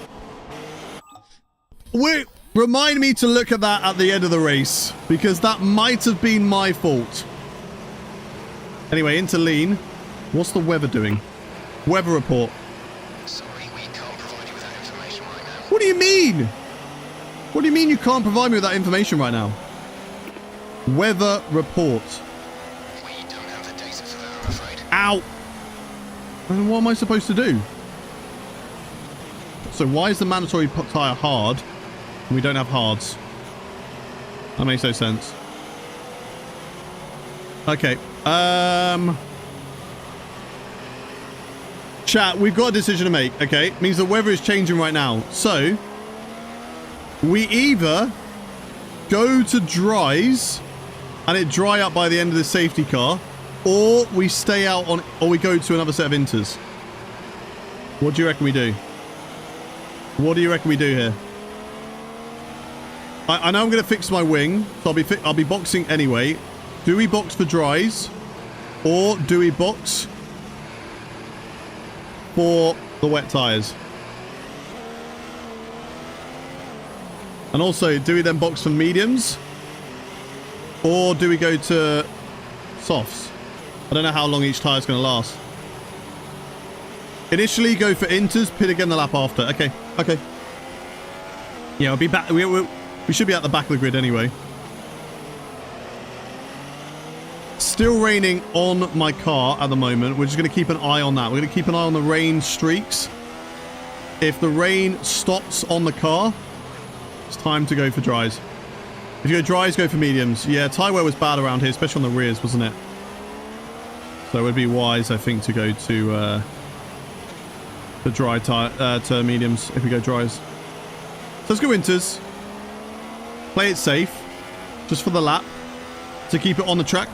S3: Wait. Remind me to look at that at the end of the race. Because that might have been my fault. Anyway, into lean. What's the weather doing? Weather report.
S5: Sorry, we can't provide you with that information right now.
S3: What do you mean? What do you mean you can't provide me with that information right now? Weather report.
S5: We don't have the data for that, I'm afraid.
S3: Ow! And what am I supposed to do? So why is the mandatory tyre hard and we don't have hards? That makes no sense. Okay. Chat, we've got a decision to make, okay? It means the weather is changing right now. So, we either go to dries and it dry up by the end of the safety car, or we stay out on, or we go to another set of inters. What do you reckon we do? What do you reckon we do here? I know I'm going to fix my wing, so I'll be boxing anyway. Do we box for dries, or do we box for the wet tyres? And also, do we then box for mediums, or do we go to softs? I don't know how long each tyre is going to last. Initially, go for inters, pit again the lap after. Okay, okay. Yeah, we'll be back. We should be at the back of the grid anyway. Still raining on my car at the moment. We're just going to keep an eye on that. We're going to keep an eye on the rain streaks. If the rain stops on the car, it's time to go for dries. If you go dries, go for mediums. Yeah, tyre wear was bad around here, especially on the rears, wasn't it? So it would be wise, I think, to go to the dry tyre to mediums if we go dries. So let's go inters. Play it safe, just for the lap, to keep it on the track.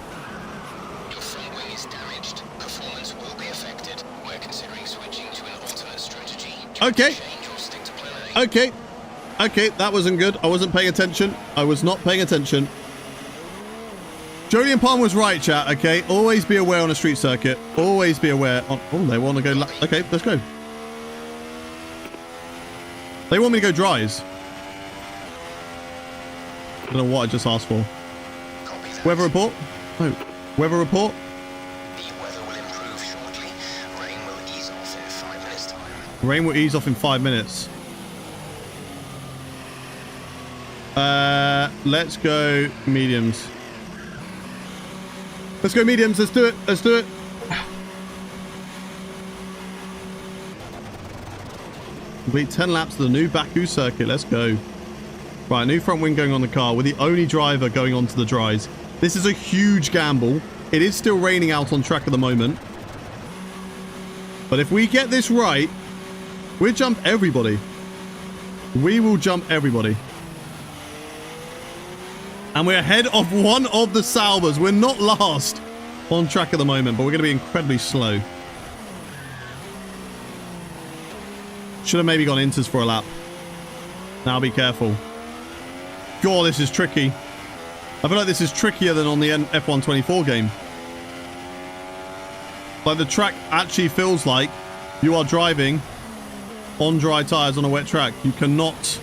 S5: Your front wing is damaged. Performance will be affected. We're considering switching to an alternate strategy.
S3: Okay.
S5: Change or stick to plan A.
S3: Okay. Okay, that wasn't good. I wasn't paying attention. I was not paying attention. Jolyon Palmer was right, chat, okay? Always be aware on a street circuit. Always be aware on... Oh, they want to go... Okay, let's go. They want me to go dries. I don't know what I just asked for. Weather report? No. Weather report?
S5: The weather will improve shortly. Rain will ease off in 5 minutes' time.
S3: Rain will ease off in 5 minutes. Let's go mediums. Let's go mediums. Let's do it. Let's do it. Complete 10 laps to the new Baku circuit. Let's go. Right, new front wing going on the car. We're the only driver going onto the dries. This is a huge gamble. It is still raining out on track at the moment. But if we get this right, we'll jump everybody. We will jump everybody. And we're ahead of one of the Saubers. We're not last on track at the moment, but we're going to be incredibly slow. Should have maybe gone inters for a lap. Now be careful. God, this is tricky. I feel like this is trickier than on the F1 24 game. Like the track actually feels like you are driving on dry tires on a wet track. You cannot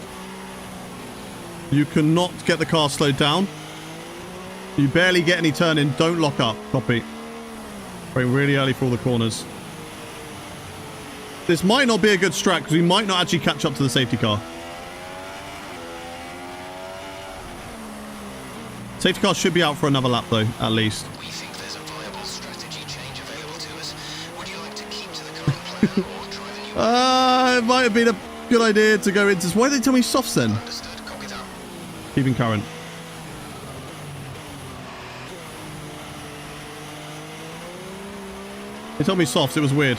S3: get the car slowed down. You barely get any turn in. Don't lock up. Copy. Brake really early for all the corners. This might not be a good strat because we might not actually catch up to the safety car. Safety car should be out for another lap though, at least.
S5: We think there's a viable strategy change available to us. Would you like to keep to the current plan or try the new
S3: It might have been a good idea to go into... Why did they tell me softs then?
S5: Understood. Copy that.
S3: Keeping current. They told me softs. It was weird.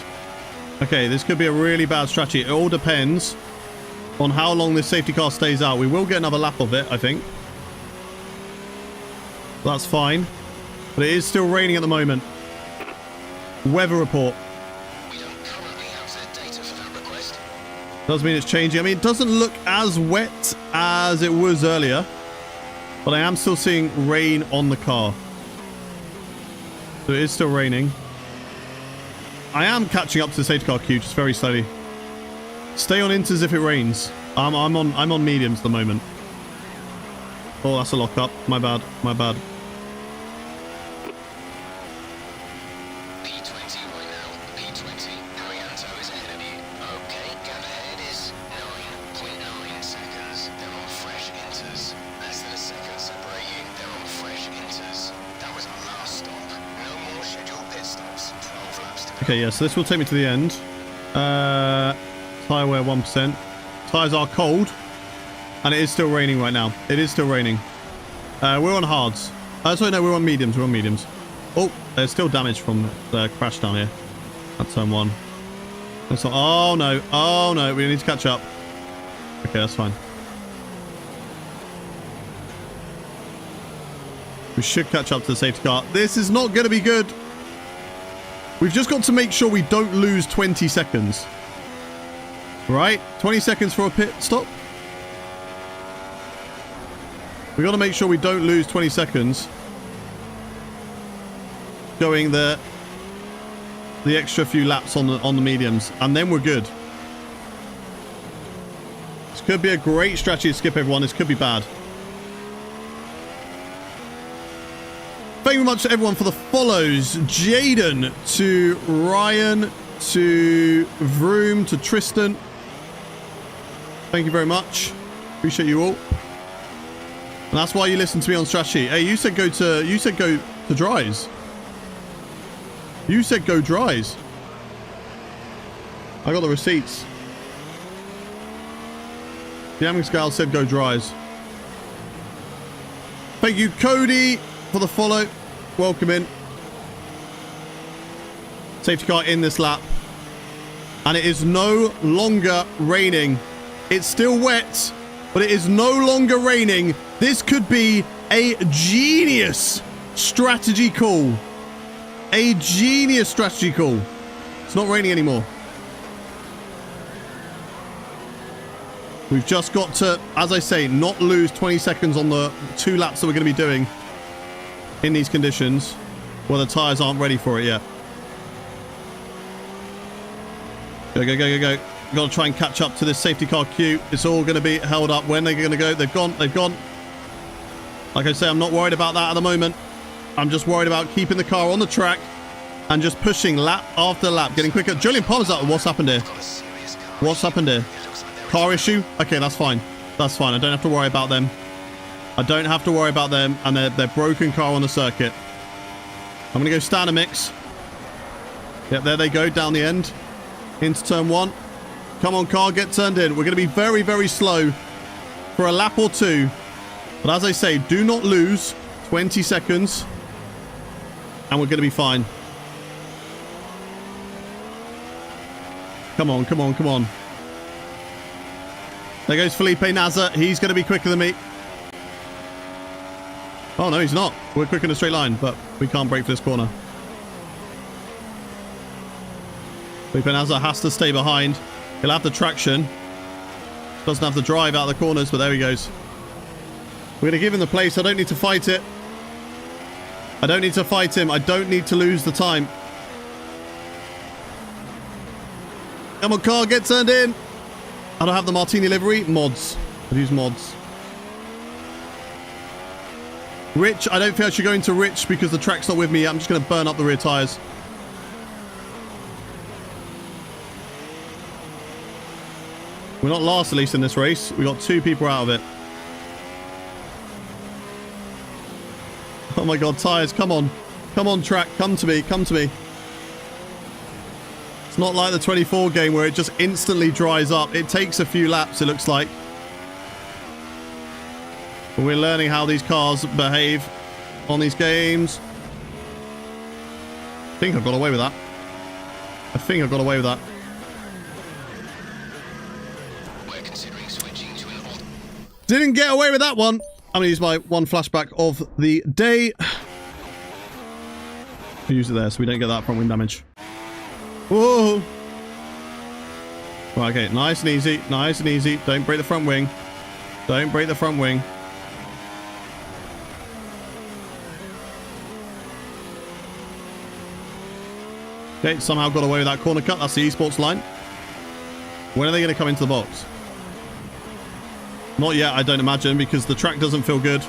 S3: Okay, this could be a really bad strategy. It all depends on how long this safety car stays out. We will get another lap of it, I think. That's fine. But it is still raining at the moment. Weather report.
S5: We don't currently have the data for that request.
S3: Does mean it's changing. I mean, it doesn't look as wet as it was earlier. But I am still seeing rain on the car. So it is still raining. I am catching up to the safety car queue just very slowly. Stay on inters if it rains. I'm on mediums at the moment. Oh, that's a lock up. My bad. My bad.
S5: P20 right now. P20. Arianto is ahead of you. Okay, gap ahead is 9.9 seconds. They're on fresh inters. Less than a second separate you. They're on fresh inters. That was our last stop. No more scheduled pit stops. 12 laps to go.
S3: Okay, yeah, so this will take me to the end. Tire wear 1%. Tires are cold. And it is still raining right now. It is still raining. We're on hards. Sorry, no, we're on mediums. We're on mediums. Oh, there's still damage from the crash down here. At turn 1. That's not, oh, no. Oh, no. We need to catch up. Okay, that's fine. We should catch up to the safety car. This is not going to be good. We've just got to make sure we don't lose 20 seconds. Right? 20 seconds for a pit stop. We got to make sure we don't lose 20 seconds going the extra few laps on the mediums, and then we're good. This could be a great strategy to skip everyone. This could be bad. Thank you very much to everyone for the follows. Jaden, to Ryan, to Vroom, to Tristan. Thank you very much. Appreciate you all. And that's why you listen to me on strategy. Hey, you said go to dries. You said go dries. I got the receipts. The Amixgal said go dries. Thank you, Cody, for the follow. Welcome in. Safety car in this lap. And it is no longer raining. It's still wet, but it is no longer raining. This could be a genius strategy call. A genius strategy call. It's not raining anymore. We've just got to, as I say, not lose 20 seconds on the 2 laps that we're going to be doing in these conditions where the tyres aren't ready for it yet. Go, go, go, go, go. We've got to try and catch up to this safety car queue. It's all going to be held up. When they're going to go, they've gone, they've gone. Like I say, I'm not worried about that at the moment. I'm just worried about keeping the car on the track and just pushing lap after lap, getting quicker. Julian Palmer's out. What's happened here? What's happened here? Car issue? Okay, that's fine. That's fine. I don't have to worry about them. I don't have to worry about them and their broken car on the circuit. I'm going to go standard mix. Yep, there they go down the end into turn 1. Come on, car, get turned in. We're going to be very, very slow for a lap or 2. But as I say, do not lose 20 seconds and we're going to be fine. Come on, come on, come on. There goes Felipe Nasser. He's going to be quicker than me. Oh, no, he's not. We're quick in a straight line, but we can't brake for this corner. Felipe Nasser has to stay behind. He'll have the traction. Doesn't have the drive out of the corners, but there he goes. We're going to give him the place. I don't need to fight it. I don't need to fight him. I don't need to lose the time. Come on, car, get turned in. I don't have the Martini livery. Mods. I'd use mods. Rich, I don't think I should go into Rich because the track's not with me yet. I'm just going to burn up the rear tyres. We're not last, at least, in this race. We got 2 people out of it. Oh my god, tyres, come on. Come on, track, come to me, come to me. It's not like the 24 game where it just instantly dries up. It takes a few laps, it looks like. But we're learning how these cars behave on these games. I think I've got away with that. I think I've got away with that.
S5: We're considering switching to an old...
S3: Didn't get away with that one. I'm going to use my one flashback of the day. I'll use it there so we don't get that front wing damage. Whoa. Right, okay, nice and easy. Nice and easy. Don't break the front wing. Don't break the front wing. Okay, somehow got away with that corner cut. That's the esports line. When are they going to come into the box? Not yet, I don't imagine, because the track doesn't feel good.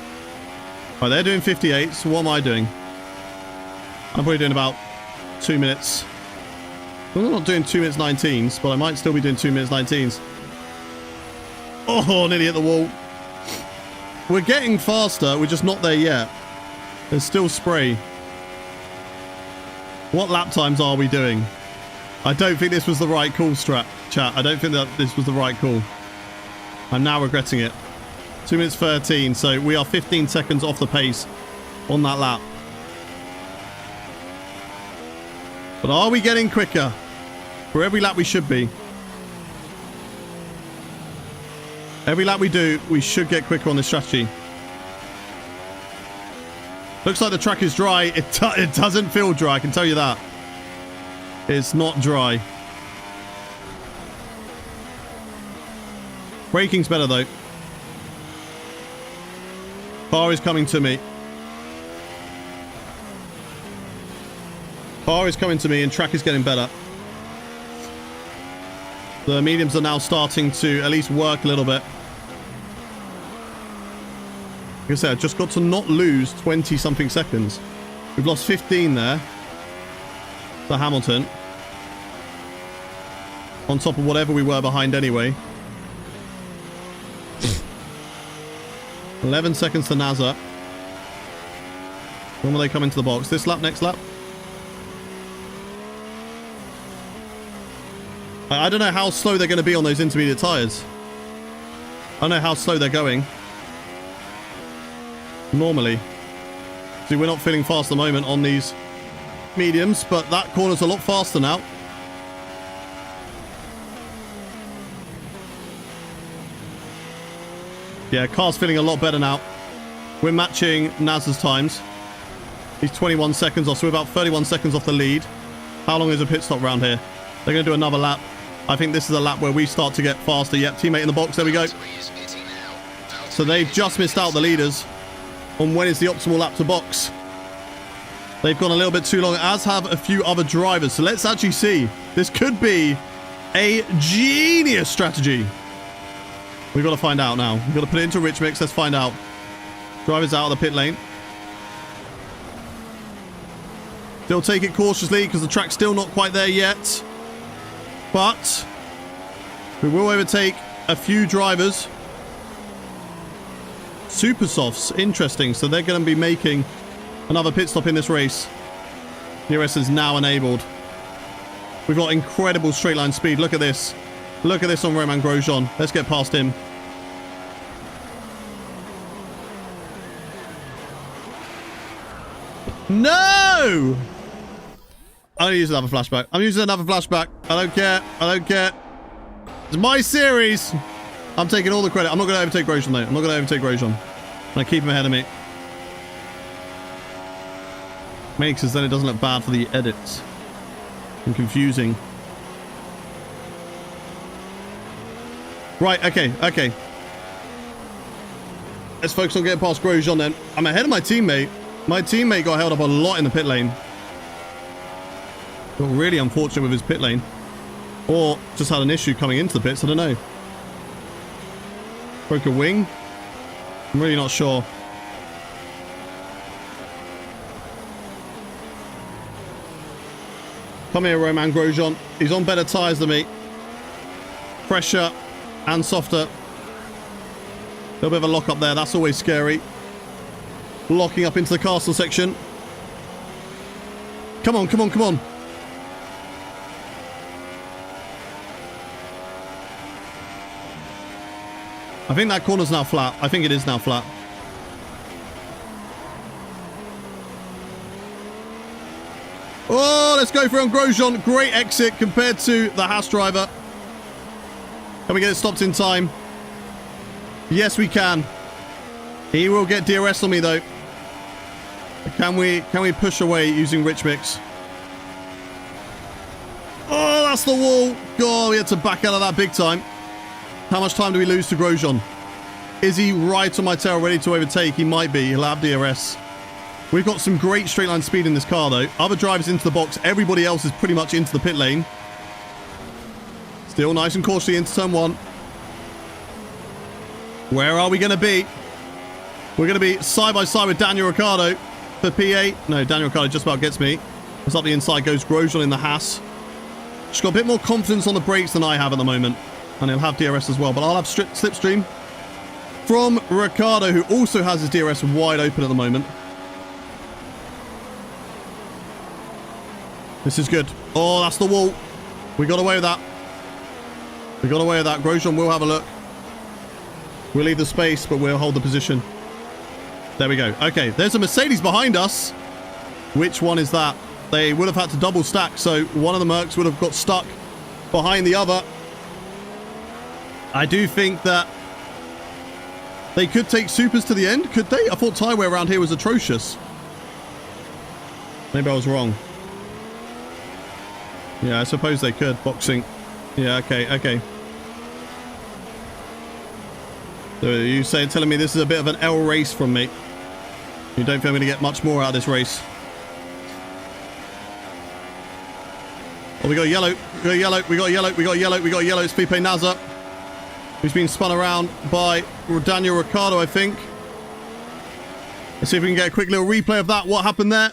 S3: Right, they're doing 58s. What am I doing? I'm probably doing about 2 minutes. I'm not doing 2 minutes 19s, but I might still be doing 2 minutes 19s. Oh, nearly hit the wall. We're getting faster. We're just not there yet. There's still spray. What lap times are we doing? I don't think this was the right call, chat. I don't think that this was the right call. I'm now regretting it. 2 minutes 13, so we are 15 seconds off the pace on that lap. But are we getting quicker? For every lap we should be. Every lap we do, we should get quicker on this strategy. Looks like the track is dry. It doesn't feel dry, I can tell you that. It's not dry. Braking's better though. Car is coming to me. Car is coming to me and track is getting better. The mediums are now starting to at least work a little bit. Like I said, just got to not lose 20 something seconds. We've lost 15 there. To Hamilton. On top of whatever we were behind anyway. 11 seconds to NASA. When will they come into the box? This lap, next lap? I don't know how slow they're going to be on those intermediate tyres. I don't know how slow they're going. Normally. See, we're not feeling fast at the moment on these mediums, but that corner's a lot faster now. Yeah, car's feeling a lot better now. We're matching NASA's times. He's 21 seconds off, so we're about 31 seconds off the lead. How long is a pit stop round here? They're going to do another lap. I think this is a lap where we start to get faster. Yep, teammate in the box. There we go. So they've just missed out the leaders on when is the optimal lap to box. They've gone a little bit too long, as have a few other drivers. So let's actually see. This could be a genius strategy. We've got to find out now. We've got to put it into Rich Mix. Let's find out. Drivers out of the pit lane. Still take it cautiously because the track's still not quite there yet. But we will overtake a few drivers. Super softs. Interesting. So they're going to be making another pit stop in this race. DRS is now enabled. We've got incredible straight line speed. Look at this. Look at this on Romain Grosjean. Let's get past him. No! I'm going to use another flashback. I'm using another flashback. I don't care. I don't care. It's my series. I'm taking all the credit. I'm not going to overtake Grosjean, though. I'm not going to overtake Grosjean. I'm going to keep him ahead of me. Makes us then it doesn't look bad for the edits. And confusing. Right, okay, okay. Let's focus on getting past Grosjean then. I'm ahead of my teammate. My teammate got held up a lot in the pit lane. Got really unfortunate with his pit lane. Or just had an issue coming into the pits, I don't know. Broke a wing. I'm really not sure. Come here, Romain Grosjean. He's on better tyres than me. Fresher and softer. A little bit of a lock up there. That's always scary. Locking up into the castle section. Come on, come on, come on. I think that corner's now flat. I think it is now flat. Oh, let's go for Grosjean. Great exit compared to the Haas driver. Can we get it stopped in time? Yes, we can. He will get DRS on me, though. Can we push away using Rich Mix? Oh, that's the wall. God, we had to back out of that big time. How much time do we lose to Grosjean? Is he right on my tail, ready to overtake? He might be. He'll have DRS. We've got some great straight line speed in this car, though. Other drivers into the box. Everybody else is pretty much into the pit lane. Still nice and cautiously into turn 1. Where are we going to be? We're going to be side by side with Daniel Ricciardo for P8. No, Daniel Ricciardo just about gets me. It's up the inside goes Grosjean in the Haas. Just got a bit more confidence on the brakes than I have at the moment. And he'll have DRS as well. But I'll have slipstream from Ricciardo, who also has his DRS wide open at the moment. This is good. Oh, that's the wall. We got away with that. We got away with that. Grosjean will have a look. We'll leave the space, but we'll hold the position. There we go. Okay, there's a Mercedes behind us. Which one is that? They would have had to double stack, so one of the Mercs would have got stuck behind the other. I do think that they could take supers to the end. Could they? I thought tie wear around here was atrocious. Maybe I was wrong. Yeah, I suppose they could. Boxing. Yeah, okay, okay. So you telling me this is a bit of an L race from me? You don't think I'm going to get much more out of this race? Oh, we got yellow. We got yellow. We got yellow. We got yellow. We got yellow. It's Felipe Nasr, who's been spun around by Daniel Ricciardo, I think. Let's see if we can get a quick little replay of that. What happened there?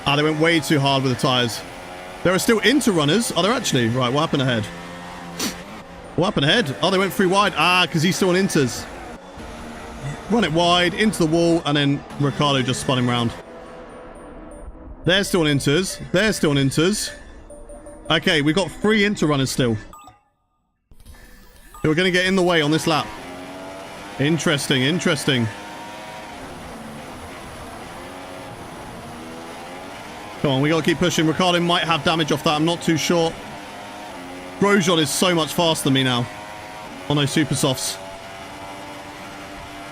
S3: Ah, they went way too hard with the tyres. There are still inter-runners. Are there actually? Right, what happened ahead? What happened ahead? Oh, they went through wide. Ah, because he's still on inters. Run it wide, into the wall, and then Ricciardo just spun him round. They're still on inters. They're still on inters. Okay, we've got 3 inter-runners still. Who are going to get in the way on this lap. Interesting, interesting. Come on, we got to keep pushing. Ricciardo might have damage off that. I'm not too sure. Grosjean is so much faster than me now on those super softs.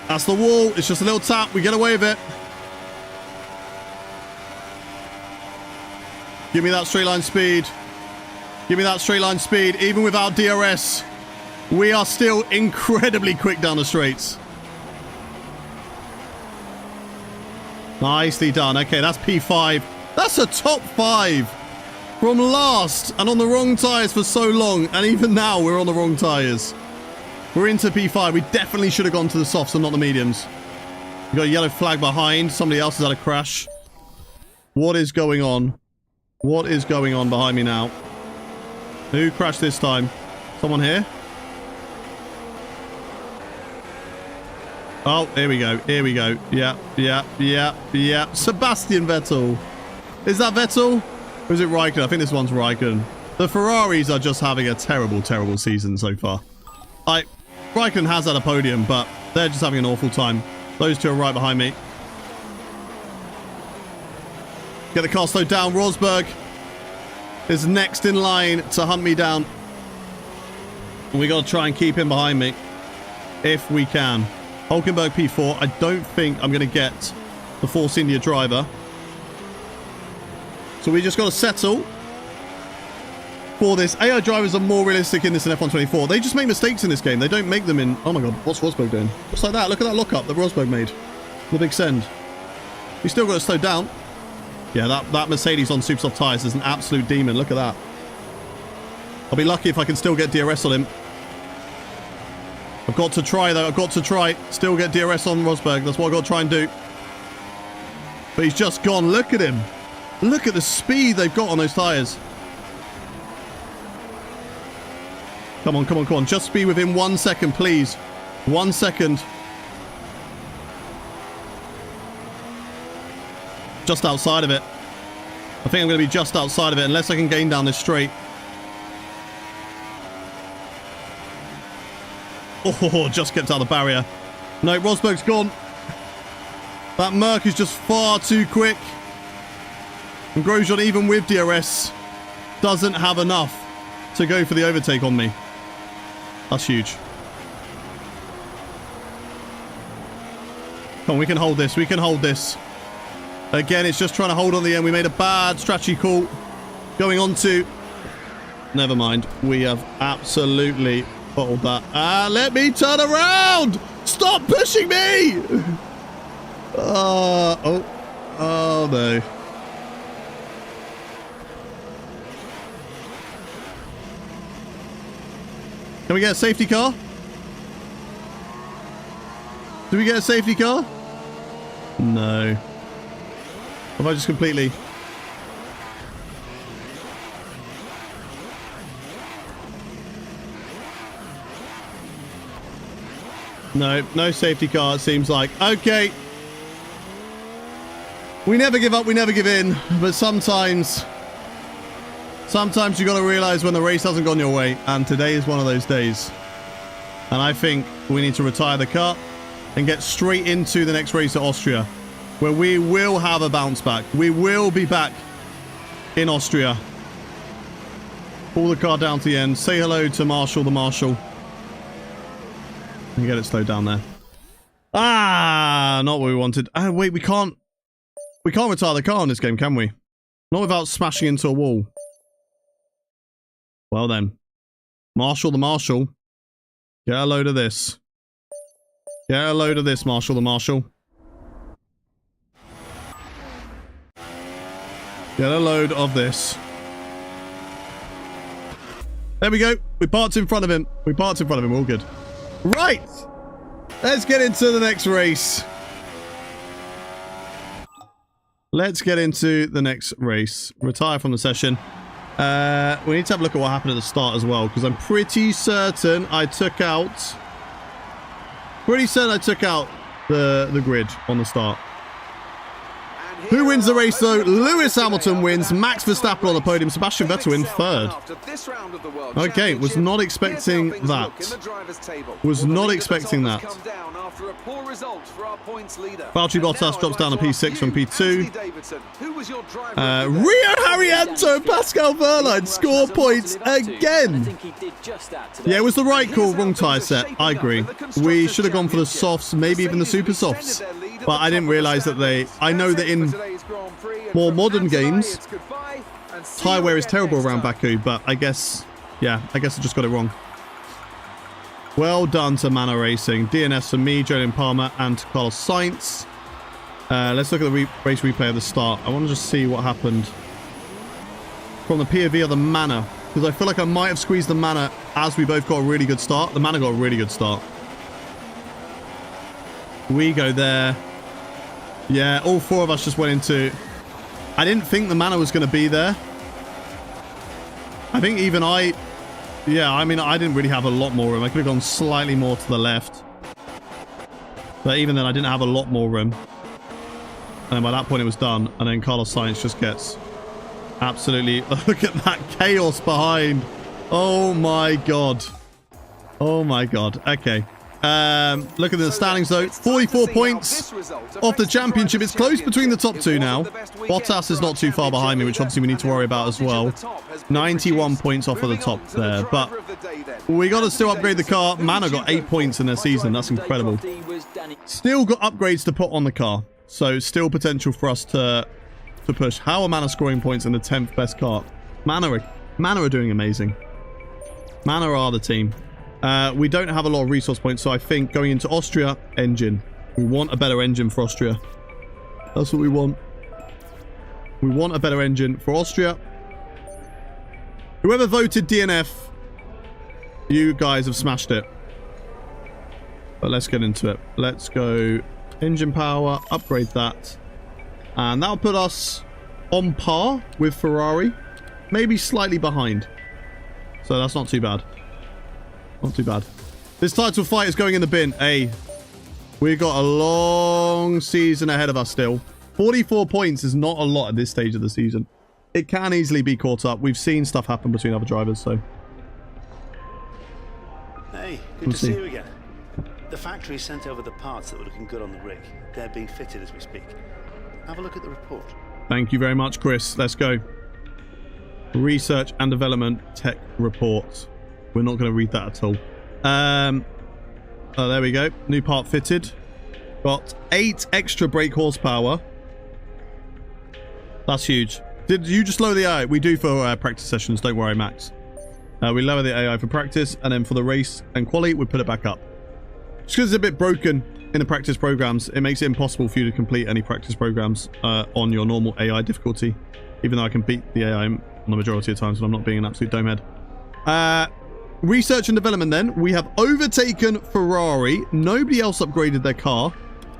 S3: That's the wall. It's just a little tap. We get away with it. Give me that straight line speed. Give me that straight line speed. Even without DRS, we are still incredibly quick down the straights. Nicely done. Okay, that's P5. That's a top 5 from last and on the wrong tyres for so long. And even now, we're on the wrong tyres. We're into P5. We definitely should have gone to the softs and not the mediums. We got a yellow flag behind. Somebody else has had a crash. What is going on? What is going on behind me now? Who crashed this time? Someone here? Oh, here we go. Here we go. Yeah, yeah, yeah, yeah. Sebastian Vettel. Is that Vettel? Or is it Raikkonen? I think this one's Raikkonen. The Ferraris are just having a terrible, terrible season so far. Raikkonen has had a podium, but they're just having an awful time. Those two are right behind me. Get the car slowed down. Rosberg is next in line to hunt me down. And we got to try and keep him behind me if we can. Hulkenberg P4. I don't think I'm going to get the Force India driver. So we just got to settle. for this. AI drivers are more realistic in this in F124. They just make mistakes in this game. They don't make them in... Oh my god, what's Rosberg doing? Just like that. Look at that lockup that Rosberg made. The big send. He's still got to slow down. Yeah, that Mercedes on super soft tyres is an absolute demon. Look at that. I'll be lucky if I can still get DRS on him. I've got to try, though. I've got to try. Still get DRS on Rosberg. That's what I've got to try and do. But he's just gone. Look at him. Look at the speed they've got on those tyres. Come on, come on, come on. Just be within 1 second, please. 1 second. Just outside of it. I think I'm going to be just outside of it unless I can gain down this straight. Oh, just kept out of the barrier. No, Rosberg's gone. That Merc is just far too quick. And Grosjean, even with DRS, doesn't have enough to go for the overtake on me. That's huge. Come on, we can hold this. We can hold this. Again, it's just trying to hold on the end. We made a bad strategy call. Going on to... Never mind. We have absolutely bottled that. Let me turn around! Stop pushing me! Oh no. Can we get a safety car? Do we get a safety car? No. Have I just completely... No, no safety car, it seems like. Okay. We never give up, we never give in. But sometimes you got to realize when the race hasn't gone your way. And today is one of those days. And I think we need to retire the car and get straight into the next race at Austria, where we will have a bounce back. We will be back in Austria. Pull the car down to the end. Say hello to Marshall, the Marshal. And get it slowed down there. Ah, not what we wanted. Oh, wait, we can't retire the car in this game, can we? Not without smashing into a wall. Well then. Marshall, the Marshal. Get a load of this. Get a load of this, Marshall, the Marshal. Get a load of this. There we go. We parked in front of him. We parked in front of him. All good. Right. Let's get into the next race. Let's get into the next race. Retire from the session. We need to have a look at what happened at the start as well, because I'm pretty certain I took out... the grid on the start. Who wins the race though? Lewis Hamilton wins. Max Verstappen on the podium. Sebastian Vettel in third. Okay, was not expecting that. Was not expecting that. Valtteri Bottas drops down to P6 from P2. Rio Harriento and Pascal Wehrlein score points again. Yeah, it was the right call. Wrong tyre set. I agree. We should have gone for the softs, maybe even the super softs. But I didn't realise that they... I know that in more modern games, tyre wear is terrible around Baku, but I guess... Yeah, I guess I just got it wrong. Well done to Mana Racing. DNS for me, Julian Palmer, and Carlos Sainz. Let's look at the race replay at the start. I want to just see what happened from the POV of the Mana, because I feel like I might have squeezed the Mana as we both got a really good start. The Mana got a really good start. We go there. Yeah, all four of us just went into... I didn't think the Mana was going to be there. I think even I... Yeah, I mean, I didn't really have a lot more room. I could have gone slightly more to the left. But even then, I didn't have a lot more room. And by that point, it was done. And then Carlos Sainz just gets absolutely... Look at that chaos behind. Oh, my God. Oh, my God. Okay. Look at the standings though. 44 points off the championship. It's close between the top two now. Bottas is not too far behind me, which obviously we need to worry about as well. 91 points off of the top there. But we got to still upgrade the car. Mana got 8 points in their season. That's incredible. Still got upgrades to put on the car. So still potential for us to push. How are Mana scoring points in the 10th best car? Mana are Manor are doing amazing. Manor are the team. We don't have a lot of resource points, so I think going into Austria, engine. We want a better engine for Austria. That's what we want. We want a better engine for Austria. Whoever voted DNF, you guys have smashed it. But let's get into it. Let's go engine power, upgrade that. And that'll put us on par with Ferrari. Maybe slightly behind. So that's not too bad. Not too bad. This title fight is going in the bin. Hey, we've got a long season ahead of us still. 44 points is not a lot at this stage of the season. It can easily be caught up. We've seen stuff happen between other drivers, so.
S7: Hey, good to see you again. The factory sent over the parts that were looking good on the rig. They're being fitted as we speak. Have a look at the report.
S3: Thank you very much, Chris. Let's go. Research and development tech report. We're not going to read that at all. Oh, there we go. New part fitted. Got 8 extra brake horsepower. That's huge. Did you just lower the AI? We do for practice sessions. Don't worry, Max. We lower the AI for practice, and then for the race and quali, we put it back up. Just because it's a bit broken in the practice programs, it makes it impossible for you to complete any practice programs on your normal AI difficulty. Even though I can beat the AI on the majority of times when I'm not being an absolute domehead. Research and development then. We have overtaken Ferrari. Nobody else upgraded their car.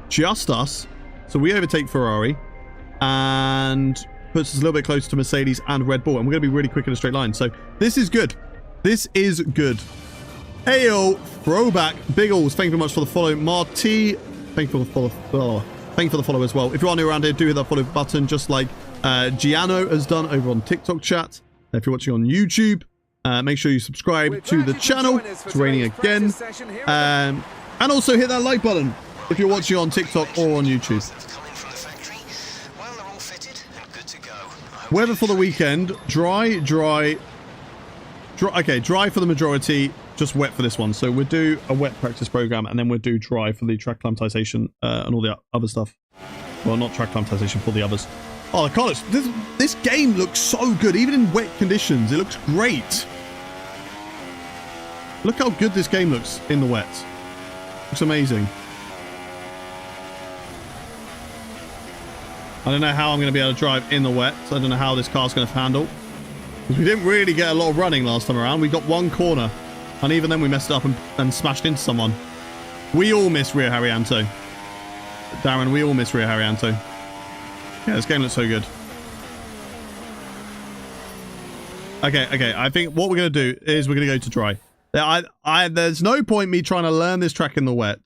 S3: Just us. So we overtake Ferrari. And puts us a little bit closer to Mercedes and Red Bull. And we're going to be really quick in a straight line. So this is good. This is good. Heyo, throwback. Biggles, thank you very much for the follow. Marty, thank you for the follow. Thank you for the follow as well. If you are new around here, do hit that follow button, just like Giano has done over on TikTok chat. If you're watching on YouTube, make sure you subscribe to the channel. It's raining again. And also hit that like button if you're watching on TikTok or on YouTube. Weather for the weekend, dry. Okay, dry for the majority, just wet for this one. So we'll do a wet practice program, and then we'll do dry for the track climatization and all the other stuff. Well, not track climatization, for the others. Oh, the colours. This game looks so good, even in wet conditions. It looks great. Look how good this game looks in the wet. Looks amazing. I don't know how I'm going to be able to drive in the wet. So I don't know how this car's going to handle. We didn't really get a lot of running last time around. We got one corner. And even then we messed up and smashed into someone. We all miss rear Harrianto. Darren, we all miss rear Harrianto. Yeah, this game looks so good. Okay. I think what we're going to do is we're going to go to dry. There's no point me trying to learn this track in the wet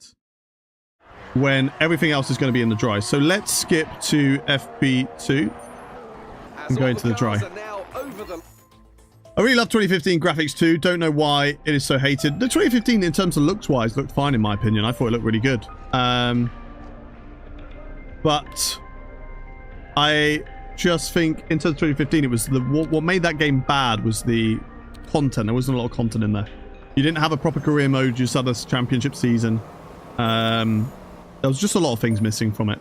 S3: when everything else is going to be in the dry. So let's skip to FP2 and go into the dry. I really love 2015 graphics too. Don't know why it is so hated. The 2015 in terms of looks wise looked fine in my opinion. I thought it looked really good. But I just think in terms of 2015 it was what made that game bad was the content. There wasn't a lot of content in there. You didn't have a proper career mode. You just had this championship season. There was just a lot of things missing from it.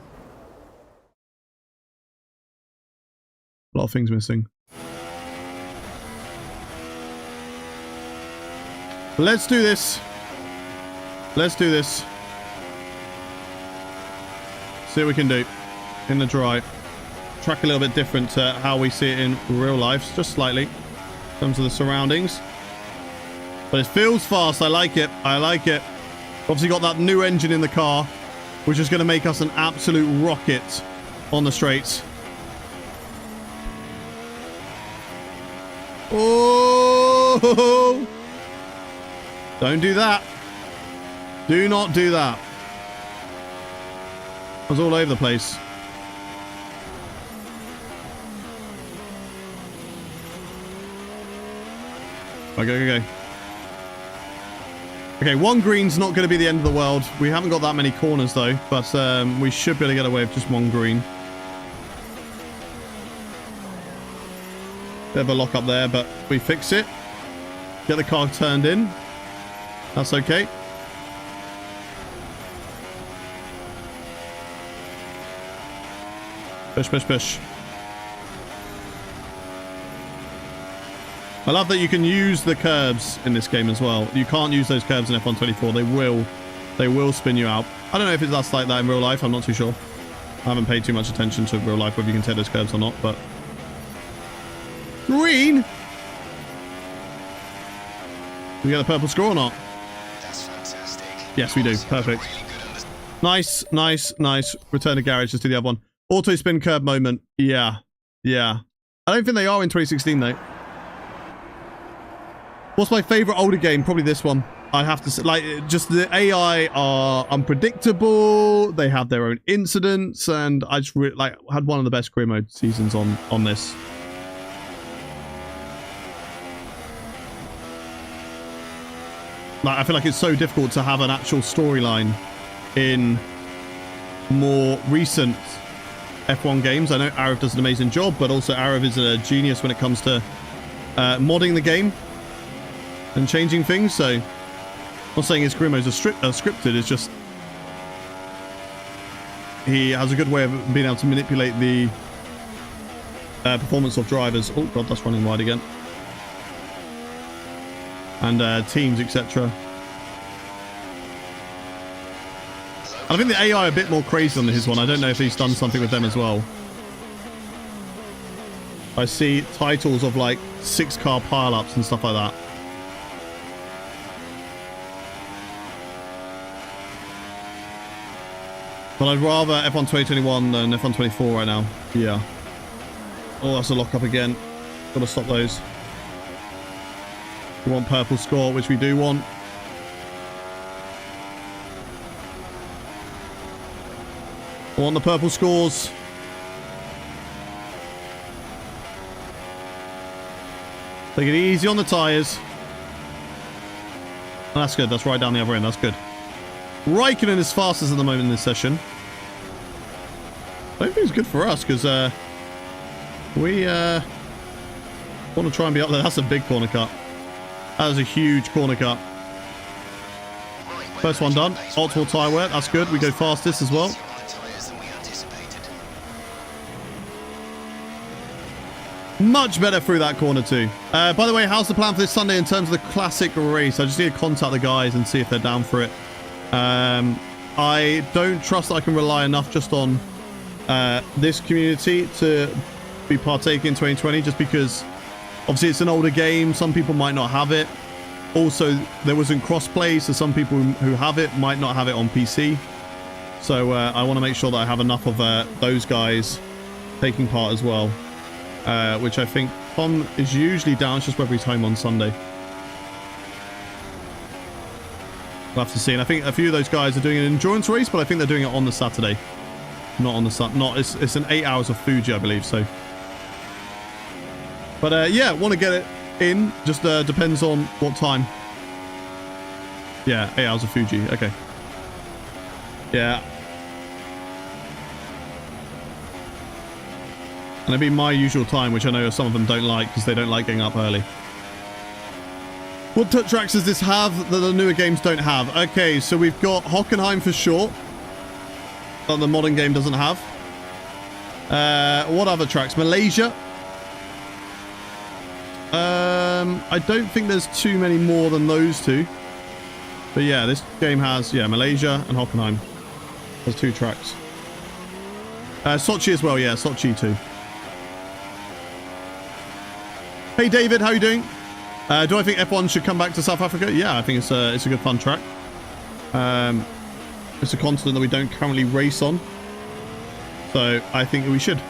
S3: A lot of things missing. Let's do this. Let's do this. See what we can do in the dry. Track a little bit different to how we see it in real life, just slightly in terms of the surroundings. But it feels fast. I like it. I like it. Obviously got that new engine in the car, which is going to make us an absolute rocket on the straights. Oh! Don't do that. Do not do that. I was all over the place. Okay. Okay, one green's not going to be the end of the world. We haven't got that many corners though, but we should be able to get away with just one green. Bit of a lock up there, but we fix it. Get the car turned in. That's okay. Push. I love that you can use the curbs in this game as well. You can't use those curbs in F1 24. They will spin you out. I don't know if that's like that in real life. I'm not too sure. I haven't paid too much attention to real life, whether you can take those curbs or not, but... Green! Do we get the purple score or not?
S5: That's fantastic.
S3: Yes, we do. Perfect. Nice, nice, nice. Return to garage. Let's do the other one. Auto spin curb moment. Yeah. Yeah. I don't think they are in 2016, though. What's my favorite older game? Probably this one. I have to say, like, just the AI are unpredictable. They have their own incidents, and I just had one of the best career mode seasons on this. Like, I feel like it's so difficult to have an actual storyline in more recent F1 games. I know Arav does an amazing job, but also Arav is a genius when it comes to modding the game and changing things. So, I'm not saying his career modes are scripted. It's just he has a good way of being able to manipulate the performance of drivers. Oh god, that's running wide again. And teams, etc. I think the AI are a bit more crazy on his one. I don't know if he's done something with them as well. I see titles of like 6-car pile-ups and stuff like that. But I'd rather F1 2021 than F1 24 right now. Yeah. Oh, that's a lock-up again. Gotta stop those. We want purple score, which we do want. I want the purple scores. Take it easy on the tyres. Oh, that's good. That's right down the other end. That's good. Raikkonen is fastest at the moment in this session. I don't think it's good for us because we want to try and be up there. That's a big corner cut. That is a huge corner cut. First one done. Optimal tyre wear. That's good. We go fastest as well. Much better through that corner too. By the way, how's the plan for this Sunday in terms of the classic race? I just need to contact the guys and see if they're down for it. I don't trust that I can rely enough just on this community to be partaking in 2020, just because obviously it's an older game. Some people might not have it. Also, there wasn't crossplay, so some people who have it might not have it on PC. So I want to make sure that I have enough of those guys taking part as well. Which I think Tom is usually down. It's just whether he's home on Sunday. We'll have to see. And I think a few of those guys are doing an endurance race, but I think they're doing it on the Saturday. Not on the Sun. Not. It's an 8 hours of Fuji, I believe. So. But yeah, want to get it in. Just depends on what time. Yeah, 8 hours of Fuji. Okay. Yeah. And it'd be my usual time, which I know some of them don't like because they don't like getting up early. What tracks does this have that the newer games don't have? Okay, so we've got Hockenheim for sure. That the modern game doesn't have. What other tracks? Malaysia. I don't think there's too many more than those two. But yeah, this game has, yeah, Malaysia and Hockenheim. There's 2 tracks. Sochi as well, yeah, Sochi too. Hey David, how are you doing? Do I think F1 should come back to South Africa? Yeah, I think it's a good fun track. It's a continent that we don't currently race on, so I think we should.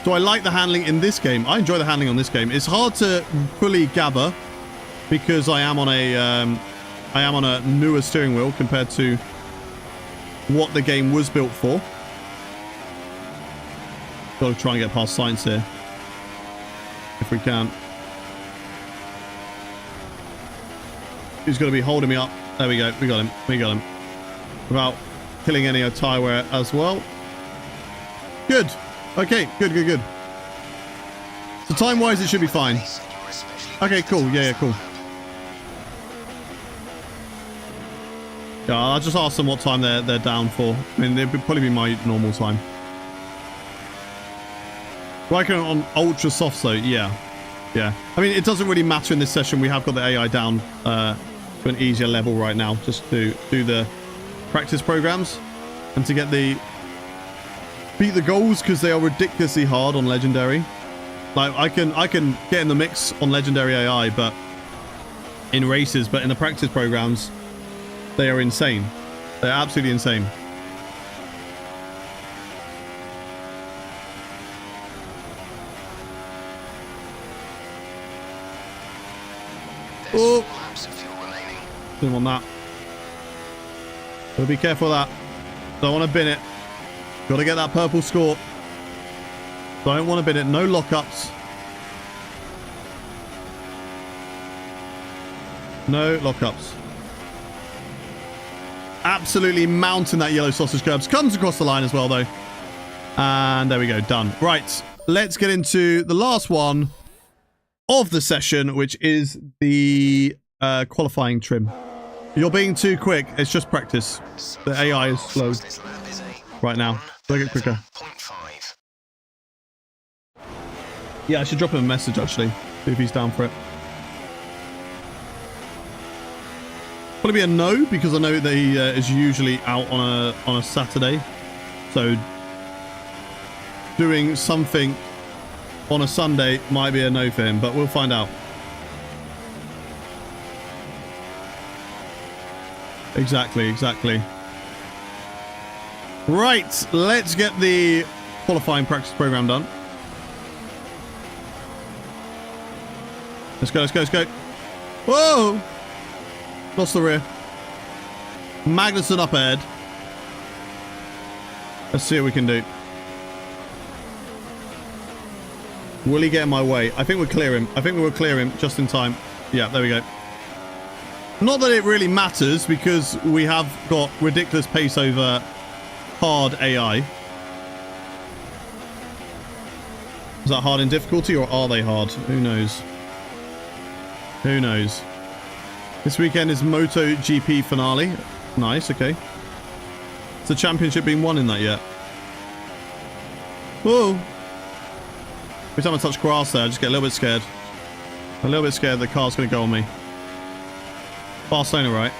S3: Do I like the handling in this game? I enjoy the handling on this game. It's hard to fully gather because I am on a newer steering wheel compared to what the game was built for. Got to try and get past Sainz here. If we can. He's going to be holding me up. There we go. We got him. We got him. Without killing any tyre wear as well. Good. Okay. Good, good, good. So time-wise, it should be fine. Okay, cool. Yeah, yeah, cool. Yeah, I'll just ask them what time they're down for. I mean, it'd probably be my normal time. Raikkonen on ultra soft, so yeah. Yeah. I mean, it doesn't really matter in this session. We have got the AI down to an easier level right now, just to do the practice programs and to get the beat the goals, because they are ridiculously hard on legendary. Like I can get in the mix on legendary AI, but in races, but in the practice programs, they are insane. They're absolutely insane. Oh, didn't want that. Gotta be careful of that. Don't want to bin it. Gotta get that purple score. Don't want to bin it. No lockups. No lockups. Absolutely mounting that yellow sausage curbs. Comes across the line as well, though. And there we go. Done. Right. Let's get into the last one of the session, which is the qualifying trim. You're being too quick. It's just practice. The AI is slow right now. Look it quicker. Yeah, I should drop him a message, actually. See if he's down for it. Probably be a no, because I know that he is usually out on a Saturday. So doing something on a Sunday might be a no for him, but we'll find out. Exactly. Right, let's get the qualifying practice program done. Let's go. Whoa! Lost the rear. Magnussen up ahead. Let's see what we can do. Will he get in my way? I think we'll clear him. I think we will clear him just in time. Yeah, there we go. Not that it really matters, because we have got ridiculous pace over hard AI. Is that hard in difficulty, or are they hard? Who knows? Who knows? This weekend is MotoGP finale. Nice, okay. Has the championship been won in that yet? Whoa! Every time I touch grass there, I just get a little bit scared. A little bit scared the car's going to go on me. Barcelona, right?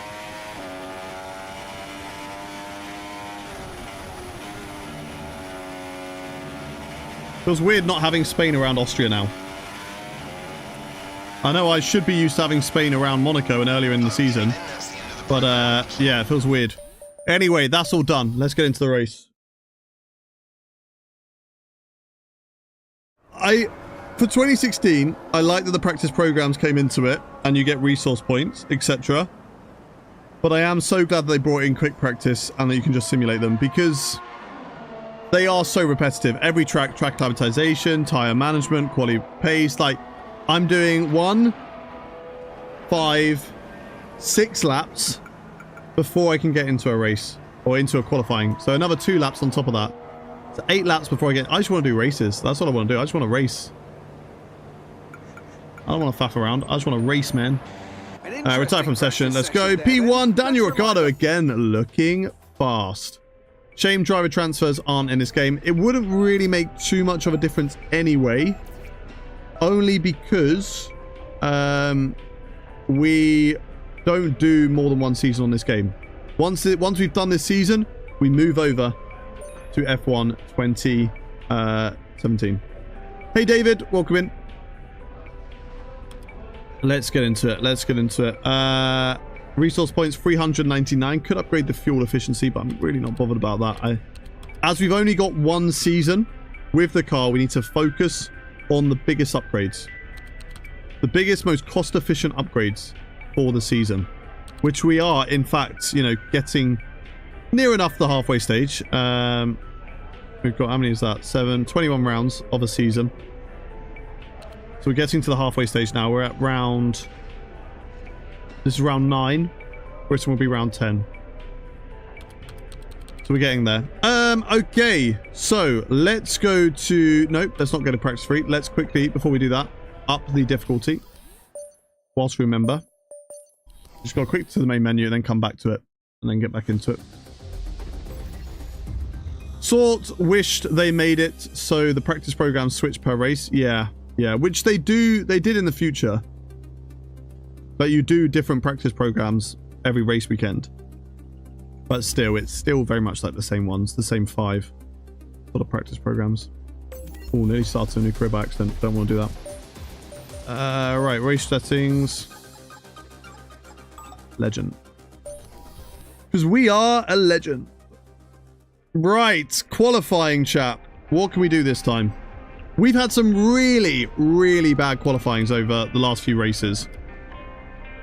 S3: Feels weird not having Spain around Austria now. I know I should be used to having Spain around Monaco and earlier in the season. But, yeah, it feels weird. Anyway, that's all done. Let's get into the race. For 2016, I like that the practice programs came into it and you get resource points, etc. But I am so glad that they brought in quick practice and that you can just simulate them, because they are so repetitive. Every track acclimatization, tire management, quality pace. Like, I'm doing 1, 5, 6 laps before I can get into a race or into a qualifying. So another 2 laps on top of that. So 8 laps before I get... I just want to do races. That's what I want to do. I just want to race. I don't want to faff around. I just want to race, man. Retire from session. Let's go. P1, Daniel Ricciardo again, looking fast. Shame driver transfers aren't in this game. It wouldn't really make too much of a difference anyway. Only because we don't do more than 1 season on this game. Once we've done this season, we move over to F1 2017. Hey David, welcome in. Let's get into it. Resource points 399. Could upgrade the fuel efficiency, but I'm really not bothered about that. As we've only got 1 season with the car, we need to focus on the biggest upgrades. The biggest, most cost-efficient upgrades for the season. Which we are, in fact, you know, getting near enough the halfway stage. We've got, how many is that? 21 rounds of a season. So we're getting to the halfway stage now. We're at round... This is round 9. Britain will be round 10. So we're getting there. Okay. So let's go to... Nope, let's not go to practice 3. Let's quickly, before we do that, up the difficulty. Whilst we remember. Just go quick to the main menu and then come back to it. And then get back into it. Sort wished they made it so the practice program switch per race. Yeah. Yeah, which they did in the future. But you do different practice programs every race weekend. But still, it's still very much like the same ones, the same 5 sort of practice programs. Oh, nearly started a new career by accident. Don't want to do that. Right, race settings. Legend. Because we are a legend. Right, qualifying, chap. What can we do this time? We've had some really, really bad qualifyings over the last few races.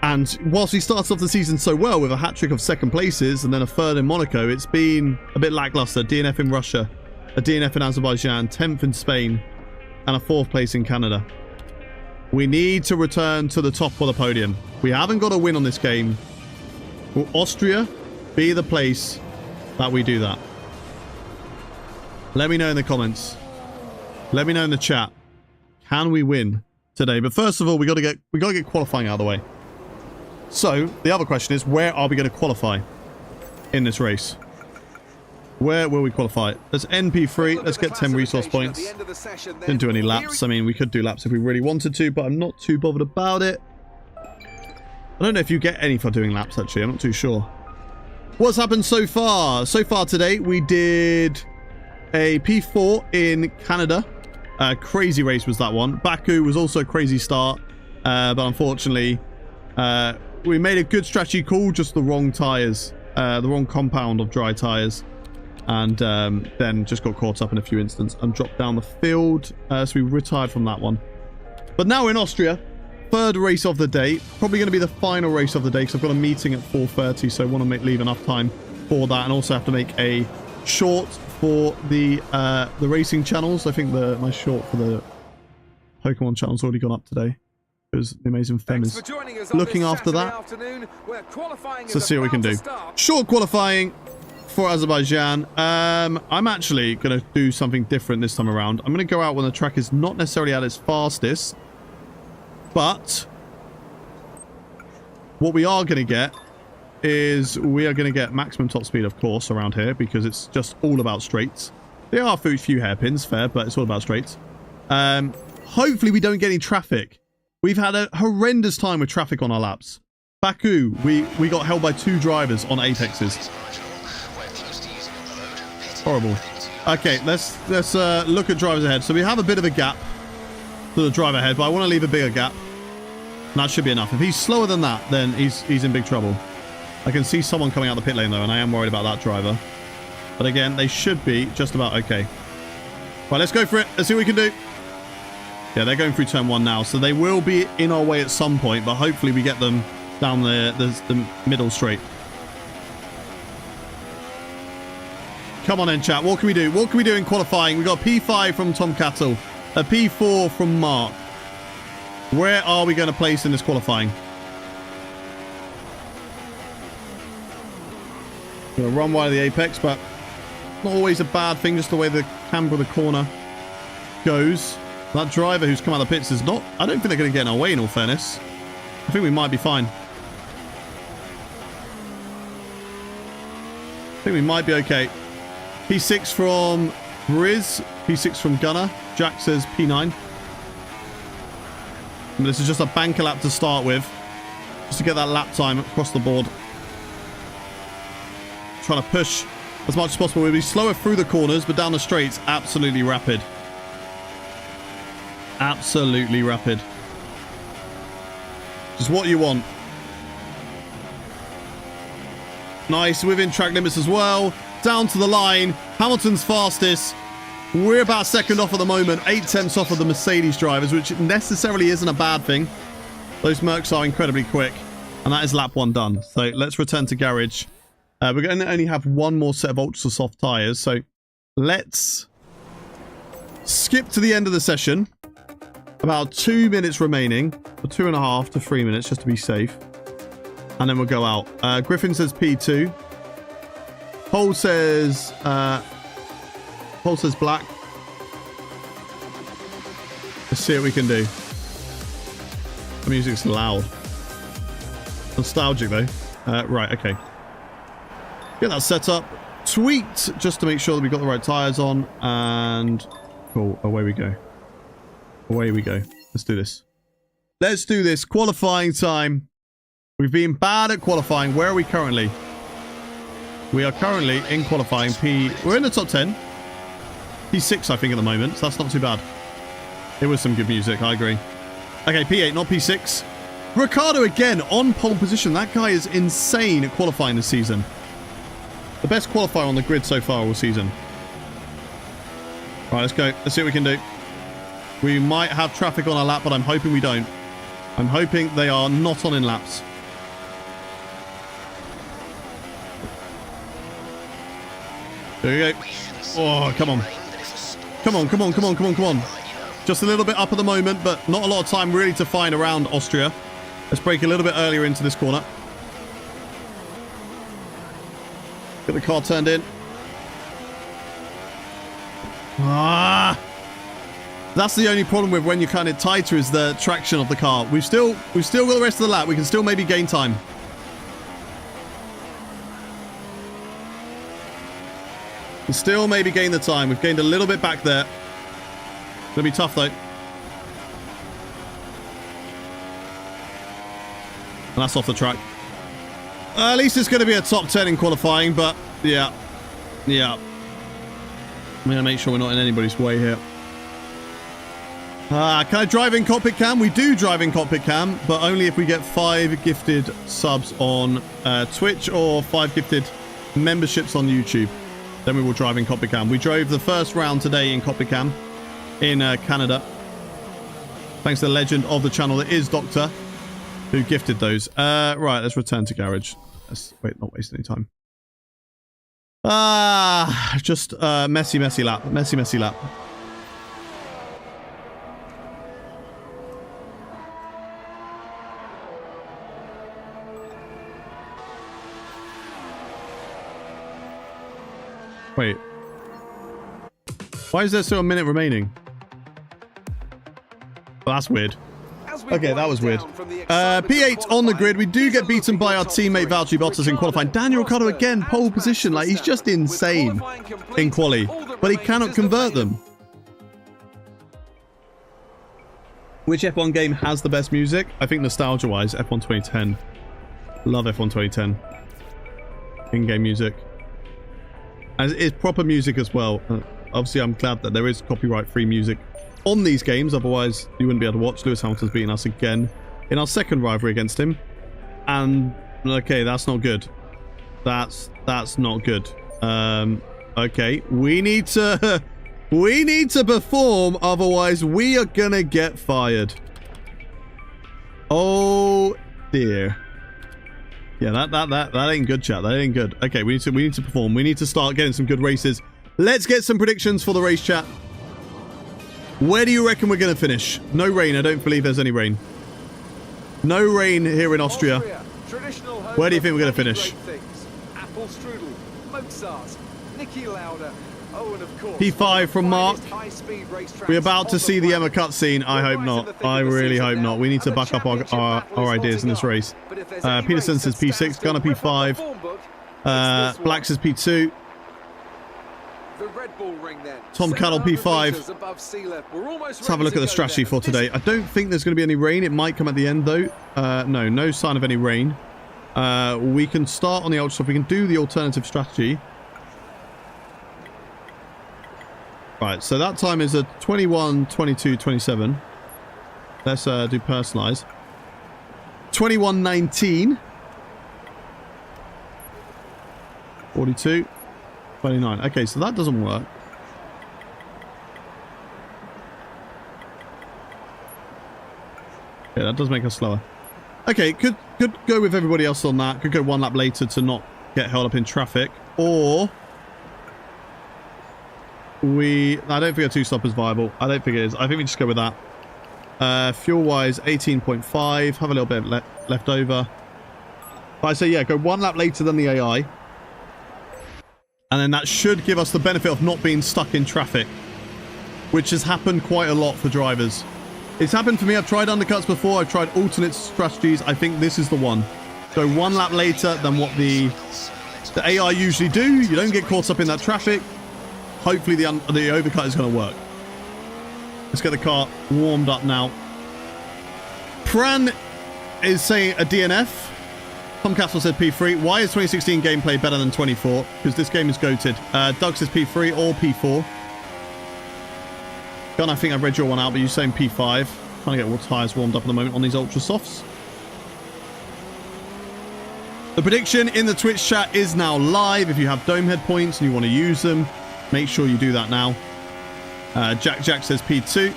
S3: And whilst we started off the season so well with a hat-trick of 2nd places and then a 3rd in Monaco, it's been a bit lackluster. DNF in Russia, a DNF in Azerbaijan, 10th in Spain, and a 4th place in Canada. We need to return to the top of the podium. We haven't got a win on this game. Will Austria be the place that we do that? Let me know in the comments. Let me know in the chat. Can we win today? But first of all, we got to get qualifying out of the way. So the other question is, where are we going to qualify in this race? Where will we qualify? There's NP3. Let's get 10 resource points. Didn't do any laps. I mean, we could do laps if we really wanted to, but I'm not too bothered about it. I don't know if you get any for doing laps, actually. I'm not too sure. What's happened so far? So far today, we did a P4 in Canada. Crazy race was that one. Baku was also a crazy start, but unfortunately, we made a good strategy call, just the wrong tyres, the wrong compound of dry tyres, and then just got caught up in a few incidents and dropped down the field, so we retired from that one. But now we're in Austria, 3rd race of the day, probably going to be the final race of the day because I've got a meeting at 4:30, so I want to leave enough time for that, and also have to make a short for the racing channels. I think my short for the Pokemon channel's already gone up today. Because the amazing Fem is looking after that. So let's see what we can do. Short qualifying for Azerbaijan. I'm actually going to do something different this time around. I'm going to go out when the track is not necessarily at its fastest. But what we are going to get is we are going to get maximum top speed, of course, around here. Because it's just all about straights. There are a few hairpins, fair, but it's all about straights. Hopefully we don't get any traffic. We've had a horrendous time with traffic on our laps. Baku, we got held by 2 drivers on apexes. Horrible. Okay, let's look at drivers ahead. So we have a bit of a gap to the driver ahead, but I want to leave a bigger gap. And that should be enough. If he's slower than that, then he's in big trouble. I can see someone coming out the pit lane though, and I am worried about that driver. But again, they should be just about okay. Right, let's go for it. Let's see what we can do. Yeah, they're going through turn 1 now, so they will be in our way at some point, but hopefully we get them down the middle straight. Come on in, chat. What can we do? What can we do in qualifying? We got a P5 from Tom Cattle, a P4 from Mark. Where are we going to place in this qualifying? We're going to run wide of the apex, but not always a bad thing, just the way the camber of the corner goes. That driver who's come out of the pits is not... I don't think they're going to get in our way, in all fairness. I think we might be fine. I think we might be okay. P6 from Riz. P6 from Gunner. Jack says P9. And this is just a banker lap to start with. Just to get that lap time across the board. Trying to push as much as possible. We'll be slower through the corners, but down the straights, absolutely rapid. Absolutely rapid. Just what you want. Nice, within track limits as well. Down to the line. Hamilton's fastest. We're about 2nd off at the moment. 8/10 off of the Mercedes drivers, which necessarily isn't a bad thing. Those Mercs are incredibly quick. And that is lap 1 done. So let's return to garage. We're going to only have 1 more set of ultra soft tyres. So let's skip to the end of the session. About 2 minutes remaining, or 2.5 to 3 minutes, just to be safe. And then we'll go out. Griffin says P2. Paul says black. Let's see what we can do. The music's loud. Nostalgic though. Right, okay. Get that set up. Tweaked just to make sure that we've got the right tyres on. And cool, away we go. Away we go. Let's do this. Let's do this. Qualifying time. We've been bad at qualifying. Where are we currently? We are currently in qualifying. We're in the top 10. P6, I think, at the moment. So that's not too bad. It was some good music. I agree. Okay, P8, not P6. Ricciardo again on pole position. That guy is insane at qualifying this season. The best qualifier on the grid so far all season. Right, let's go. Let's see what we can do. We might have traffic on our lap, but I'm hoping we don't. I'm hoping they are not on in laps. There we go. Oh, come on. Come on, come on, come on, come on, come on. Just a little bit up at the moment, but not a lot of time really to find around Austria. Let's brake a little bit earlier into this corner. Get the car turned in. Ah! That's the only problem with when you're kind of tighter is the traction of the car. We've still got the rest of the lap. We can still maybe gain time. We still maybe gain the time. We've gained a little bit back there. Gonna be tough though. And that's off the track. At least it's going to be a top 10 in qualifying, but yeah. Yeah. I'm going to make sure we're not in anybody's way here. Can I drive in cockpit cam? We do drive in cockpit cam, but only if we get 5 gifted subs on Twitch or 5 gifted memberships on YouTube. Then we will drive in cockpit cam. We drove the first round today in cockpit cam in Canada. Thanks to the legend of the channel that is Doctor, who gifted those. Right, let's return to garage. Let's not waste any time. Just messy lap. Messy lap. Wait. Why is there still a minute remaining? Well, that's weird. Okay, that was weird. P8 on the grid. We do get beaten by our teammate Valtteri Bottas in qualifying. Daniel Ricciardo again, pole position. Like, he's just insane in quali. But he cannot convert them. Which F1 game has the best music? I think nostalgia-wise, F1 2010. Love F1 2010. In-game music. As it is proper music as well. Obviously, I'm glad that there is copyright-free music on these games, otherwise you wouldn't be able to watch. Lewis Hamilton's beating us again in our second rivalry against him, and okay, that's not good. That's not good. Okay, we need to perform, otherwise we are gonna get fired. Oh dear. Yeah, that ain't good, chat. That ain't good. Okay, we need to perform. We need to start getting some good races. Let's get some predictions for the race, chat. Where do you reckon we're going to finish? No rain. I don't believe there's any rain. No rain here in Austria. Where do you think we're going to finish?
S4: Apple strudel, Mozart, Niki Lauda. Oh, and of course,
S3: P5 from Mark. We're about to see the Emma cutscene. I hope not. I really hope not. We need to back up our ideas in this race. Peterson says P6. Gunner P5. Black says P2. Tom Cattle P5. Let's have a look at the strategy for today. I don't think there's going to be any rain. It might come at the end though. No sign of any rain. We can start on the ultra stuff. We can do the alternative strategy. Right, so that time is a 21, 22, 27. Let's do personalize. 21, 19. 42. 29. Okay, so that doesn't work. Yeah, that does make us slower. Okay, could go with everybody else on that. Could go one lap later to not get held up in traffic. Or I don't think a two-stop is viable. I don't think it is. I think we just go with that. Fuel-wise, 18.5. Have a little bit left over. But I say, yeah, go one lap later than the AI. And then that should give us the benefit of not being stuck in traffic, which has happened quite a lot for drivers. It's happened for me. I've tried undercuts before. I've tried alternate strategies. I think this is the one. Go one lap later than what the AI usually do. You don't get caught up in that traffic. Hopefully the overcut is going to work. Let's get the car warmed up now. Pran is saying a DNF. Tom Castle said P3. Why is 2016 gameplay better than 24? Because this game is goated. Doug says P3 or P4. Gun, I think I read your one out, but you're saying P5. Trying to get all tyres warmed up at the moment on these Ultra Softs. The prediction in the Twitch chat is now live. If you have dome head points and you want to use them, make sure you do that now. Jack says P2.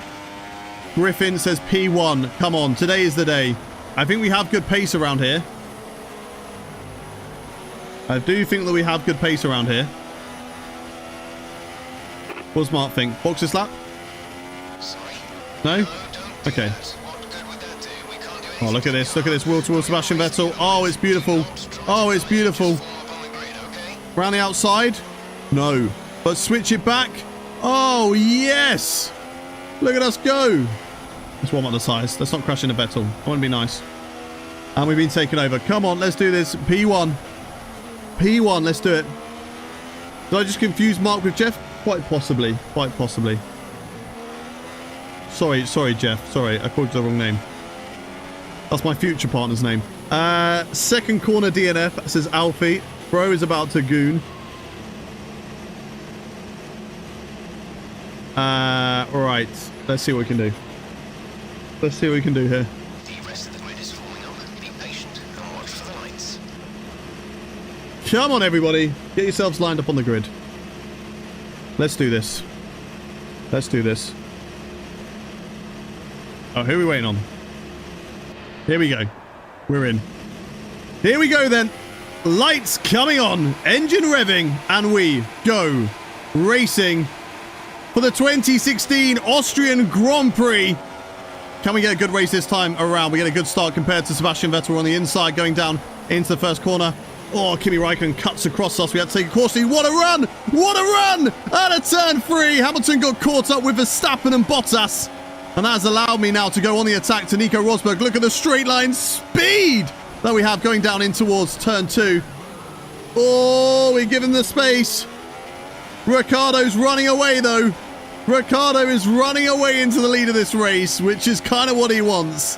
S3: Griffin says P1. Come on, today is the day. I think we have good pace around here. I do think that we have good pace around here. What does Mark think? Boxer slap? No? Okay. Oh, look at this. Look at this. Wheel to wheel Sebastian Vettel. Oh, it's beautiful. Oh, it's beautiful. Around the outside? No. But switch it back. Oh, yes. Look at us go. Let's warm up the sides. Let's not crash into Vettel. I want to be nice. And we've been taken over. Come on, let's do this. P1. P1, let's do it. Did I just confuse Mark with Jeff? Quite possibly. Quite possibly. Sorry, Jeff. Sorry, I called you the wrong name. That's my future partner's name. Second corner DNF, says Alfie. Bro is about to goon. Right. Let's see what we can do. Let's see what we can do here.
S5: The rest of the grid is forming up. Be patient and watch for the lights.
S3: Come on, everybody. Get yourselves lined up on the grid. Let's do this. Let's do this. Oh, who are we waiting on? Here we go. We're in. Here we go, then. Lights coming on. Engine revving. And we go. Racing for the 2016 Austrian Grand Prix. Can we get a good race this time around? We get a good start compared to Sebastian Vettel on the inside going down into the first corner. Oh, Kimi Räikkönen cuts across us. We had to take a caution. What a run! What a run! Out of turn 3. Hamilton got caught up with Verstappen and Bottas. And that has allowed me now to go on the attack to Nico Rosberg. Look at the straight line speed that we have going down in towards turn 2. Oh, we give him the space. Ricciardo's running away, though. Ricciardo is running away into the lead of this race, which is kind of what he wants.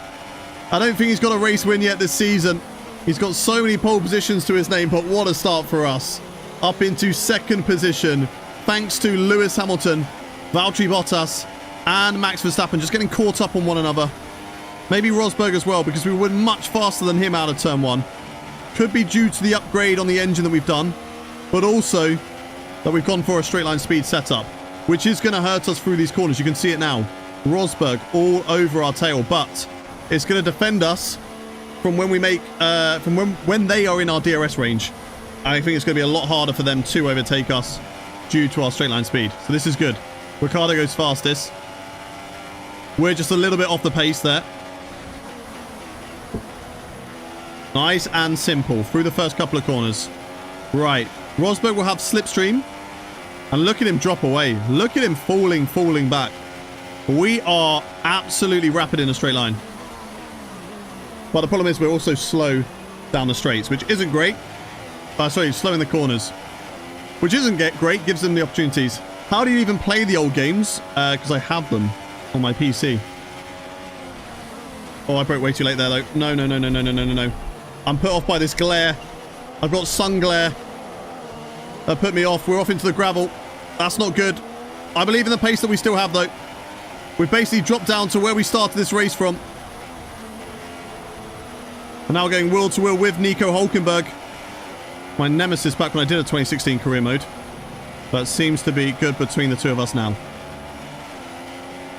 S3: I don't think he's got a race win yet this season. He's got so many pole positions to his name, but what a start for us. Up into second position, thanks to Lewis Hamilton, Valtteri Bottas, and Max Verstappen just getting caught up on one another. Maybe Rosberg as well, because we were much faster than him out of turn 1. Could be due to the upgrade on the engine that we've done, but also that we've gone for a straight line speed setup, which is going to hurt us through these corners. You can see it now. Rosberg all over our tail, but it's going to defend us from when we make, when they are in our DRS range. I think it's going to be a lot harder for them to overtake us due to our straight line speed. So this is good. Ricciardo goes fastest. We're just a little bit off the pace there. Nice and simple through the first couple of corners. Right. Rosberg will have slipstream. And look at him drop away. Look at him falling back. We are absolutely rapid in a straight line. But the problem is we're also slow down the straights, which isn't great. Sorry, slow in the corners. Which isn't great, gives them the opportunities. How do you even play the old games? Because I have them on my PC. Oh, I broke way too late there, though. No. I'm put off by this glare. I've got sun glare. That put me off. We're off into the gravel. That's not good. I believe in the pace that we still have, though. We've basically dropped down to where we started this race from. And now we're going wheel to wheel with Nico Hülkenberg. My nemesis back when I did a 2016 career mode. But seems to be good between the two of us now.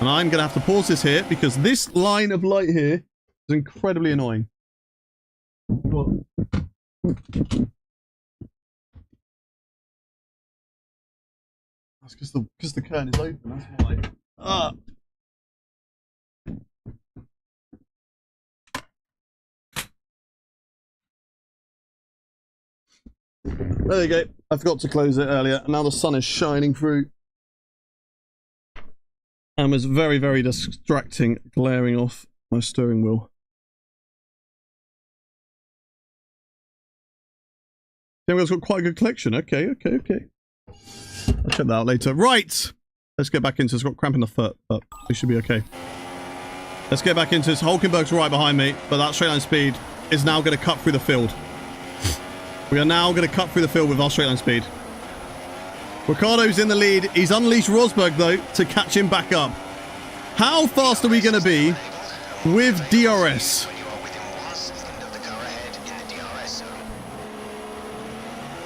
S3: And I'm going to have to pause this here because this line of light here is incredibly annoying. That's because the curtain is open. That's why. There you go. I forgot to close it earlier. Now the sun is shining through. And was very, very distracting, glaring off my steering wheel. Steering wheel's got quite a good collection. Okay. I'll check that out later. Right. Let's get back into this. Got cramp in the foot, but we should be okay. Let's get back into this. Hulkenberg's right behind me, but that straight line speed is now going to cut through the field. We are now going to cut through the field with our straight line speed. Ricciardo's in the lead. He's unleashed Rosberg, though, to catch him back up. How fast are we going to be with DRS?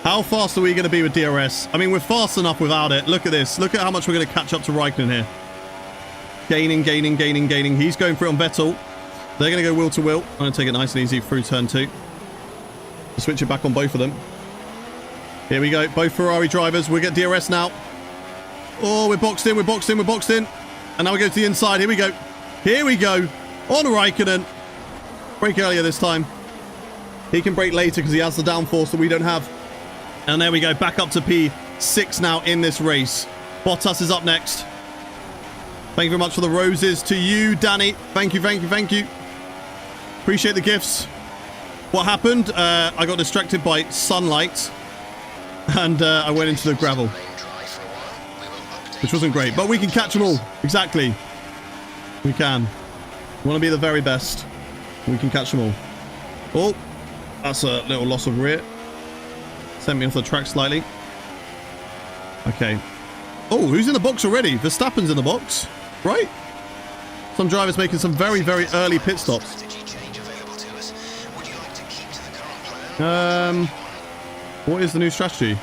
S3: How fast are we going to be with DRS? I mean, we're fast enough without it. Look at this. Look at how much we're going to catch up to Raikkonen here. Gaining, gaining, gaining, gaining. He's going for it on Vettel. They're going to go wheel to wheel. I'm going to take it nice and easy through turn 2. Switch it back on both of them. Here we go. Both Ferrari drivers. We'll get DRS now. Oh, we're boxed in. We're boxed in. We're boxed in. And now we go to the inside. Here we go. Here we go. On Raikkonen. Brake earlier this time. He can brake later because he has the downforce that we don't have. And there we go. Back up to P6 now in this race. Bottas is up next. Thank you very much for the roses to you, Danny. Thank you, thank you, thank you. Appreciate the gifts. What happened? I got distracted by sunlight. And I went into the gravel. Which wasn't great. But we can catch them all. Exactly. We can. We want to be the very best. We can catch them all. Oh. That's a little loss of rear. Sent me off the track slightly. Okay. Oh, who's in the box already? Verstappen's in the box. Right? Some drivers making some very, very early pit stops. What is the new strategy?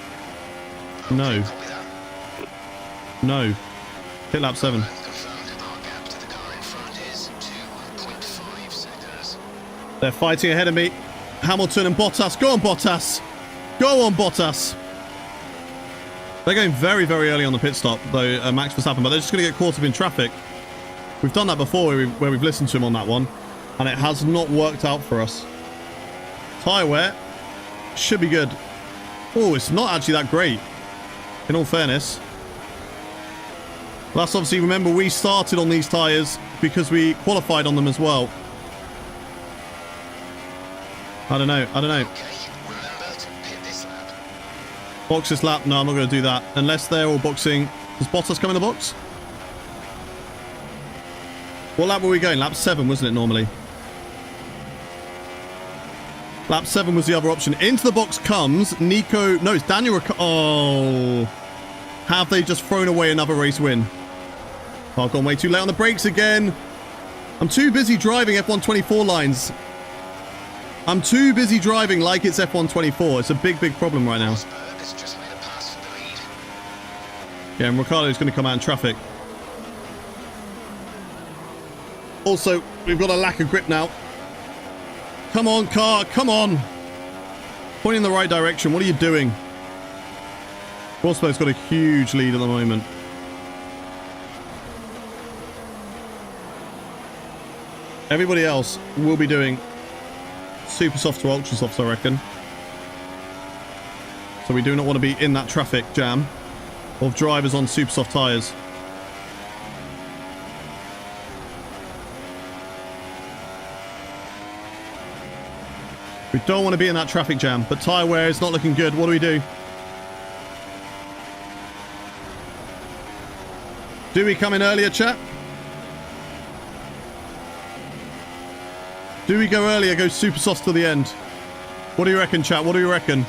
S3: No. No. Pit lap 7. They're fighting ahead of me. Hamilton and Bottas. Go on, Bottas. Go on, Bottas. They're going very, very early on the pit stop, though, Max Verstappen, but they're just going to get caught up in traffic. We've done that before where we've listened to him on that one, and it has not worked out for us. Tyre wear should be good. Oh, it's not actually that great, in all fairness. That's obviously, remember, we started on these tyres because we qualified on them as well. I don't know. I don't know. Box this lap. No, I'm not going to do that. Unless they're all boxing. Does Bottas come in the box? What lap were we going? Lap 7, wasn't it, normally? Lap 7 was the other option. Into the box comes Nico. No, it's Daniel. Oh. Have they just thrown away another race win? Oh, I've gone way too late on the brakes again. I'm too busy driving F124 lines. I'm too busy driving like it's F124. It's a big, big problem right now. Yeah, and Ricciardo's going to come out in traffic. Also, we've got a lack of grip now. Come on, car. Come on. Pointing in the right direction. What are you doing? Rosberg's got a huge lead at the moment. Everybody else will be doing super soft to ultra softs, I reckon. So we do not want to be in that traffic jam of drivers on super soft tyres. We don't want to be in that traffic jam, but tyre wear is not looking good. What do we do? Do we come in earlier, chat? Do we go earlier, go super soft to the end? What do you reckon, chat? What do you reckon?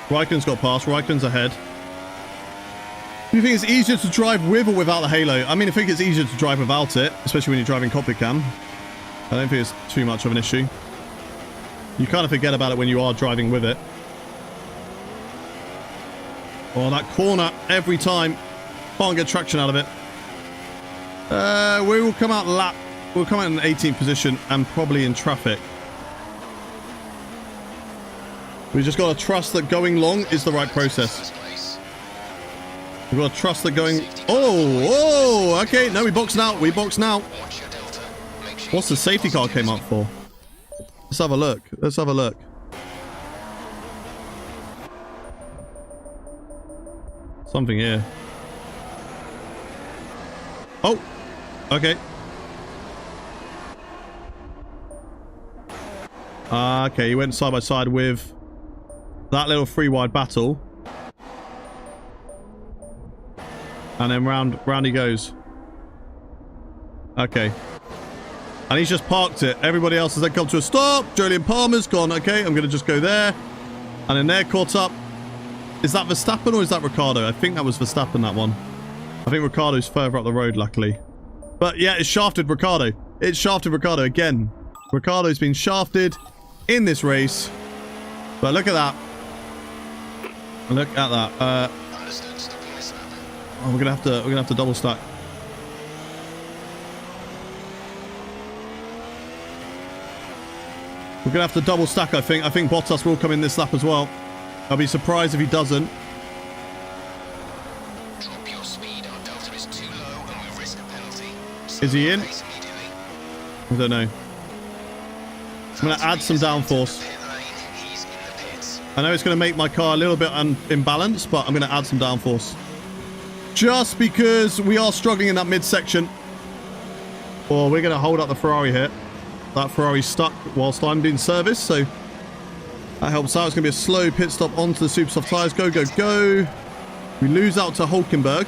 S3: Raikkonen's got past. Raikkonen's ahead. Do you think it's easier to drive with or without the halo? I mean, I think it's easier to drive without it, especially when you're driving cockpit cam. I don't think it's too much of an issue. You kind of forget about it when you are driving with it. Oh, that corner every time. Can't get traction out of it. We will come out lap. We'll come out in the 18th position and probably in traffic. We just got to trust that going long is the right process. We've got to trust that going... Oh, okay. No, we box now. We box now. What's the safety car came up for? Let's have a look. Let's have a look. Something here. Oh, okay. Okay, he went side by side with that little 3-wide battle. And then round he goes. Okay. And he's just parked it. Everybody else has then come to a stop. Jolyon Palmer's gone. Okay, I'm going to just go there. And then they're caught up. Is that Verstappen or is that Ricciardo? I think that was Verstappen, that one. I think Ricciardo's further up the road, luckily. But yeah, it's shafted Ricciardo. It's shafted Ricciardo again. Ricciardo's been shafted in this race. But look at that. Look at that. Oh, we're gonna have to double stack. We're gonna have to double stack, I think. I think Bottas will come in this lap as well. I'll be surprised if he doesn't.
S5: Drop your speed, our delta is too low and we risk a penalty.
S3: Is he in? I don't know. I'm gonna add some downforce. I know it's gonna make my car a little bit imbalanced, but I'm gonna add some downforce. Just because we are struggling in that midsection. Or we're gonna hold up the Ferrari here. That Ferrari's stuck whilst I'm doing service, so that helps out. It's going to be a slow pit stop onto the super soft tyres. Go, go, go. We lose out to Hulkenberg.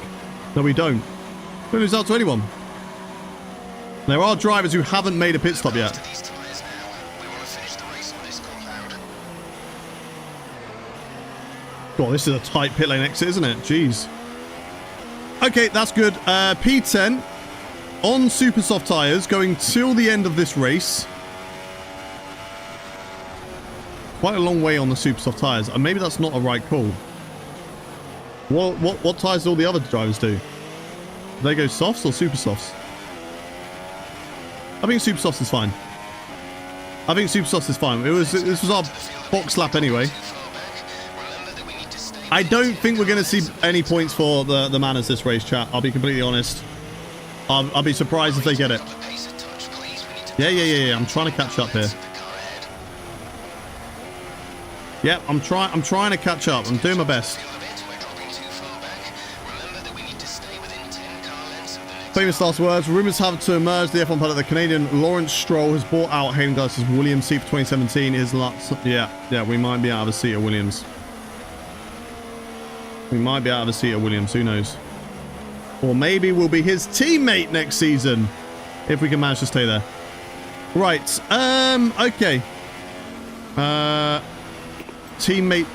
S3: No, we don't. We don't lose out to anyone. There are drivers who haven't made a pit stop yet. God, this is a tight pit lane exit, isn't it? Jeez. Okay, that's good. P10 on super soft tyres going till the end of this race. Quite a long way on the super soft tyres, and maybe that's not a right call. What tyres do all the other drivers do? Do they go softs or super softs? I think super softs is fine. I think super softs is fine. This was our box lap anyway. I don't think we're going to see any points for the Manners this race, chat. I'll be completely honest. I'll be surprised if they get it. Yeah. I'm trying to catch up here. Yeah, I'm trying to catch up. I'm doing my best. Famous last words. Rumours have to emerge. The F1 pilot, the Canadian Lawrence Stroll, has bought out Hayden Gus's Williams seat for 2017. Yeah, we might be out of a seat at Williams. We might be out of a seat at Williams. Who knows? Or maybe we'll be his teammate next season if we can manage to stay there. Right. Okay. Teammate.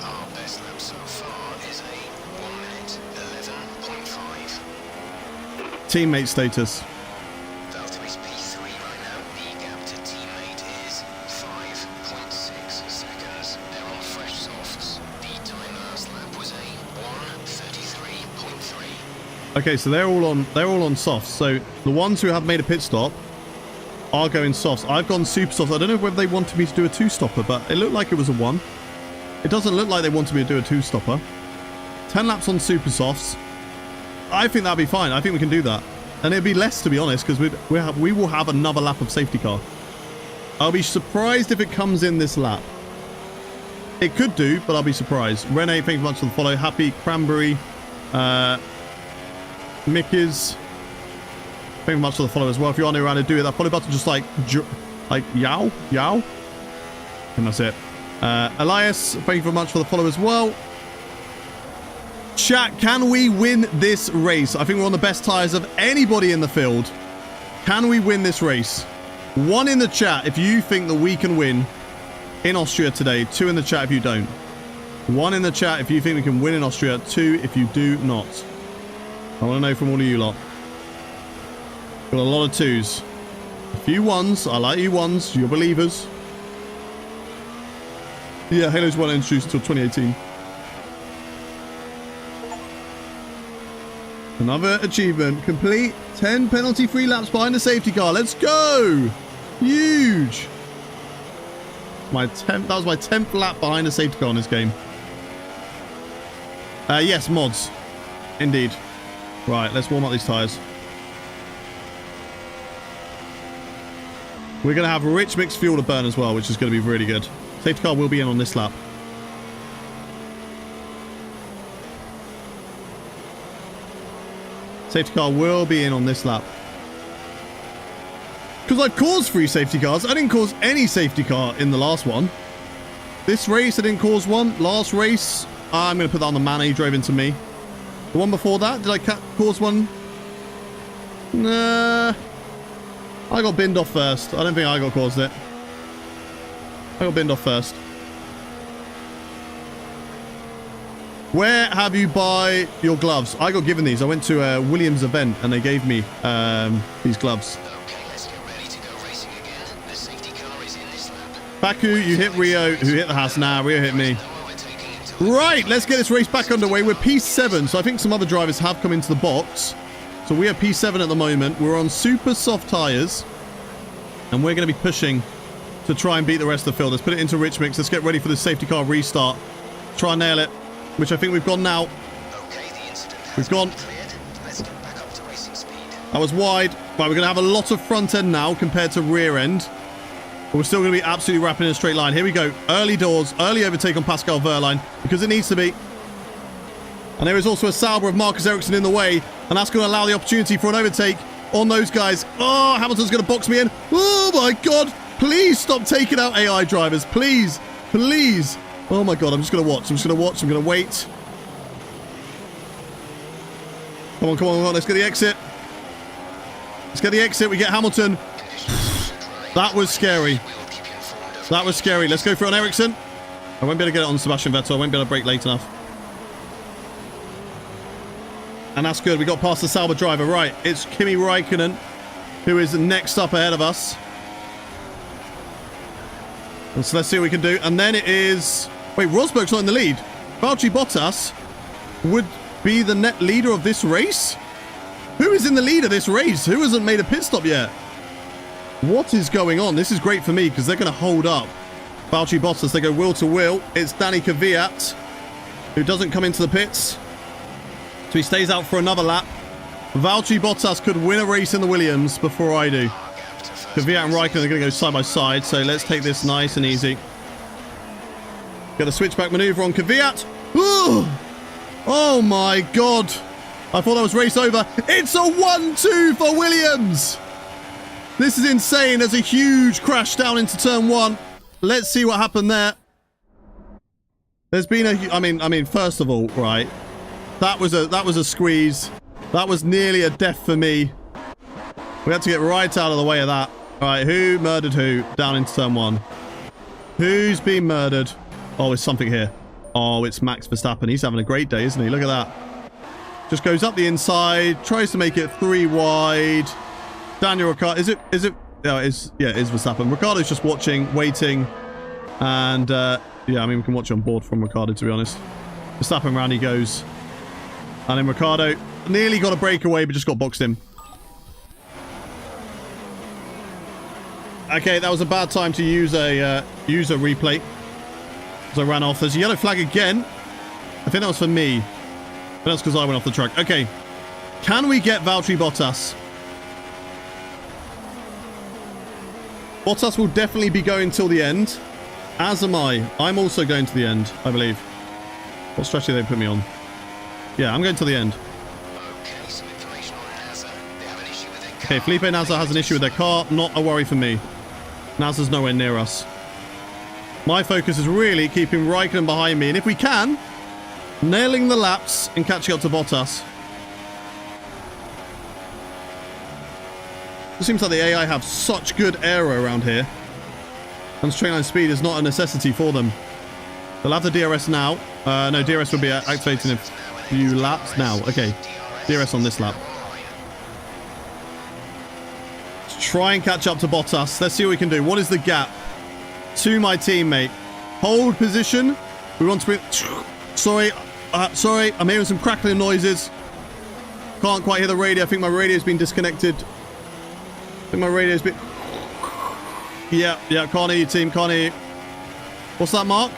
S5: Our best lap so far is a 1 minute 11.5.
S3: Teammate status.
S5: Delta is P3 right now. The gap to teammate is 5.6 seconds. They're on fresh softs. The time last lap was a 1:33.3.
S3: Okay, so they're all on softs. So the ones who have made a pit stop are going softs. I've gone super soft. I don't know whether they wanted me to do a 2-stopper, but it looked like it was a 1. It doesn't look like they wanted me to do a 2-stopper. 10 laps on super softs. I think that'd be fine. I think we can do that. And it'd be less, to be honest, because we will have another lap of safety car. I'll be surprised if it comes in this lap. It could do, but I'll be surprised. Renee, thank you much for the follow. Happy Cranberry. Mickey's. Thank you much for the follow as well. If you are new around to do it, that follow button just like yow. And that's it. Elias, thank you very much for the follow as well. Chat, can we win this race? I think we're on the best tyres of anybody in the field. Can we win this race? 1 in the chat if you think that we can win in Austria today. 2 in the chat if you don't. 1 in the chat if you think we can win in Austria. 2 if you do not. I want to know from all of you lot. Got a lot of 2s. A few 1s. I like you 1s. You're believers. Yeah, Halo's one introduced until 2018. Another achievement. Complete 10 penalty-free laps behind the safety car. Let's go! Huge! That was my 10th lap behind the safety car in this game. Yes, mods. Indeed. Right, let's warm up these tyres. We're going to have rich mixed fuel to burn as well, which is going to be really good. Safety car will be in on this lap. Safety car will be in on this lap. Because I've caused 3 safety cars. I didn't cause any safety car in the last one. This race, I didn't cause one. Last race, I'm going to put that on the man. He drove into me. The one before that, did I cause one? Nah. I got binned off first. I don't think I got caused it. I got binned off first. Where have you buy your gloves? I got given these. I went to a Williams event and they gave me these gloves.
S5: Okay, let's get ready to go racing again. The safety car is in this lap.
S3: Baku, you hit Rio, who hit the Haas. Nah, Rio hit me. Right, let's get this race back underway. We're P7, so I think some other drivers have come into the box. So we are P7 at the moment. We're on super soft tyres. And we're going to be pushing to try and beat the rest of the field. Let's put it into rich mix. Let's get ready for the safety car restart. Try and nail it, which I think we've gone now. We've gone. That was wide. Right, we're going to have a lot of front end now compared to rear end. But we're still going to be absolutely wrapping in a straight line. Here we go. Early doors. Early overtake on Pascal Wehrlein because it needs to be. And there is also a Sauber of Marcus Ericsson in the way. And that's going to allow the opportunity for an overtake on those guys. Oh, Hamilton's going to box me in. Oh, my God. Please stop taking out AI drivers. Please. Please. Oh, my God. I'm just going to watch. I'm just going to watch. I'm going to wait. Come on, come on, come on. Let's get the exit. Let's get the exit. We get Hamilton. That was scary. That was scary. Let's go for an Ericsson. I won't be able to get it on Sebastian Vettel. I won't be able to brake late enough. And that's good. We got past the Sauber driver. Right. It's Kimi Räikkönen, who is next up ahead of us. And so let's see what we can do. And then it is... Wait, Rosberg's not in the lead. Valtteri Bottas would be the net leader of this race? Who is in the lead of this race? Who hasn't made a pit stop yet? What is going on? This is great for me because they're going to hold up Valtteri Bottas. They go wheel to wheel. It's Danny Kvyat who doesn't come into the pits. So he stays out for another lap. Valtteri Bottas could win a race in the Williams before I do. Kvyat and Raikkonen are going to go side by side. So let's take this nice and easy. Get a switchback maneuver on Kvyat. Ooh! Oh my God. I thought that was race over. It's a 1-2 for Williams. This is insane. There's a huge crash down into turn 1. Let's see what happened there. There's been a... I mean, first of all, right. That was a squeeze. That was nearly a death for me. We had to get right out of the way of that. All right, who murdered who down into turn 1? Who's been murdered? Oh, it's something here. Oh, it's Max Verstappen. He's having a great day, isn't he? Look at that. Just goes up the inside, tries to make it 3 wide. Daniel Ricciardo, is it? Yeah, it is Verstappen. Ricciardo's just watching, waiting, and yeah, I mean we can watch on board from Ricciardo to be honest. Verstappen round he goes, and then Ricciardo nearly got a breakaway but just got boxed in. Okay, that was a bad time to use a replay. So I ran off. There's a yellow flag again. I think that was for me. But that's because I went off the track. Okay. Can we get Valtteri Bottas? Bottas will definitely be going till the end. As am I. I'm also going to the end, I believe. What strategy they put me on? Yeah, I'm going to the end. Okay, Felipe Nasser has an issue with their car. Not a worry for me. Nasser's nowhere near us. My focus is really keeping Raikkonen behind me. And if we can, nailing the laps and catching up to Bottas. It seems like the AI have such good aero around here. And straight line speed is not a necessity for them. They'll have the DRS now. No, DRS will be activated in a few laps now. Okay, DRS on this lap. Let's try and catch up to Bottas. Let's see what we can do. What is the gap to my teammate? Hold position. We want to be... Sorry, I'm hearing some crackling noises. Can't quite hear the radio. I think my radio's been disconnected. I think my radio's been... Yeah, can't hear you, team, can't hear you. What's that, Mark?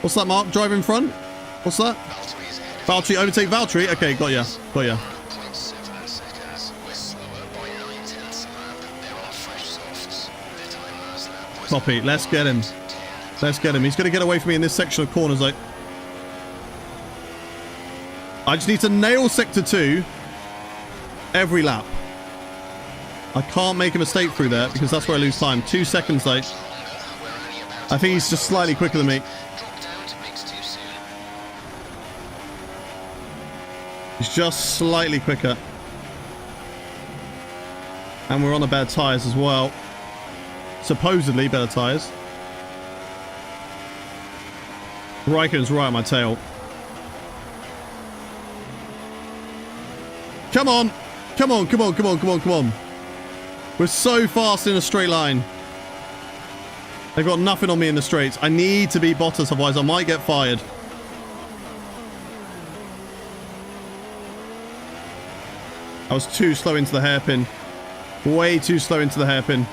S3: What's that, Mark? Drive in front? What's that? Valtteri, overtake Valtteri? Okay, got ya. Copy, let's get him. He's going to get away from me in this section of corners. I just need to nail sector 2 every lap. I can't make a mistake through there because that's where I lose time. 2 seconds though. I think he's just slightly quicker than me. He's just slightly quicker. And we're on the better tyres as well. Supposedly better tyres. Raikkonen's right on my tail. Come on! Come on, come on, come on, come on, come on. We're so fast in a straight line. They've got nothing on me in the straights. I need to beat Bottas, otherwise I might get fired. I was too slow into the hairpin. Way too slow into the hairpin.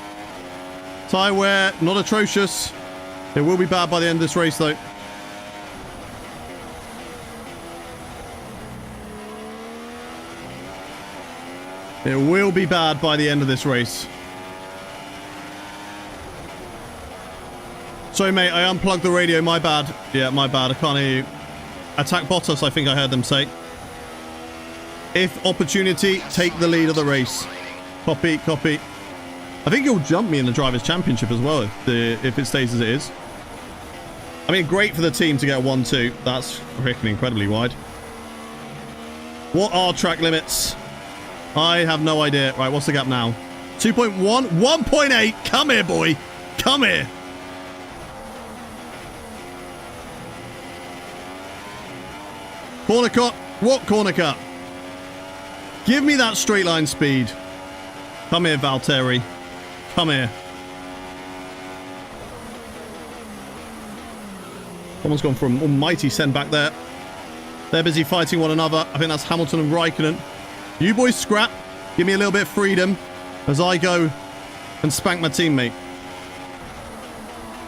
S3: Tyre wear, not atrocious. It will be bad by the end of this race, though. It will be bad by the end of this race. Sorry, mate, I unplugged the radio. My bad. Yeah, my bad. I can't hear you. Attack Bottas, I think I heard them say. If opportunity, take the lead of the race. Copy, copy. I think he'll jump me in the Drivers' Championship as well if it stays as it is. I mean, great for the team to get a 1-2. That's freaking incredibly wide. What are track limits? I have no idea. Right, what's the gap now? 2.1? 1.8! Come here, boy! Come here! Corner cut. What corner cut? Give me that straight line speed. Come here, Valtteri. Come here. Someone's gone for an almighty send back there. They're busy fighting one another. I think that's Hamilton and Raikkonen. You boys scrap. Give me a little bit of freedom as I go and spank my teammate.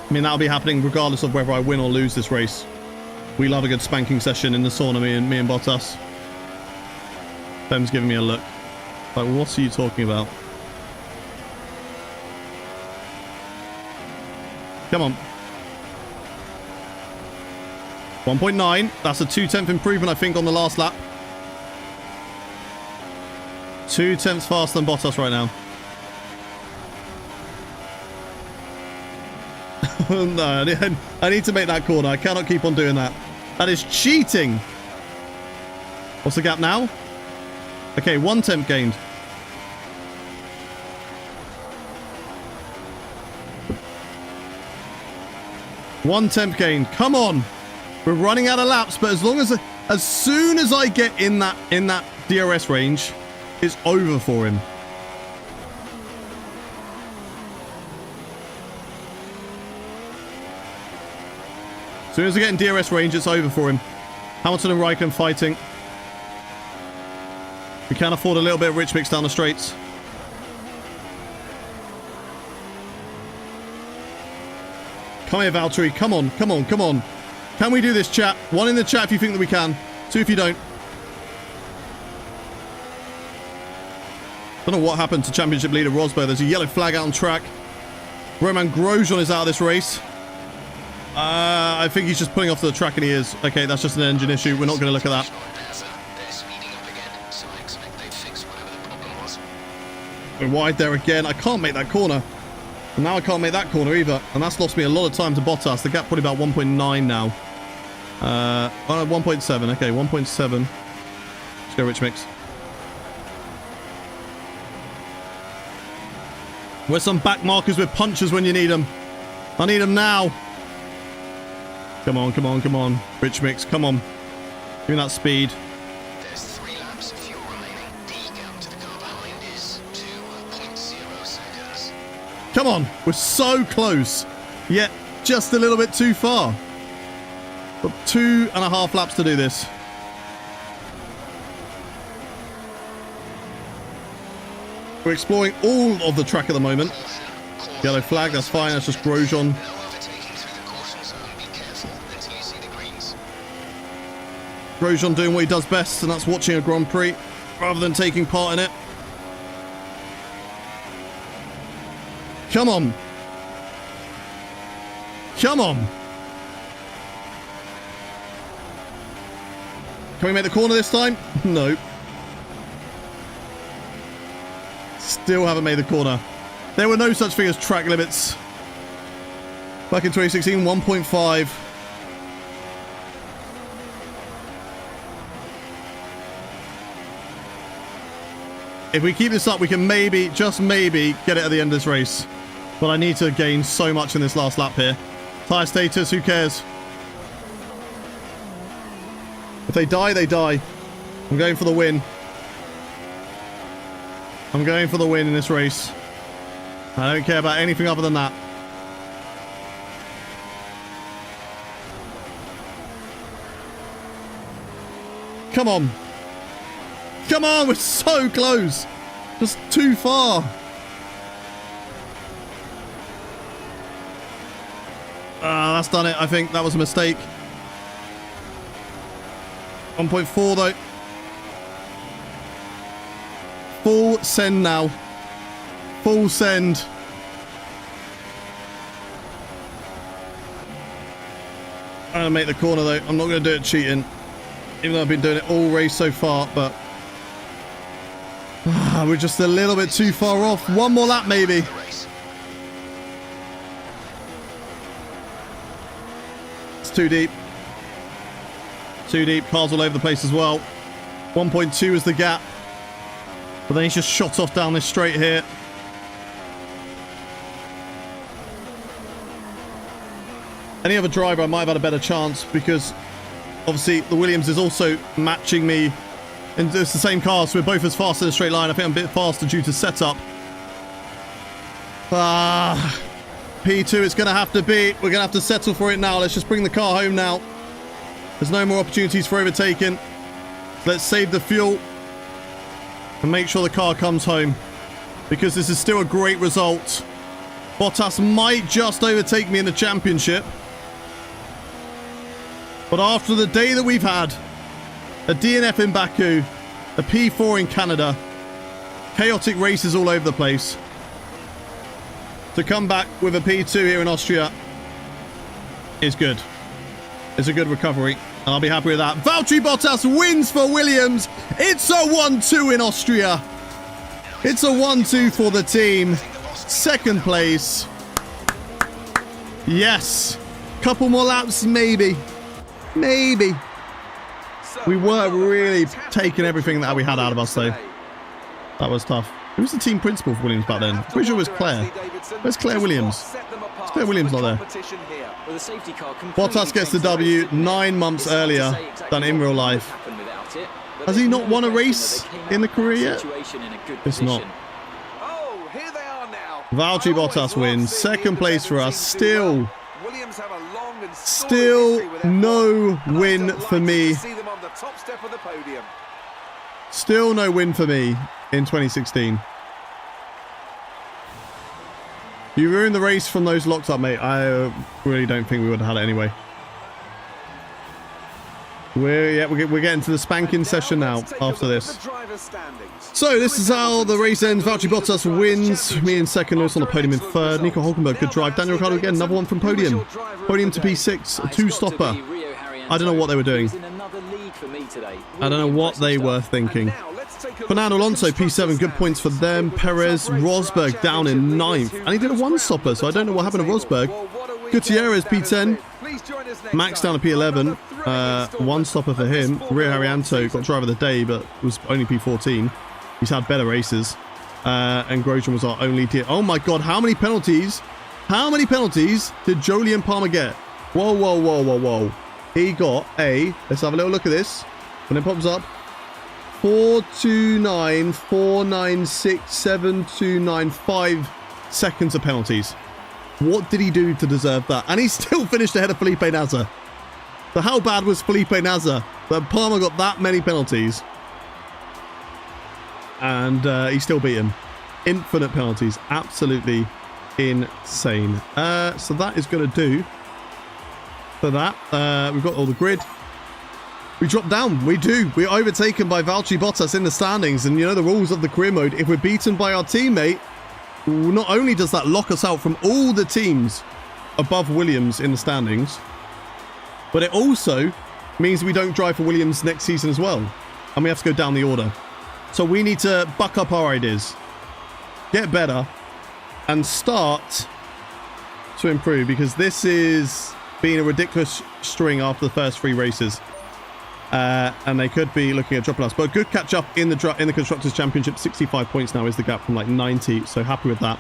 S3: I mean, that'll be happening regardless of whether I win or lose this race. We love a good spanking session in the sauna, me and Bottas. Ben's giving me a look. Like, what are you talking about? Come on. 1.9. That's a 2/10 improvement, I think, on the last lap. 2/10 faster than Bottas right now. No, I need to make that corner. I cannot keep on doing that. That is cheating. What's the gap now? Okay, 1/10 gained. One tenth gained. Come on. We're running out of laps, but as soon as I get in that DRS range, it's over for him. As soon as I get in DRS range, it's over for him. Hamilton and Raikkonen fighting. We can afford a little bit of rich mix down the straights. Come here, Valtteri. Come on, come on, come on. Can we do this, chat? 1 in the chat if you think that we can. 2 if you don't. Don't know what happened to championship leader Rosberg. There's a yellow flag out on track. Roman Grosjean is out of this race. I think he's just pulling off the track, and he is. Okay, that's just an engine issue. We're not going to look at that. We're wide there again. I can't make that corner. And now I can't make that corner either. And that's lost me a lot of time to Bottas. The gap probably about 1.9 now. 1.7. Okay, 1.7. Let's go rich mix. Where's some back markers with punches when you need them? I need them now. Come on, come on, come on. Rich mix, come on. Give me that speed.
S5: There's 3 laps of fuel remaining. The gap to the car behind is 2.0 seconds.
S3: Come on. We're so close. Yet just a little bit too far. Got 2.5 laps to do this. We're exploring all of the track at the moment. Yellow flag, that's fine. That's just Grosjean. Grosjean doing what he does best, and that's watching a Grand Prix rather than taking part in it. Come on. Come on. Can we make the corner this time? No. still haven't made the corner. There were no such thing as track limits. Back in 2016, 1.5. If we keep this up, we can maybe, just maybe, get it at the end of this race. But I need to gain so much in this last lap here. Tyre status, who cares? If they die, they die. I'm going for the win. I'm going for the win in this race. I don't care about anything other than that. Come on. Come on, we're so close. Just too far. That's done it. I think that was a mistake. 1.4 though. Full send now. Full send. I'm going to make the corner though. I'm not going to do it cheating. Even though I've been doing it all race so far, but we're just a little bit too far off. One more lap maybe. It's too deep. Too deep. Cars all over the place as well. 1.2 is the gap. But then he's just shot off down this straight here. Any other driver, I might have had a better chance because obviously the Williams is also matching me. And it's the same car, so we're both as fast in a straight line. I think I'm a bit faster due to setup. P2 it's going to have to be. We're going to have to settle for it now. Let's just bring the car home now. There's no more opportunities for overtaking. Let's save the fuel and make sure the car comes home because this is still a great result. Bottas might just overtake me in the championship. But after the day that we've had, a DNF in Baku, a P4 in Canada, chaotic races all over the place, to come back with a P2 here in Austria is good. It's a good recovery, and I'll be happy with that. Valtteri Bottas wins for Williams. It's a 1-2 in Austria. It's a 1-2 for the team. Second place. Yes. Couple more laps, maybe. Maybe. We were really taking everything that we had out of us, though. That was tough. Who was the team principal for Williams back then? Pretty sure it was Claire. Where's Claire Williams? Is Claire Williams not there? Bottas gets the W 9 months earlier than in real life. Has he not won a race in the career yet? It's not. Valtteri Bottas wins. Second place for us. Still no win for me. Still no win for me in 2016. You ruined the race from those locked up, mate. I really don't think we would have had it anyway. We're getting to the spanking session now after this. So this is how the race ends. Valtteri Bottas wins. Me in second, Lotus on the podium in third. Nico Hulkenberg, good drive. Daniel Ricciardo again, another one from podium. Podium to P6, a two-stopper. I don't know what they were doing. I don't know what they were thinking. Fernando Alonso, P7, good points for them. Perez, Rosberg down in 9th. And he did a one-stopper, so I don't know what happened to Rosberg. Gutierrez, P10. Max down to P11. One-stopper for him. Rio Haryanto got driver of the day, but was only P14. He's had better races. And Grosjean was our only tier. Oh my god, how many penalties? How many penalties did Jolyon Palmer get? Whoa, whoa, whoa, whoa, whoa. He got a, let's have a little look at this. When it pops up, 429, 496, 729, 5 seconds of penalties. What did he do to deserve that? And he still finished ahead of Felipe Nasr. So how bad was Felipe Nasr that Palmer got that many penalties? And he still beat him. Infinite penalties. Absolutely insane. So that is going to do for that. We've got all the grid. We drop down. We do. We're overtaken by Valtteri Bottas in the standings. And you know the rules of the career mode. If we're beaten by our teammate, not only does that lock us out from all the teams above Williams in the standings, but it also means we don't drive for Williams next season as well. And we have to go down the order. So we need to buck up our ideas. get better, and start to improve, because this is being a ridiculous string after the first 3 races. And they could be looking at dropping us. But a good catch up in the Constructors' Championship. 65 points now is the gap from like 90. So happy with that.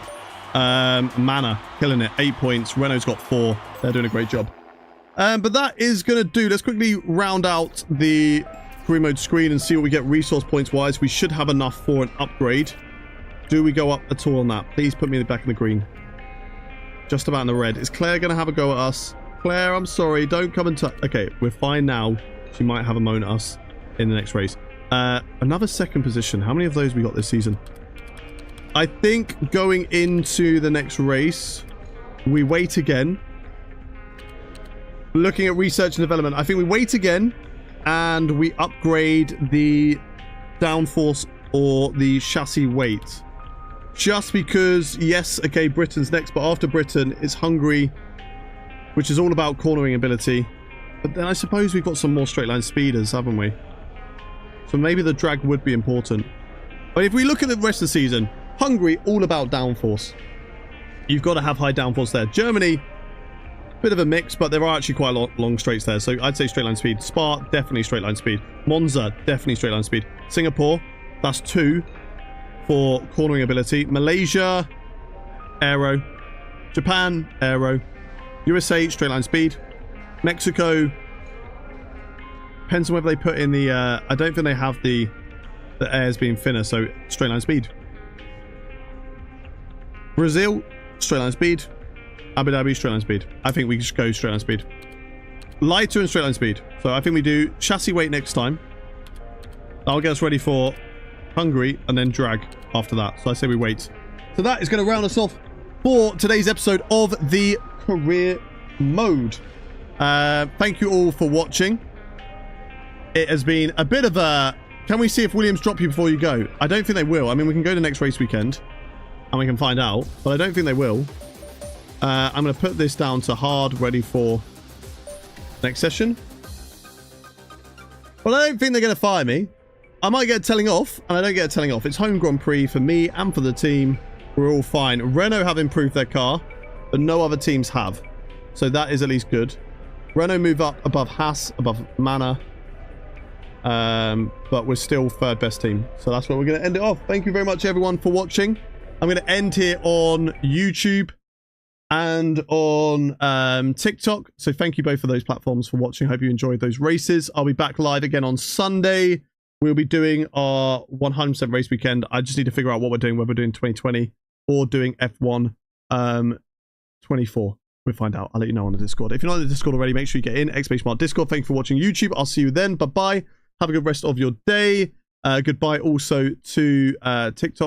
S3: Mana killing it. 8 points. Renault's got 4. They're doing a great job. But that is going to do. Let's quickly round out the career mode screen and see what we get resource points wise. We should have enough for an upgrade. Do we go up at all on that? Please put me back in the green. Just about in the red. Is Claire going to have a go at us? Claire, I'm sorry. Don't come and touch. Okay, we're fine now. She might have a moan at us in the next race. Another second position. How many of those we got this season? I think going into the next race, we wait again. Looking at research and development, I think we wait again and we upgrade the downforce or the chassis weight. Just because, yes, okay, Britain's next, but after Britain, it's Hungary, which is all about cornering ability. But then I suppose we've got some more straight line speeders, haven't we? So maybe the drag would be important. But if we look at the rest of the season, Hungary, all about downforce. You've got to have high downforce there. Germany, bit of a mix, but there are actually quite a lot long straights there. So I'd say straight line speed. Spa, definitely straight line speed. Monza, definitely straight line speed. Singapore, that's 2 for cornering ability. Malaysia, aero. Japan, aero. USA, straight line speed. Mexico, depends on whether they put in the, I don't think they have the airs being thinner, so straight line speed. Brazil, straight line speed. Abu Dhabi, straight line speed. I think we just go straight line speed. Lighter and straight line speed. So I think we do chassis weight next time. That'll get us ready for Hungary and then drag after that. So I say we wait. So that is going to round us off for today's episode of the career mode. Thank you all for watching. It has been a bit of a... Can we see if Williams drop you before you go? I don't think they will. I mean, we can go to next race weekend and we can find out, but I don't think they will. I'm going to put this down to hard, ready for next session. Well, I don't think they're going to fire me. I might get a telling off, and I don't get a telling off. It's home Grand Prix for me and for the team. We're all fine. Renault have improved their car, but no other teams have. So that is at least good. Renault move up above Haas, above Mana. But we're still third best team. So that's where we're going to end it off. Thank you very much, everyone, for watching. I'm going to end here on YouTube and on TikTok. So thank you both for those platforms for watching. Hope you enjoyed those races. I'll be back live again on Sunday. We'll be doing our 100% race weekend. I just need to figure out what we're doing, whether we're doing 2020 or doing F1 24. We'll find out. I'll let you know on the Discord. If you're not in the Discord already, make sure you get in. !Discord. Thank you for watching YouTube. I'll see you then. Bye-bye. Have a good rest of your day. Goodbye also to TikTok.